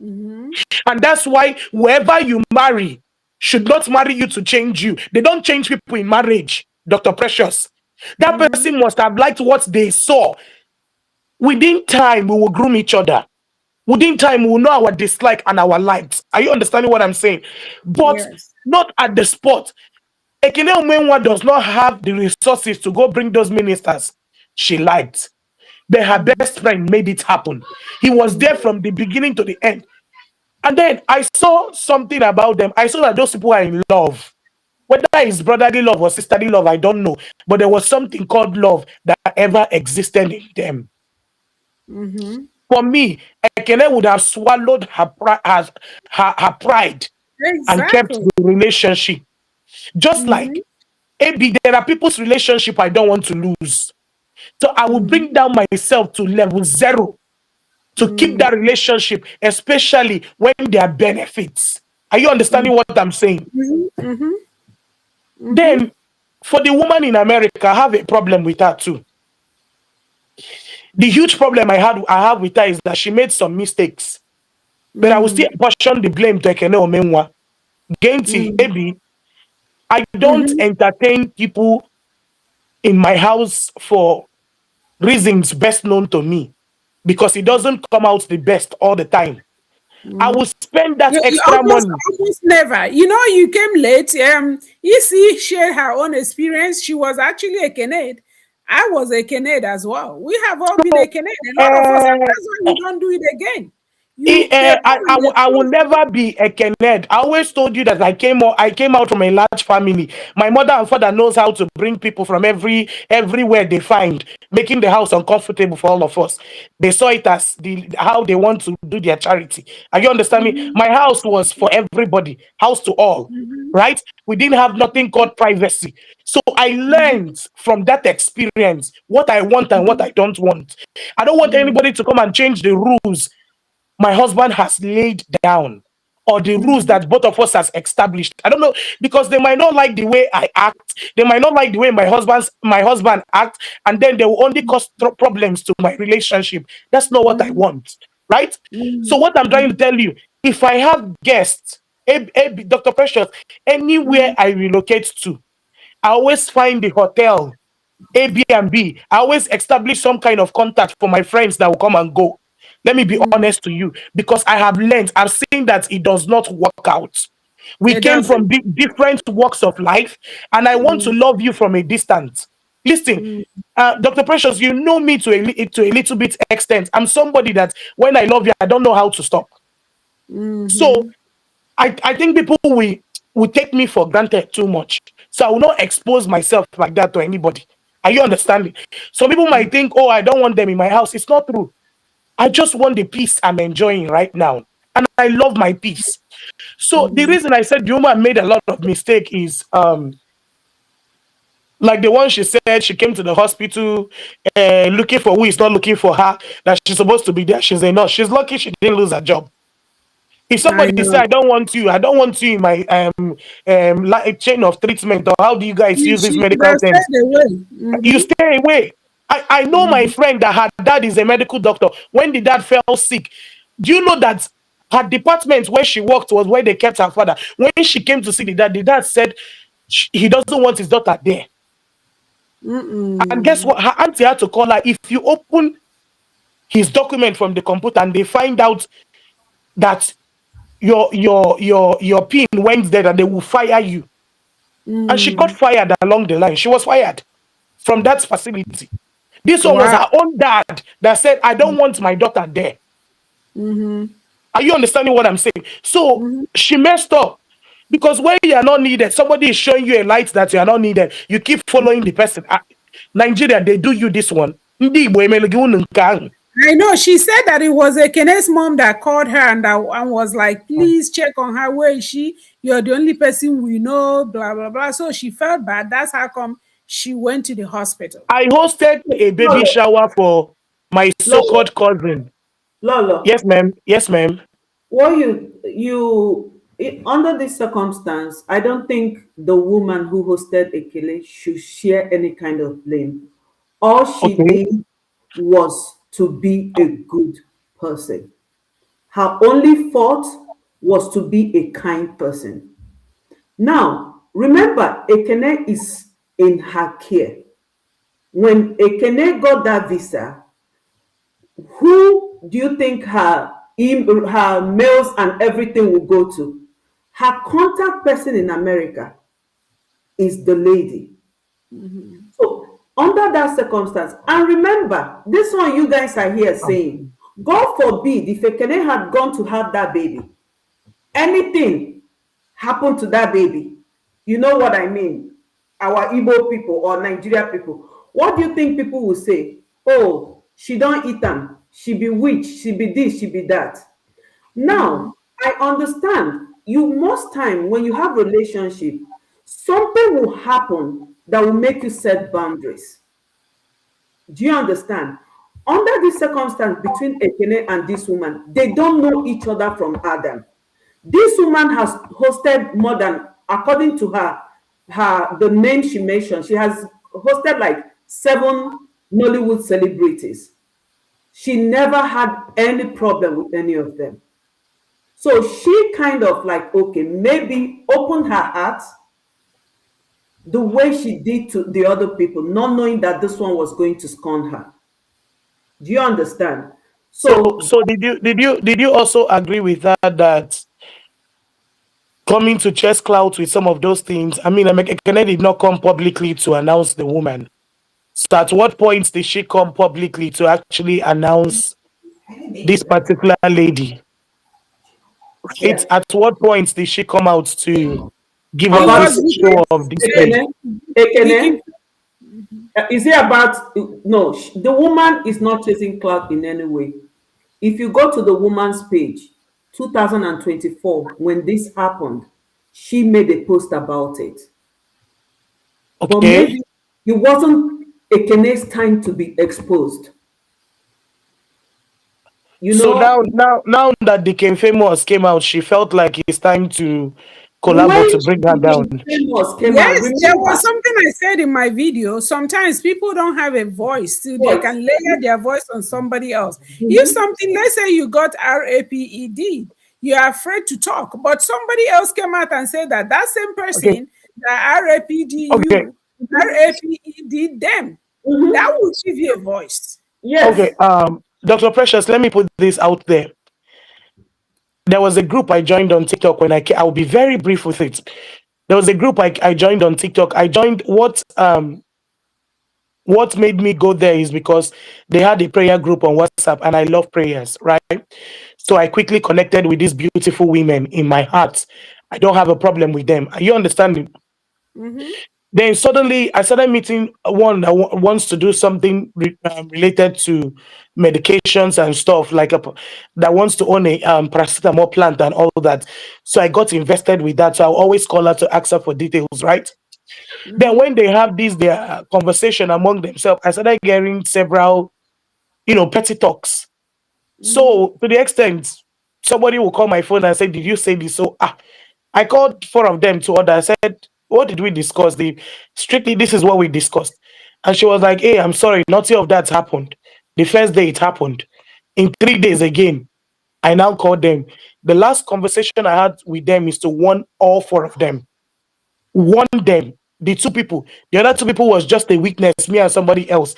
Mm-hmm. And that's why whoever you marry should not marry you to change you. They don't change people in marriage, Dr. Precious. That Mm-hmm. person must have liked what they saw. Within time, we will groom each other. Within time, we will know our dislike and our likes. Are you understanding what I'm saying? But Yes. not at the spot. Ekene Omenwa does not have the resources to go bring those ministers she liked. But her Mm-hmm. best friend made it happen. He was there from the beginning to the end. And then I saw something about them. I saw that those people are in love. Whether it's brotherly love or sisterly love, I don't know. But there was something called love that ever existed in them. Mm-hmm. For me, Ekene would have swallowed her pride and kept Exactly. the relationship. Just Mm-hmm. like maybe there are people's relationship I don't want to lose. So I will Mm-hmm. bring down myself to level zero to keep Mm-hmm. that relationship, especially when there are benefits. Are you understanding what I'm saying? Mm-hmm. Mm-hmm. Then, for the woman in America, I have a problem with her too. The huge problem I have with her is that she made some mistakes, but I will still portion the blame to Ekene Omenwa. Genti, Mm-hmm. Ebi, I don't Mm-hmm. entertain people in my house for reasons best known to me because it doesn't come out the best all the time. I will spend that You extra money. almost never. You know, you came late. Isi shared her own experience. She was actually a Kened. I was a Kened as well. We have all been a So, Kened. A lot of us, and uh, that's why we don't do it again. They come and they I will close. never be a Kenneth. I always told you that I came out from a large family. My mother and father knows how to bring people from everywhere they find, making the house uncomfortable for all of us. They saw it as how they want to do their charity. Are you understand me? Mhm, My house was for everybody, house to all. mhm, Right? We didn't have nothing called privacy. So I mhm, learned from that experience what I want and what mhm, I don't want. I don't want mhm, anybody to come and change the rules my husband has laid down or the rules mhm, that both of us has established. I don't know because they might not like the way I act. They might not like the way my husband act, and then they will only cause problems to my relationship. That's not what I mhm, want, right? So mhm, what I'm trying to mhm, tell you, if I have guests, Dr. Precious, anywhere mhm, I relocate to, I always find the hotel Airbnb. I always establish some kind of contact for my friends that will come and go. Let me be mhm. honest to you because I have learned, I've seen that it does not work out. We It came from doesn't. different walks of life, and I want to Mm, love you from a distance. Listen, mm, Dr. Precious, you know me to a little bit extent. I'm somebody that when I love you, I don't know how to stop. So mhm, I think people will take me for granted too much. So I will not expose myself like that to anybody. Are you understanding? Some people might think, oh, I don't want them in my house. It's not true. I just want the peace I'm enjoying right now. And I love my peace. So the mhm, reason I said the woman made a lot of mistake is like the one she said she came to the hospital looking for who is not looking for her, that she's supposed to be there. She's a nurse. She's lucky she didn't lose her job. If I somebody say know. I don't want you in my chain of treatment, or how do you guys use these She should medical have terms? stayed away. You Mhm, stay away. I know my mhm, friend that her dad is a medical doctor. When the dad fell sick, do you know that her department where she worked was where they kept her father? When she came to see the dad said he doesn't want his daughter there. And guess mm-mm, what? Her auntie had to call her. If you open his document from the computer and they find out that your pin went there and they will fire you. And she got mm. fired along the line. She was fired from that facility. This one was Wow. her own dad that said, I don't want my daughter there. Mhm, Are you understanding what I'm saying? So mhm. she messed up. Because when you are not needed, somebody is showing you a light that you are not needed. You keep following the person. Nigeria, they do you this one. Ndị Igbo emelụ gị unu nke ahụ. I know. She said that it was a Kenes mom that called her and was like, please check on her. Where is she? You're the only person we know, blah, blah, blah. So she felt bad. That's how come she went to the hospital. I hosted a baby Lolo, shower for my Lolo, so-called cousin. Lolo. Yes, ma'am. Yes, ma'am. What under this circumstance, I don't think the woman who hosted Ekele should share any kind of blame. All she Okay. did was to be a good person. Her only fault was to be a kind person. Now, remember, Ekene is in her care. When Ekene got that visa, who do you think her mails and everything will go to? Her contact person in America is the lady. Mhm, So under that circumstance, and remember, this one you guys are here saying, God forbid if Ekene had gone to have that baby, anything happened to that baby. You know what I mean? Our Igbo people or Nigeria people. What do you think people will say? Oh, she don't eat them. She be witch. She be this. She be that. mhm, Now, I understand you most time when you have relationship, something will happen that will make you set boundaries. Do you understand? Under this circumstance between Ekene and this woman, they don't know each other from Adam. This woman has hosted more than, according to her the name she mentioned, she has hosted like 7 Nollywood celebrities. She never had any problem with any of them. So she kind of like, okay, maybe opened her heart the way she did to the other people, not knowing that this one was going to scorn her. Do you understand? So So did you also agree with that, that coming to chest clout with some of those things? I mean, Kennedy did not come publicly to announce the woman. So at what point did she come publicly to actually announce this particular lady? yeah, Right? At what point did she come out to give It us about was this show because of this lady? Ekene, he Ekene, keep. is it about no? The woman is not chasing clout in any way. If you go to the woman's page, 2024, when this happened, she made a post about it. But Okay. maybe it wasn't Ekene's time to be exposed. You So know, now that the Became Famous came out, she felt like it's time to collabo when to she bring her down. became famous, came out. Yes, there was Remember, something I said in my video. Sometimes people don't have a voice, so they voice. can layer their voice on somebody else. If Mhm. something, let's say you got RAPED, you're afraid to talk, but somebody else came out and said that that same Okay. person that RAPD Okay. you, RAPED them, that Mhm. will give you a voice. Okay. Yes. Dr. Precious, let me put this out there. There was a group I joined on TikTok when I'll be very brief with it. There was a group I joined on TikTok. I joined what made me go there is because they had a prayer group on WhatsApp and I love prayers, right? So I quickly connected with these beautiful women in my heart. I don't have a problem with them. Are you understanding? Mm-hmm, Then suddenly I started meeting one that wants to do something related to medications and stuff, like that wants to own a paracetamol plant and all that. So I got invested with that. So I'll always call her to ask her for details, right? Then mm-hmm, when they have this their conversation among themselves, I started getting several, petty talks. mm-hmm, So to the extent somebody will call my phone and say, "Did you say this?" So I called four of them to order. I said, "What did we discuss?" The strictly this is what we discussed. And she was like, "Hey, I'm sorry, nothing of that happened. The first day it happened. In 3 days again, I now called them. The last conversation I had with them is to warn all four of them. Warn them. The two people. The other two people was just a witness, me and somebody else.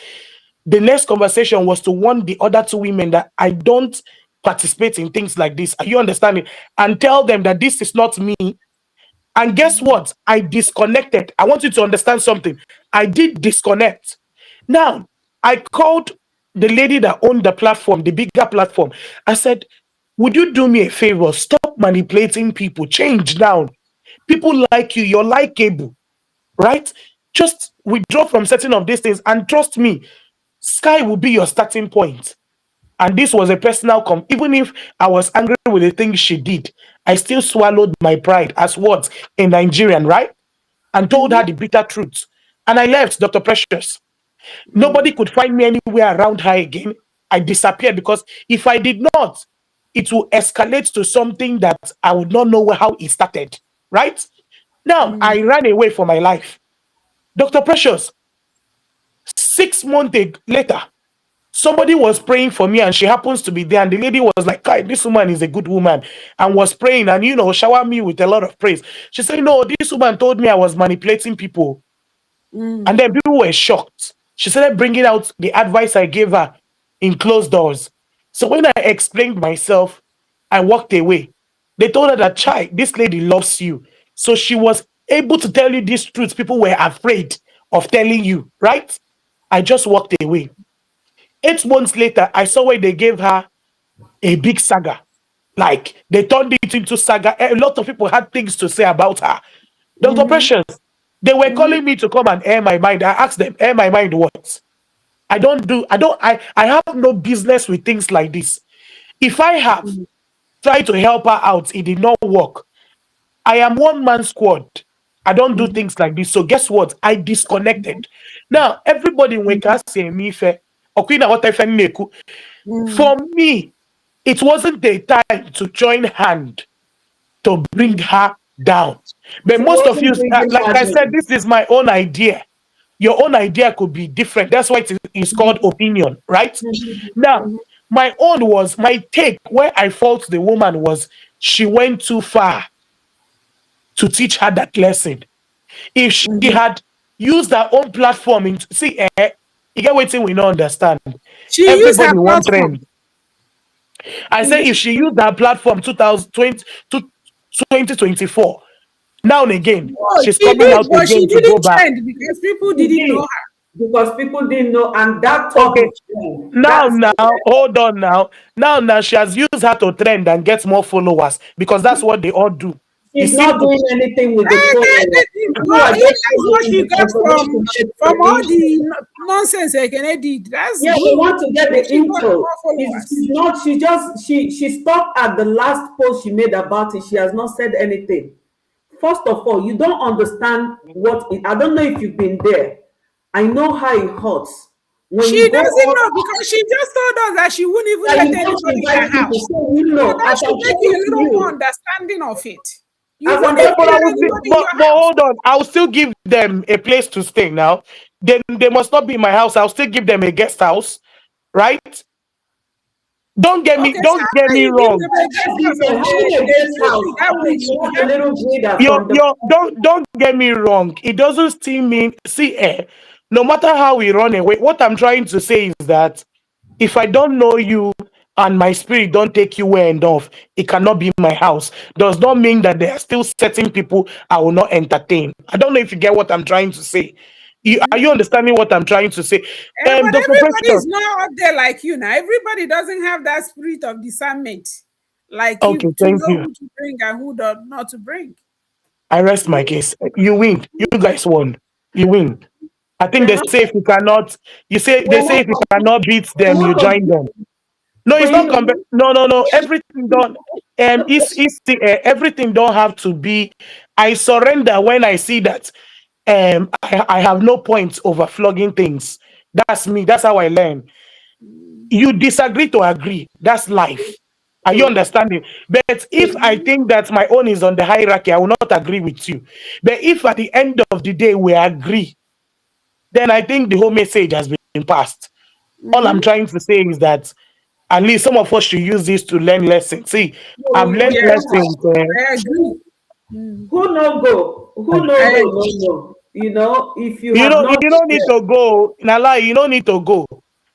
The next conversation was to warn the other two women that I don't participate in things like this. Are you understanding? And tell them that this is not me. And guess what? I disconnected. I want you to understand something. I did disconnect. Now, I called the lady that owned the platform, the bigger platform. I said, "Would you do me a favor? Stop manipulating people. Change now. People like you. You're likable, right? Just withdraw from certain of these things and trust me, sky will be your starting point." And this was a personal even if I was angry with the things she did, I still swallowed my pride as what a Nigerian, right? And told her mm-hmm, the bitter truth. And I left, Dr. Precious. mm-hmm, Nobody could find me anywhere around her again. I disappeared because if I did not, it will escalate to something that I would not know how it started, right? Now, mm-hmm, I ran away for my life. Dr. Precious, 6 months later, somebody was praying for me and she happens to be there, and the lady was like, "Kai, this woman is a good woman," and was praying and shower me with a lot of praise. She said, "No, this woman told me I was manipulating people." And mm-hmm, then people were shocked. She started bringing out the advice I gave her in closed doors. So when I explained myself, I walked away. They told her that, "Chai, this lady loves you." So she was able to tell you these truths people were afraid of telling you, right? I just walked away. 8 months later, I saw where they gave her a big saga. Like they turned it into saga. A lot of people had things to say about her. Dr. mm-hmm, Precious, they were mm-hmm, calling me to come and air my mind. I asked them, air my mind what? I have no business with things like this. If I have tried to help her out, it did not work. I am one man squad. I don't do things like this. So guess what? I disconnected. Now everybody when can say me fair. mm-hmm, For me, it wasn't the time to join hand to bring mm-hmm. her down. But She most of you, wasn't bringing like her I said, down. this is my own idea. Your own idea could be different. That's why it is called opinion, right? Now, my own was my take where I fault the woman was she went too far to teach her that lesson. If she had used her own platform, you get what we don't understand. She used her Everybody want platform. trend. I say if she used that platform 2020 to 2024, now and again, Oh, she's she coming did, out but she again to go didn't back. trend because people She didn't know did her. because people didn't know, and that taught Okay, the trend. now, That's now, hold on now. Now, she has used her to trend and get more followers because that's what they all do. It's she's not simple. doing anything with the Eh, followers. You well, are if just that's what following she got because they want to get from the all intro. the nonsense Ekene did, that's Yeah, they good. want to get If the she got intro. more She's followers. not. She stopped at the last post she made about it. She has not said anything. First of all, you don't understand what it, I don't know if you've been there. I know how it hurts when She you go doesn't all know because she just told us that she wouldn't even that let you want to anybody in invite her people. house. So you So know, that as should I'm make you talking a to little more you, understanding of it. You as I'm wouldn't Yeah, even but I talking let to will still, you, anybody in but your house. hold on. I'll still give them a place to stay now. Then they must not be in my house. I'll still give them a guest house, right? Okay, so Don't get after me you give wrong. them a guest house and having a they guest treat house, you that way, she you'll be wants a happy. little breather from the Don't get me wrong. It doesn't still mean see no matter how we run away. What I'm trying to say is that if I don't know you and my spirit don't take you well enough, it cannot be my house. Does not mean that there are still certain people I will not entertain. I don't know if you get what I'm trying to say. Are you understanding what I'm trying to say? But Dr. everybody Precious. is not out there like you now. Everybody doesn't have that spirit of discernment like Okay, you to thank know you. who to bring and who not to bring. I rest my case. You win. You guys won. You win. I think we're they not say if you cannot, they we're say not if you cannot beat we're them, you not join them. competing. No, it's When not you no, no, no. Everything don't everything don't have to be. I surrender when I see that I have no point over flogging things. That's me. That's how I learn. You disagree to agree. That's life. Are you true. understanding? But if I think that my own is on the hierarchy, I will not agree with you. But if at the end of the day we agree, then I think the whole message has been passed. All I'm Mhm. trying to say is that at least some of us should use this to learn lessons. See, I've No, learned we Yes, lessons. don't have. I agree. Mm, Who no go? Who I no go? No agree. no. You know, if you have not You been don't need there, to go. Na lie, you don't need to go.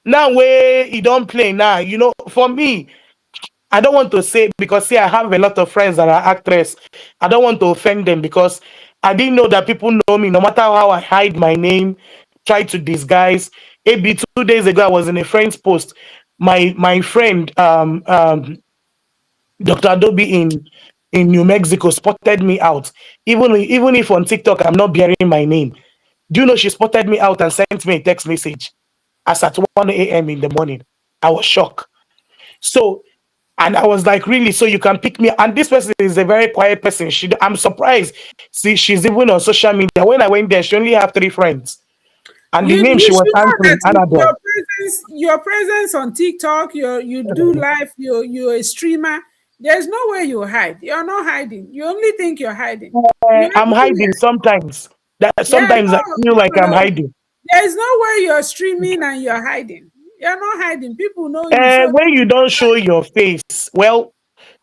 Now where you don't play now, for me, I don't want to say because see, I have a lot of friends that are actresses. I don't want to offend them because I didn't know that people know me. No matter how I hide my name, try to disguise. Maybe 2 days ago, I was in a friend's post. My friend, Dr. Adobe in New Mexico spotted me out. Even if on TikTok I'm not bearing my name. Do you know she spotted me out and sent me a text message as at 1 a.m. in the morning? I was shocked. So and I was like, really? So you can pick me? And this person is a very quiet person. I'm surprised. See, she's even on social media. When I went there, she only have 3 friends. And the name You she was should know that answering, with Annabelle. your presence on TikTok, you do live, you're a streamer. There's no way you hide. You're not hiding. You only think you're hiding. You're I'm hiding everywhere. sometimes. That Yeah, sometimes I feel like I'm no. hiding. There's no way you're streaming and you're hiding. You're not hiding. People know you. So When you don't show your face, well,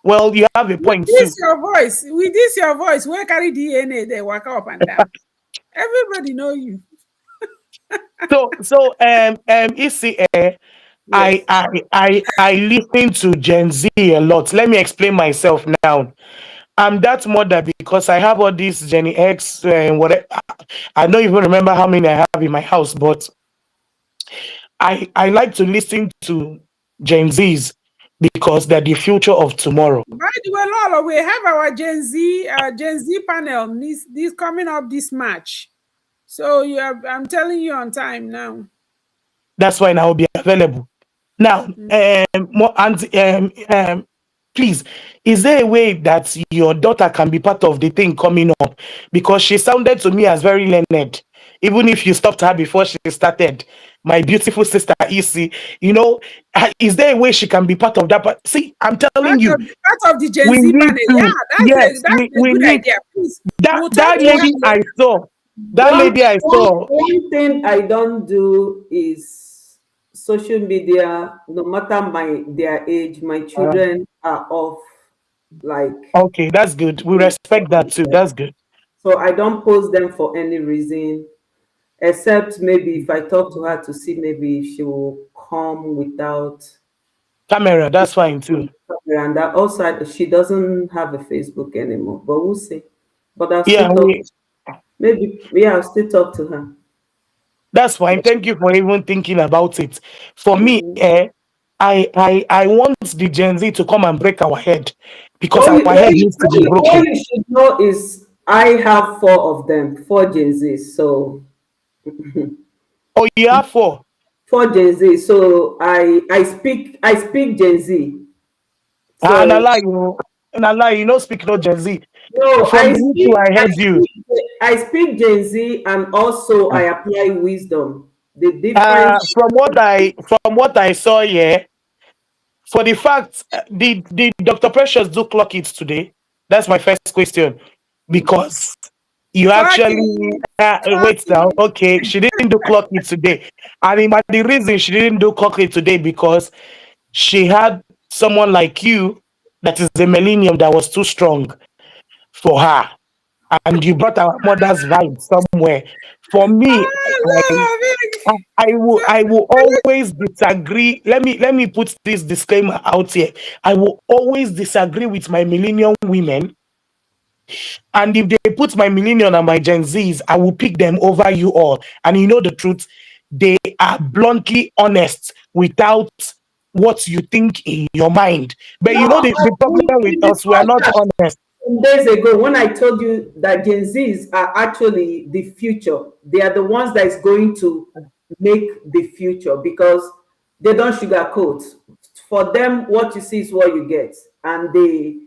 you have a point too. with this your voice, where carry DNA, they walk up and down. Everybody know you. ECA, yes. I listen to Gen Z a lot. Let me explain myself now. I'm that mother because I have all these Jenny X and whatever. I don't even remember how many I have in my house, but I like to listen to Gen Zs because they're the future of tomorrow. By the way, Lolo, we have our Gen Z panel this coming up this March. So I'm telling you on time now. That's why I will be available. Now, Mm. please, is there a way that your daughter can be part of the thing coming up? Because she sounded to me as very learned, even if you stopped her before she started. My beautiful sister, Isi, is there a way she can be part of that? But see, I'm telling you, Part of the Gen we Z need panel. to. Yeah, Yes, that's a we good need idea. Please, that we'll talk that to her lady I later. saw. That lady I saw. One thing I don't do is social media. No matter their age, my children are off. Like, Okay, that's good. We respect that too. That's good. so I don't post them for any reason, except maybe if I talk to her to see maybe if she will come without. Camera, that's fine too. And that also she doesn't have a Facebook anymore. But we'll see. But I'll Yeah, still talk. Maybe yeah, I'll still talk to her. that's fine. Thank you for even thinking about it. For me, Mhm. I want the Gen Z to come and break our head because What our you, what, head you, needs to what, be you, what broken. you should know is I have four of them, four Gen Zs. So Oh, you have four. four Gen Z. So I speak Gen Z. And I So lie, you know, speak no Gen Z. no, From the little I heard you. I speak Gen Z and also I apply wisdom. The difference. From what I saw here, for the fact did Dr. Precious do clock it today? That's my first question. Because you actually Clocking, wait now. clocking. Okay, she didn't do clock it today. And the reason she didn't do clock it today because she had someone like you that is a millennium that was too strong for her. And you brought our mother's vibe somewhere. For me, I, Oh, I will always disagree. Let me put this disclaimer out here. I will always disagree with my millennium women, and if they put my millennium and my Gen Zs, I will pick them over you all. And you know the truth, they are bluntly honest without what you think in your mind. But you know No, the problem with we us, we are not discussed honest. some days ago when I told you that Gen Zs are actually the future. They are the ones that is going to make the future because they don't sugarcoat. For them, what you see is what you get, and they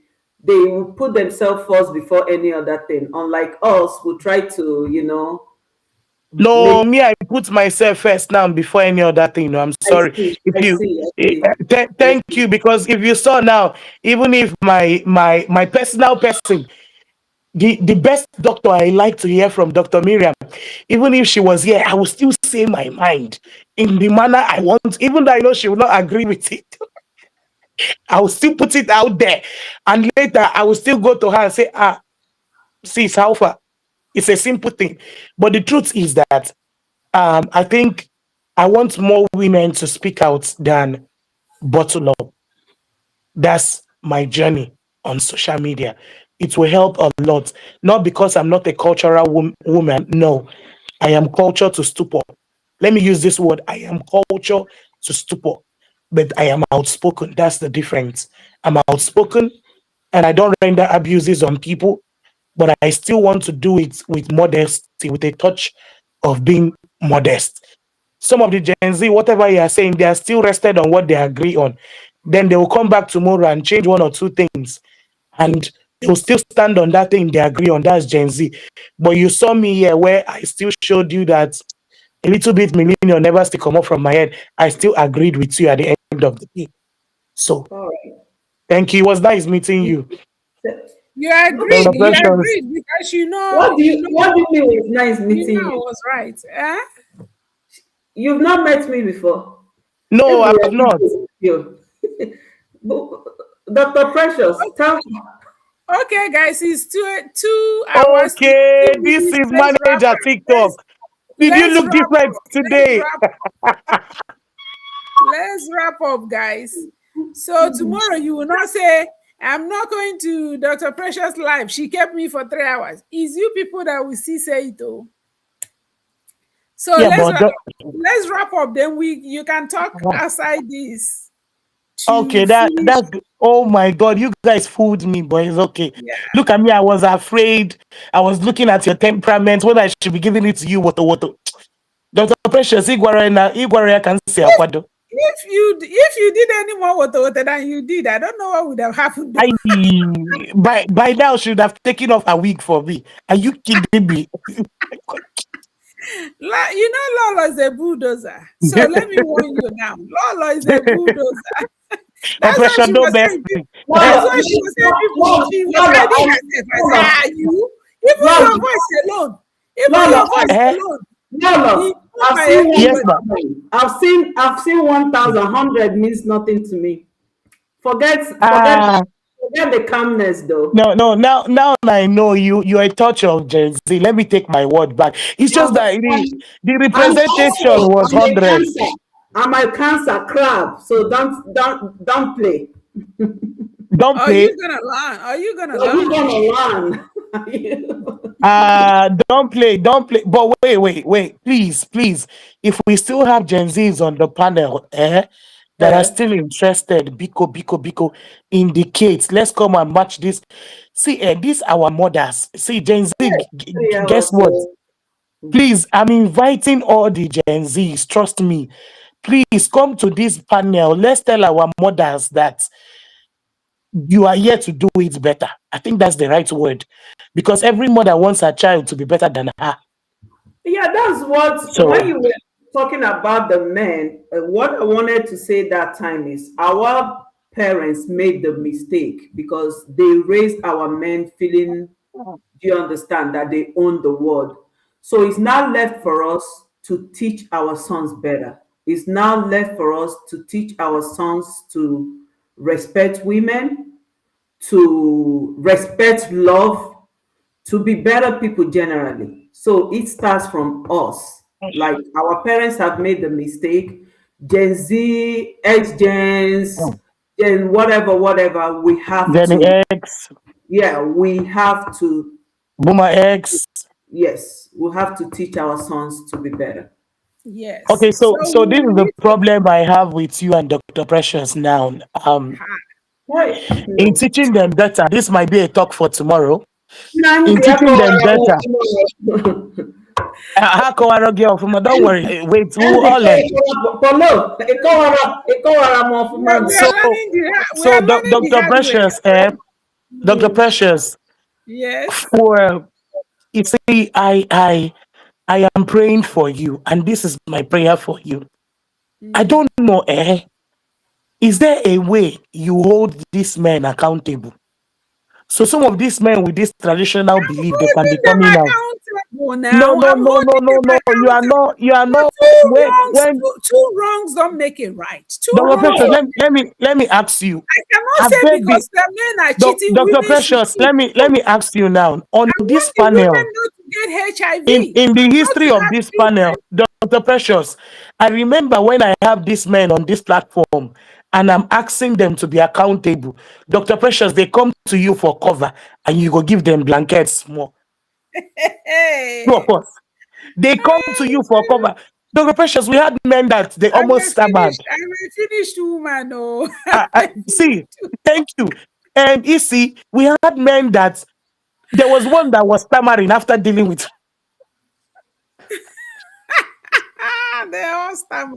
will put themselves first before any other thing. Unlike us, who try to No, make. me, I put myself first now before any other thing. No, I'm I sorry. see, If I you see, I see. I thank see. you, because if you saw now, even if my personal person, the best doctor I like to hear from Dr. Miriam, even if she was here, I will still say my mind in the manner I want, even though I know she will not agree with it. I will still put it out there, and later I will still go to her and say, sis, how far? It's a simple thing, but the truth is that I think I want more women to speak out than bottle up. That's my journey on social media. It will help a lot. Not because I'm not a cultural woman. No, I am culture to stupor. Let me use this word. I am culture to stupor, but I am outspoken. That's the difference. I'm outspoken and I don't render abuses on people, but I still want to do it with modesty, with a touch of being modest. Some of the Gen Z, whatever you are saying, they are still rested on what they agree on. Then they will come back tomorrow and change one or two things, and they will still stand on that thing they agree on. That's Gen Z. But you saw me here where I still showed you that a little bit millennial never still come up from my head. I still agreed with you at the end of the day. So All right. thank you. It was nice meeting you. you Dr. agreed. You Precious. agreed because you know, What do you you what do know, you mean it's nice you meeting know, I you? was right. Eh? You've not met me before. No, I Everywhere have we not. go with you. Dr. Precious, tell me. Okay, guys, it's 2 hours, Okay, 2 minutes. this is Let's wrap manager up. TikTok. Did you Let's look wrap different up. today? Let's wrap up, guys. So tomorrow you will not say, I'm not going to Dr. Precious live. She kept me for 3 hours. It's you people that will see say it all. So Yeah, let's but let's wrap up. Then you can talk outside this okay, to finish. that's oh my god, you guys fooled me, but it's okay. Yeah. Look at me, I was afraid. I was looking at your temperament when I should be giving it to you. What? Dr. Precious, Igwara can say Akwado. If you did any more water than you did, I don't know what would have happened. I by now should have taken off a wig for me. Are you kidding me? You know, Lolo is a bulldozer. So let me warn you now. Lolo is a bulldozer. That's what Operation she no was best. saying. That's Lolo, what she was saying. People, Lolo, she was Lolo, hiding herself. I said, Lolo, you? Even Lolo, your voice alone. Even Lolo, your voice alone. Lolo, He knows I've my seen Yes, everybody. ma'am. 1,000. I've seen 1,000. 100 means nothing to me. Ah, Forget the calmness though. no, no. Now I know you. You're a touch of Gen Z. Let me take my word back. It's just And, that and, the and representation also was I'm a 100. cancer. I'm a cancer crab, so don't play. Don't Are you play. gonna learn? Are you gonna Are you learn? gonna learn? Don't play, don't play. But wait, please. If we still have Gen Zs on the panel, that are Eh, still interested, Biko, indicate. Let's come and match this. See, these our mothers. See, Gen Z, three guess hours. what? Please, I'm inviting all the Gen Zs. Trust me. Please come to this panel. Let's tell our mothers that you are here to do it better. I think that's the right word. Because every mother wants her child to be better than her. Yeah, that's what, when So you were talking about the men, what I wanted to say that time is our parents made the mistake because they raised our men feeling, do you understand, that they own the world. So it's now left for us to teach our sons better. It's now left for us to teach our sons to respect women, to respect love, to be better people generally. So it starts from us. Like our parents have made the mistake. Gen Z, X Gens, Gen whatever, we have Jenny to, X, yeah, we have to, Boomer X. yes, we have to teach our sons to be better. Yes. Okay, So so we this is will the need to problem I have with you and Dr. Precious now. ha. Hey, In no. teaching them better, this might be a talk for tomorrow. In Nanti ako teaching them wala mo better, tomorrow. don't worry. Wait, we'll Nanti all ko learn. polo, ikaw wala mo We fumano. So, are learning we so are learning the Dr. hard way. Precious, Dr. Mm. Precious, Yes. for you see, I am praying for you, and this is my prayer for you. I Mm. don't know, is there a way you hold these men accountable? So some of these men with this traditional belief, they can be Holding them coming out. accountable No, now. no, I'm no, no, holding no, them no. accountable. You are But not. two wrongs, When two wrongs don't make it right. Two Dr. wrongs Precious, don't. let me ask you. I cannot Have say there been because the men are cheating, Dr. women should Precious? cheat. Let No. me ask you now. On I this want the women panel, not to get HIV, in the not history to of have this panel, children. Dr. Precious, I remember when I have these men on this platform and I'm asking them to be accountable. Dr. Precious, they come to you for cover and you go give them blankets more. Two of Hey, us. They come to you for cover. Dr. Precious, we had men that they almost stammered. I'm a finished woman. Oh, See, thank you. And you see, we had men that there was one that was stammering after dealing with they all stammer.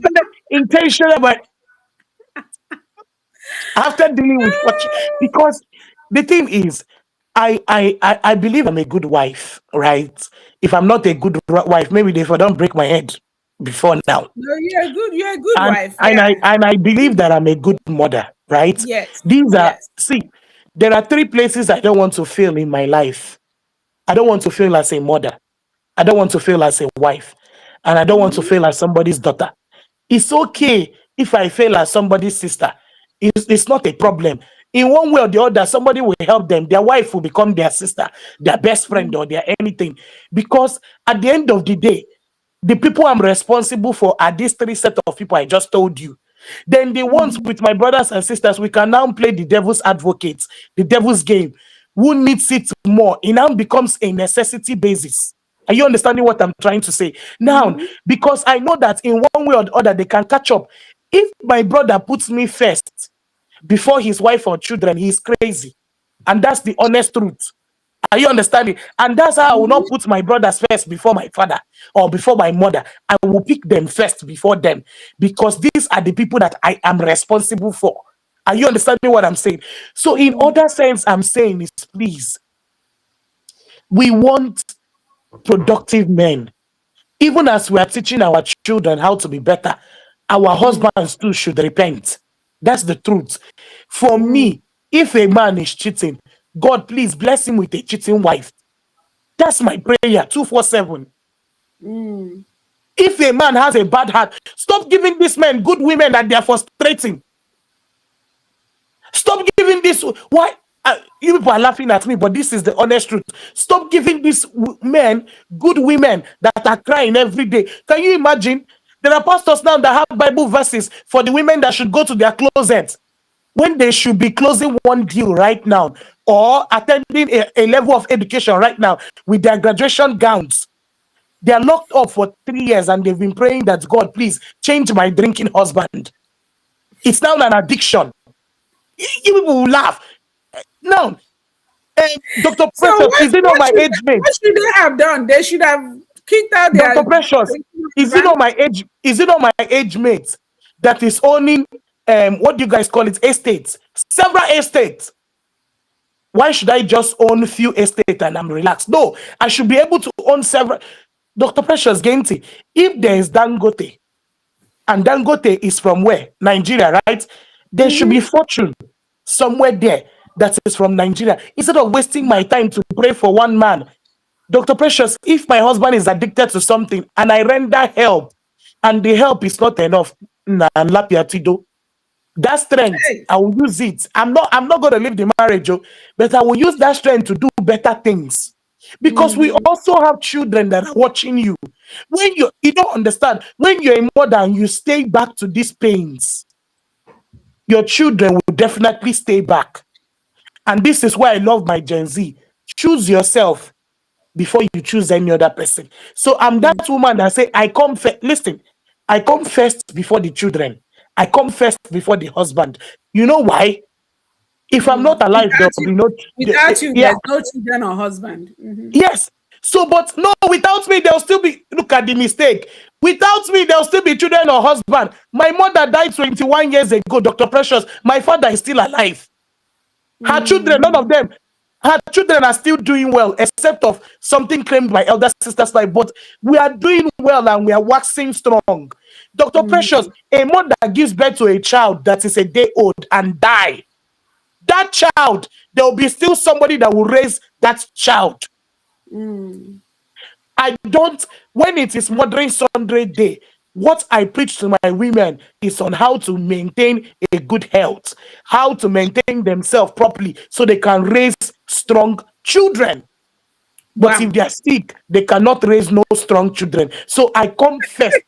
intentional, but after dealing with because the thing is, I believe I'm a good wife, right? If I'm not a good wife, maybe if I don't break my head before now, No, you're good. You're a good wife. Yeah. and I believe that I'm a good mother, right? Yes. These are Yes. see, there are three places I don't want to fail in my life. I don't want to fail as a mother. I don't want to fail as a wife, and I don't want to Mhm. fail as somebody's daughter. It's okay if I fail as somebody's sister. It's not a problem. In one way or the other, somebody will help them. Their wife will become their sister, their best friend, or their anything. Because at the end of the day, the people I'm responsible for are these three set of people I just told you. Then the ones Mhm. with my brothers and sisters, we can now play the devil's advocates, the devil's game. Who needs it more? It now becomes a necessity basis. Are you understanding what I'm trying to say? Now, Mhm. because I know that in one way or the other, they can catch up. If my brother puts me first before his wife or children, he's crazy. And that's the honest truth. Are you understanding? And that's how I will Mhm. not put my brothers first before my father or before my mother. I will pick them first before them because these are the people that I am responsible for. Are you understanding what I'm saying? So, in Mhm. other sense, I'm saying is please, we want productive men. Even as we are teaching our children how to be better, our Mhm. husbands too should repent. That's the truth. For Mhm. me, if a man is cheating, God, please bless him with a cheating wife. That's my prayer 247. Mhm. If a man has a bad heart, stop giving these men good women that they are frustrating. Stop giving this. Why? You people are laughing at me, but this is the honest truth. Stop giving these men good women that are crying every day. Can you imagine? There are pastors now that have Bible verses for the women that should go to their closet when they should be closing one deal right now or attending a level of education right now with their graduation gowns. They are locked up for 3 years and they've been praying that God, please change my drinking husband. It's now an addiction. You people will laugh. Now, Dr. So Precious, is it not my age mate? what should they have done? They should have kicked out Dr. their Precious, is it not my age? Is it not my age mate that is owning what do you guys call it? Estates, several estates. Why should I just own few estates and I'm relaxed? No, I should be able to own several. Dr. Precious Genti, if there is Dangote, and Dangote is from where? Nigeria, right? There should be fortune somewhere there that is from Nigeria. Instead of wasting my time to pray for one man, Dr. Precious, if my husband is addicted to something and I render help and the help is not enough, that strength, Hey. I will use it. I'm not going to leave the marriage, but I will use that strength to do better things. Because we also have children that are watching you. When you don't understand, when you're a mother and you stay back to these pains, your children will definitely stay back. And this is why I love my Gen Z. Choose yourself before you choose any other person. So I'm that woman that say, I come first. Listen, I come first before the children. I come first before the husband. You know why? If I'm not alive, there Without will you, be no. without you, Yeah, there's no children or husband. yes. So, but no, without me, there'll still be. Look at the mistake. Without me, there'll still be children or husband. My mother died 21 years ago, Dr. Precious. My father is still alive. Her children, none of them, her children are still doing well, except of something claimed by elder sisters like, but we are doing well and we are waxing strong. Dr. Precious, a mother gives birth to a child that is a day old and die. That child, there will be still somebody that will raise that child. I don't, when it is Mothering Sunday Day, what I preach to my women is on how to maintain a good health, how to maintain themselves properly so they can raise strong children. But if Wow. they are sick, they cannot raise no strong children. So I come first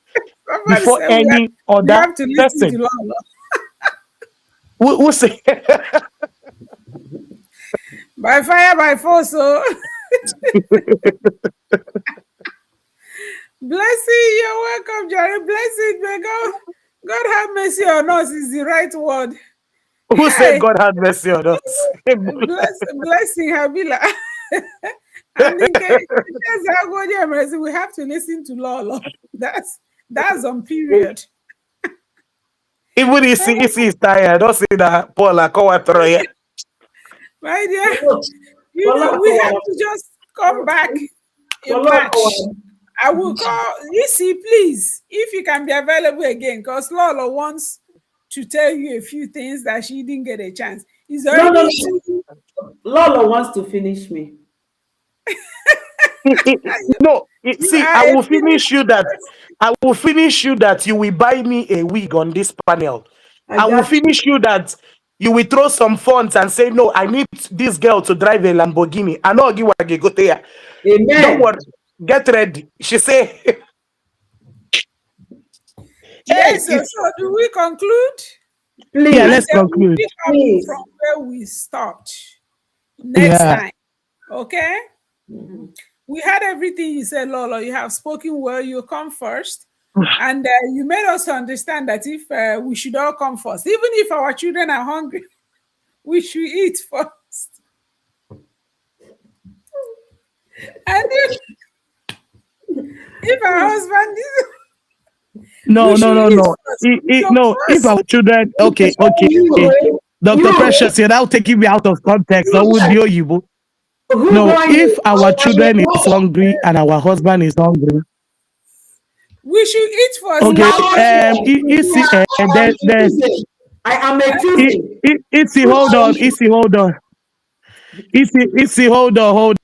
Somebody before said any we other have to listen to person. Lolo. Who say, By fire, by force. So, blessing, you're welcome, Jerry. Blessing, may God have mercy on us is the right word. who said Hey, God had mercy on us? blessing, Habila. And in case we have to listen to Lolo. That's on period. Even if he is tired, don't say that Paul Akowatoroye. My dear, we have Lolo, to just come back a match. Lolo, I will call Isi, please, if you can be available again, because Lola wants to tell you a few things that she didn't get a chance. He's no, no, already no. Lolo wants to finish me. No, you see, are I a will finished finish you that. I will finish you that you will buy me a wig on this panel. I I will got you. finish you that you will throw some funds and say, no, I need this girl to drive a Lamborghini. I know you want to go there. Don't Amen. worry. Get ready. She say, hey, Yes, so do we conclude? yeah, And Please, let's then we'll conclude. pick up from please. where we stopped next Yeah. time. Okay? We had everything you said, Lolo. You have spoken well. You come first. And you made us understand that if we should all come first, even if our children are hungry, we should eat first. And if our husband is, No, we no, should no, eat no. first. So No, if first, our children, okay, okay. You, Dr. you, Precious, you're now taking me out of context. I you, would know you. who No, born if you? our children is hungry and our husband is hungry, we should eat first. okay, Let them eat. there's, I am a Eh? choosing. Issy, Who hold are on, you? Issy, hold on. Issy, hold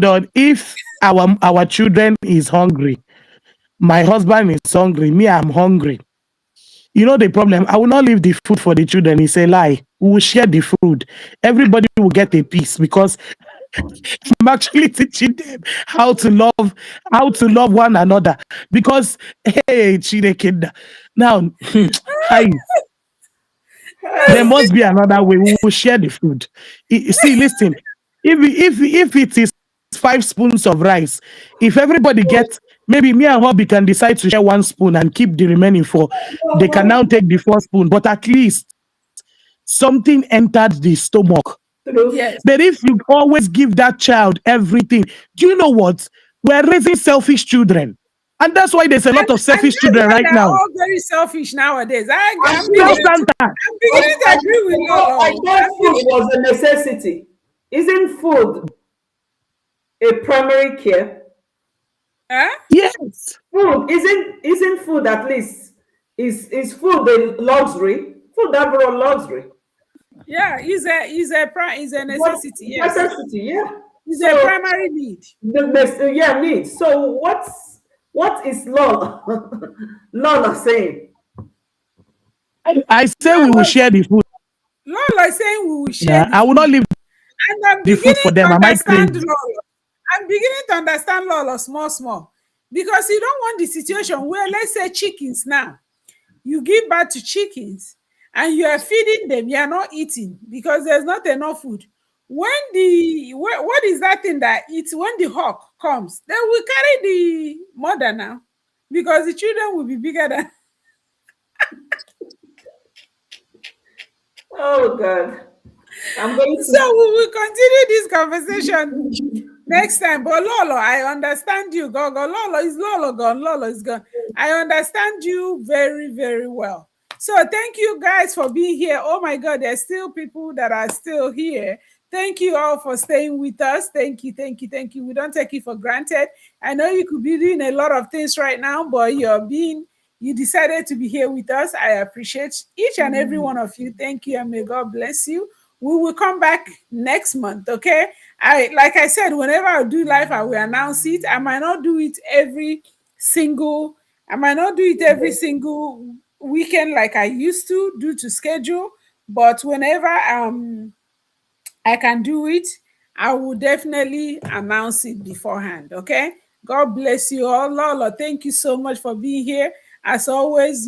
on. If our children is hungry, my husband is hungry, me, I'm hungry. You know the problem. I will not leave the food for the children. It's a lie. We will share the food. Everybody will get a piece because I'm actually teaching them how to love one another. Because hey, Chineke, now hi, there must be another way. We will share the food. See, listen, if it is 5 spoons of rice, if everybody gets, maybe me and Hobby can decide to share 1 spoon and keep the remaining four. They can now take the 4 spoon, but at least something entered the stomach. True. Yes. But if you always give that child everything, do you know what? We're raising selfish children. And that's why there's a lot of And selfish that's children why right they're now. all very selfish nowadays. I'm I'm Tell sure. beginning to Santa. I'm beginning to agree with I Lolo. thought I'm food beginning was a necessity. Isn't food a primary care? huh? Yes. Food isn't food at least is food a luxury? Food that brought luxury. Yeah, is a But necessity, yes. necessity, yeah. It's a So primary need. the next yeah, need. So what is law? Law saying? I say we will Lolo, share the food. Lolo is saying we will share Yeah. the I will food. not leave And I'm the food beginning for to them. Am I understand crazy? Lolo. I'm beginning to understand Lolo small, small. Because you don't want the situation where, let's say, chickens now, you give birth to chickens and you are feeding them, you are not eating because there's not enough food. When what is that thing that eats when the hawk comes, they will carry the mother now because the children will be bigger than. Oh God. I'm going So we will continue this conversation next time. But Lolo, I understand you. Gogo. Lolo is Lolo gone. Lolo is gone. I understand you very, very well. So thank you guys for being here. Oh my God, there's still people that are still here. Thank you all for staying with us. Thank you, thank you, thank you. We don't take it for granted. I know you could be doing a lot of things right now, but you decided to be here with us. I appreciate each and every one of you. Thank you, and may God bless you. We will come back next month, okay? Like I said, whenever I do live, I will announce it. Single I might not do it every single weekend like I used to due to schedule, but whenever I can do it, I will definitely announce it beforehand. Okay. God bless you all. Lola, thank you so much for being here. As always,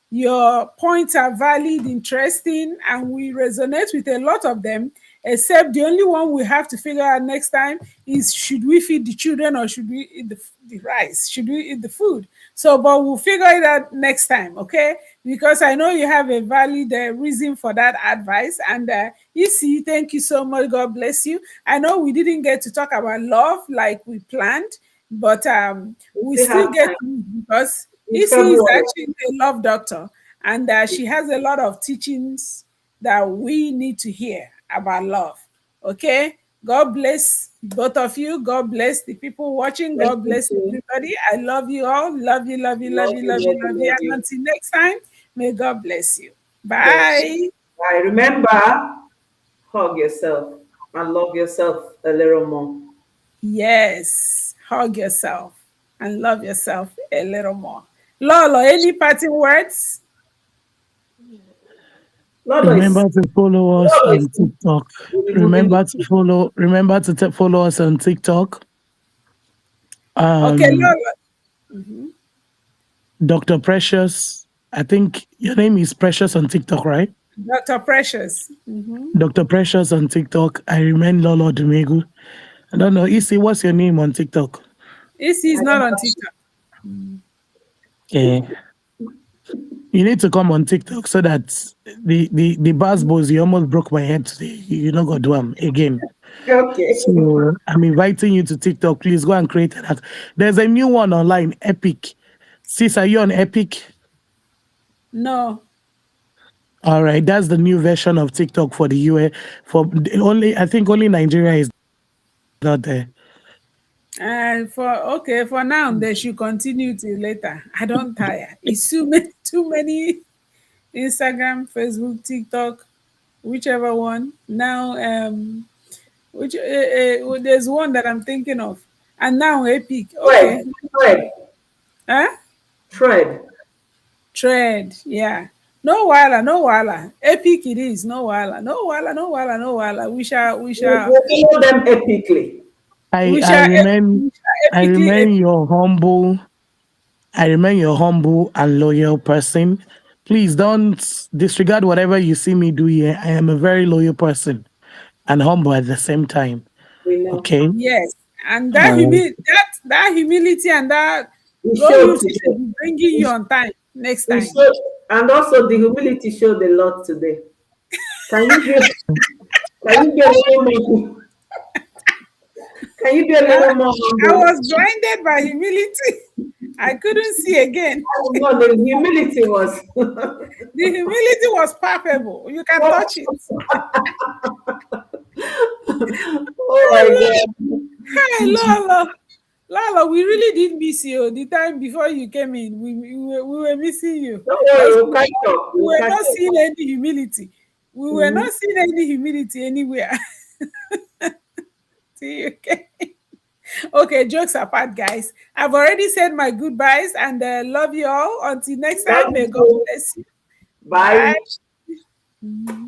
your points are valid, interesting, and we resonate with a lot of them. Except the only one we have to figure out next time is should we feed the children or should we eat the rice? Should we eat the food? So, but we'll figure it out next time, okay? Because I know you have a valid reason for that advice. And Isi, thank you so much. God bless you. I know we didn't get to talk about love like we planned, but we we still still have get time. to because It's Isi is February. actually a love doctor, and she has a lot of teachings that we need to hear about love. Okay. God bless both of you. God bless the people watching. Thank God you bless too. everybody. I love you all. Love you, love you, love Love you, you, love you, love love you, you. love And you. until next time, may God bless you. Yes. Bye. I remember, hug yourself and love yourself a little more. Yes. Hug yourself and love yourself a little more. Lolo, any parting words? Lolo is Remember to follow us Lolo is on TikTok. we'll be moving it. Remember to follow us on TikTok. Okay, Um, Lolo. Mhm. Dr. Precious. I think your name is Precious on TikTok, right? Dr. Precious. Mhm. Dr. Precious on TikTok. I remain Lolo Dumegu. I don't know. Isi, what's your name on TikTok? Isi is I not don't on know. TikTok. Yeah. You need to come on TikTok so that the buzz buzz, you almost broke my head today. You're not gonna do them again. Okay. So I'm inviting you to TikTok. Please go and create that. There's a new one online, Epic. Sis, are you on Epic? No. All right, that's the new version of TikTok for the US. I think only Nigeria is not there. For now, they should continue till later. I don't tire. It's too many Instagram, Facebook, TikTok, whichever one. Now, there's one that I'm thinking of, and now Epic. Thread, Okay, thread, huh? thread. Trend, yeah. No wala, no wala. Epic it is. No wala, no wala, no wala, no wala. We follow them epically. I we I shall, remain we shall I epically. remain your humble I remain your humble and loyal person. Please don't disregard whatever you see me do here. I am a very loyal person and humble at the same time. We know. Okay. Yes, and All right. that humility and that We showed loyalty should today. be bringing you We, on time next we time. showed, and also the humility showed a lot today. Can you be can you be a little more can you be a Huh? little more I humble? was blinded by humility. I couldn't see again. No, the humility was The humility was palpable. You can touch it. oh my god. Hey, Lala. Lala, we really did miss you the time before you came in. We were missing you Don't because worry, we'll catch up. we We'll were catch not up. seeing any humility. We were Mhm. not seeing any humility anywhere. See you again. Okay, jokes apart, guys. I've already said my goodbyes and love you all. Until next Love time, may God you. bless you. Bye. Bye.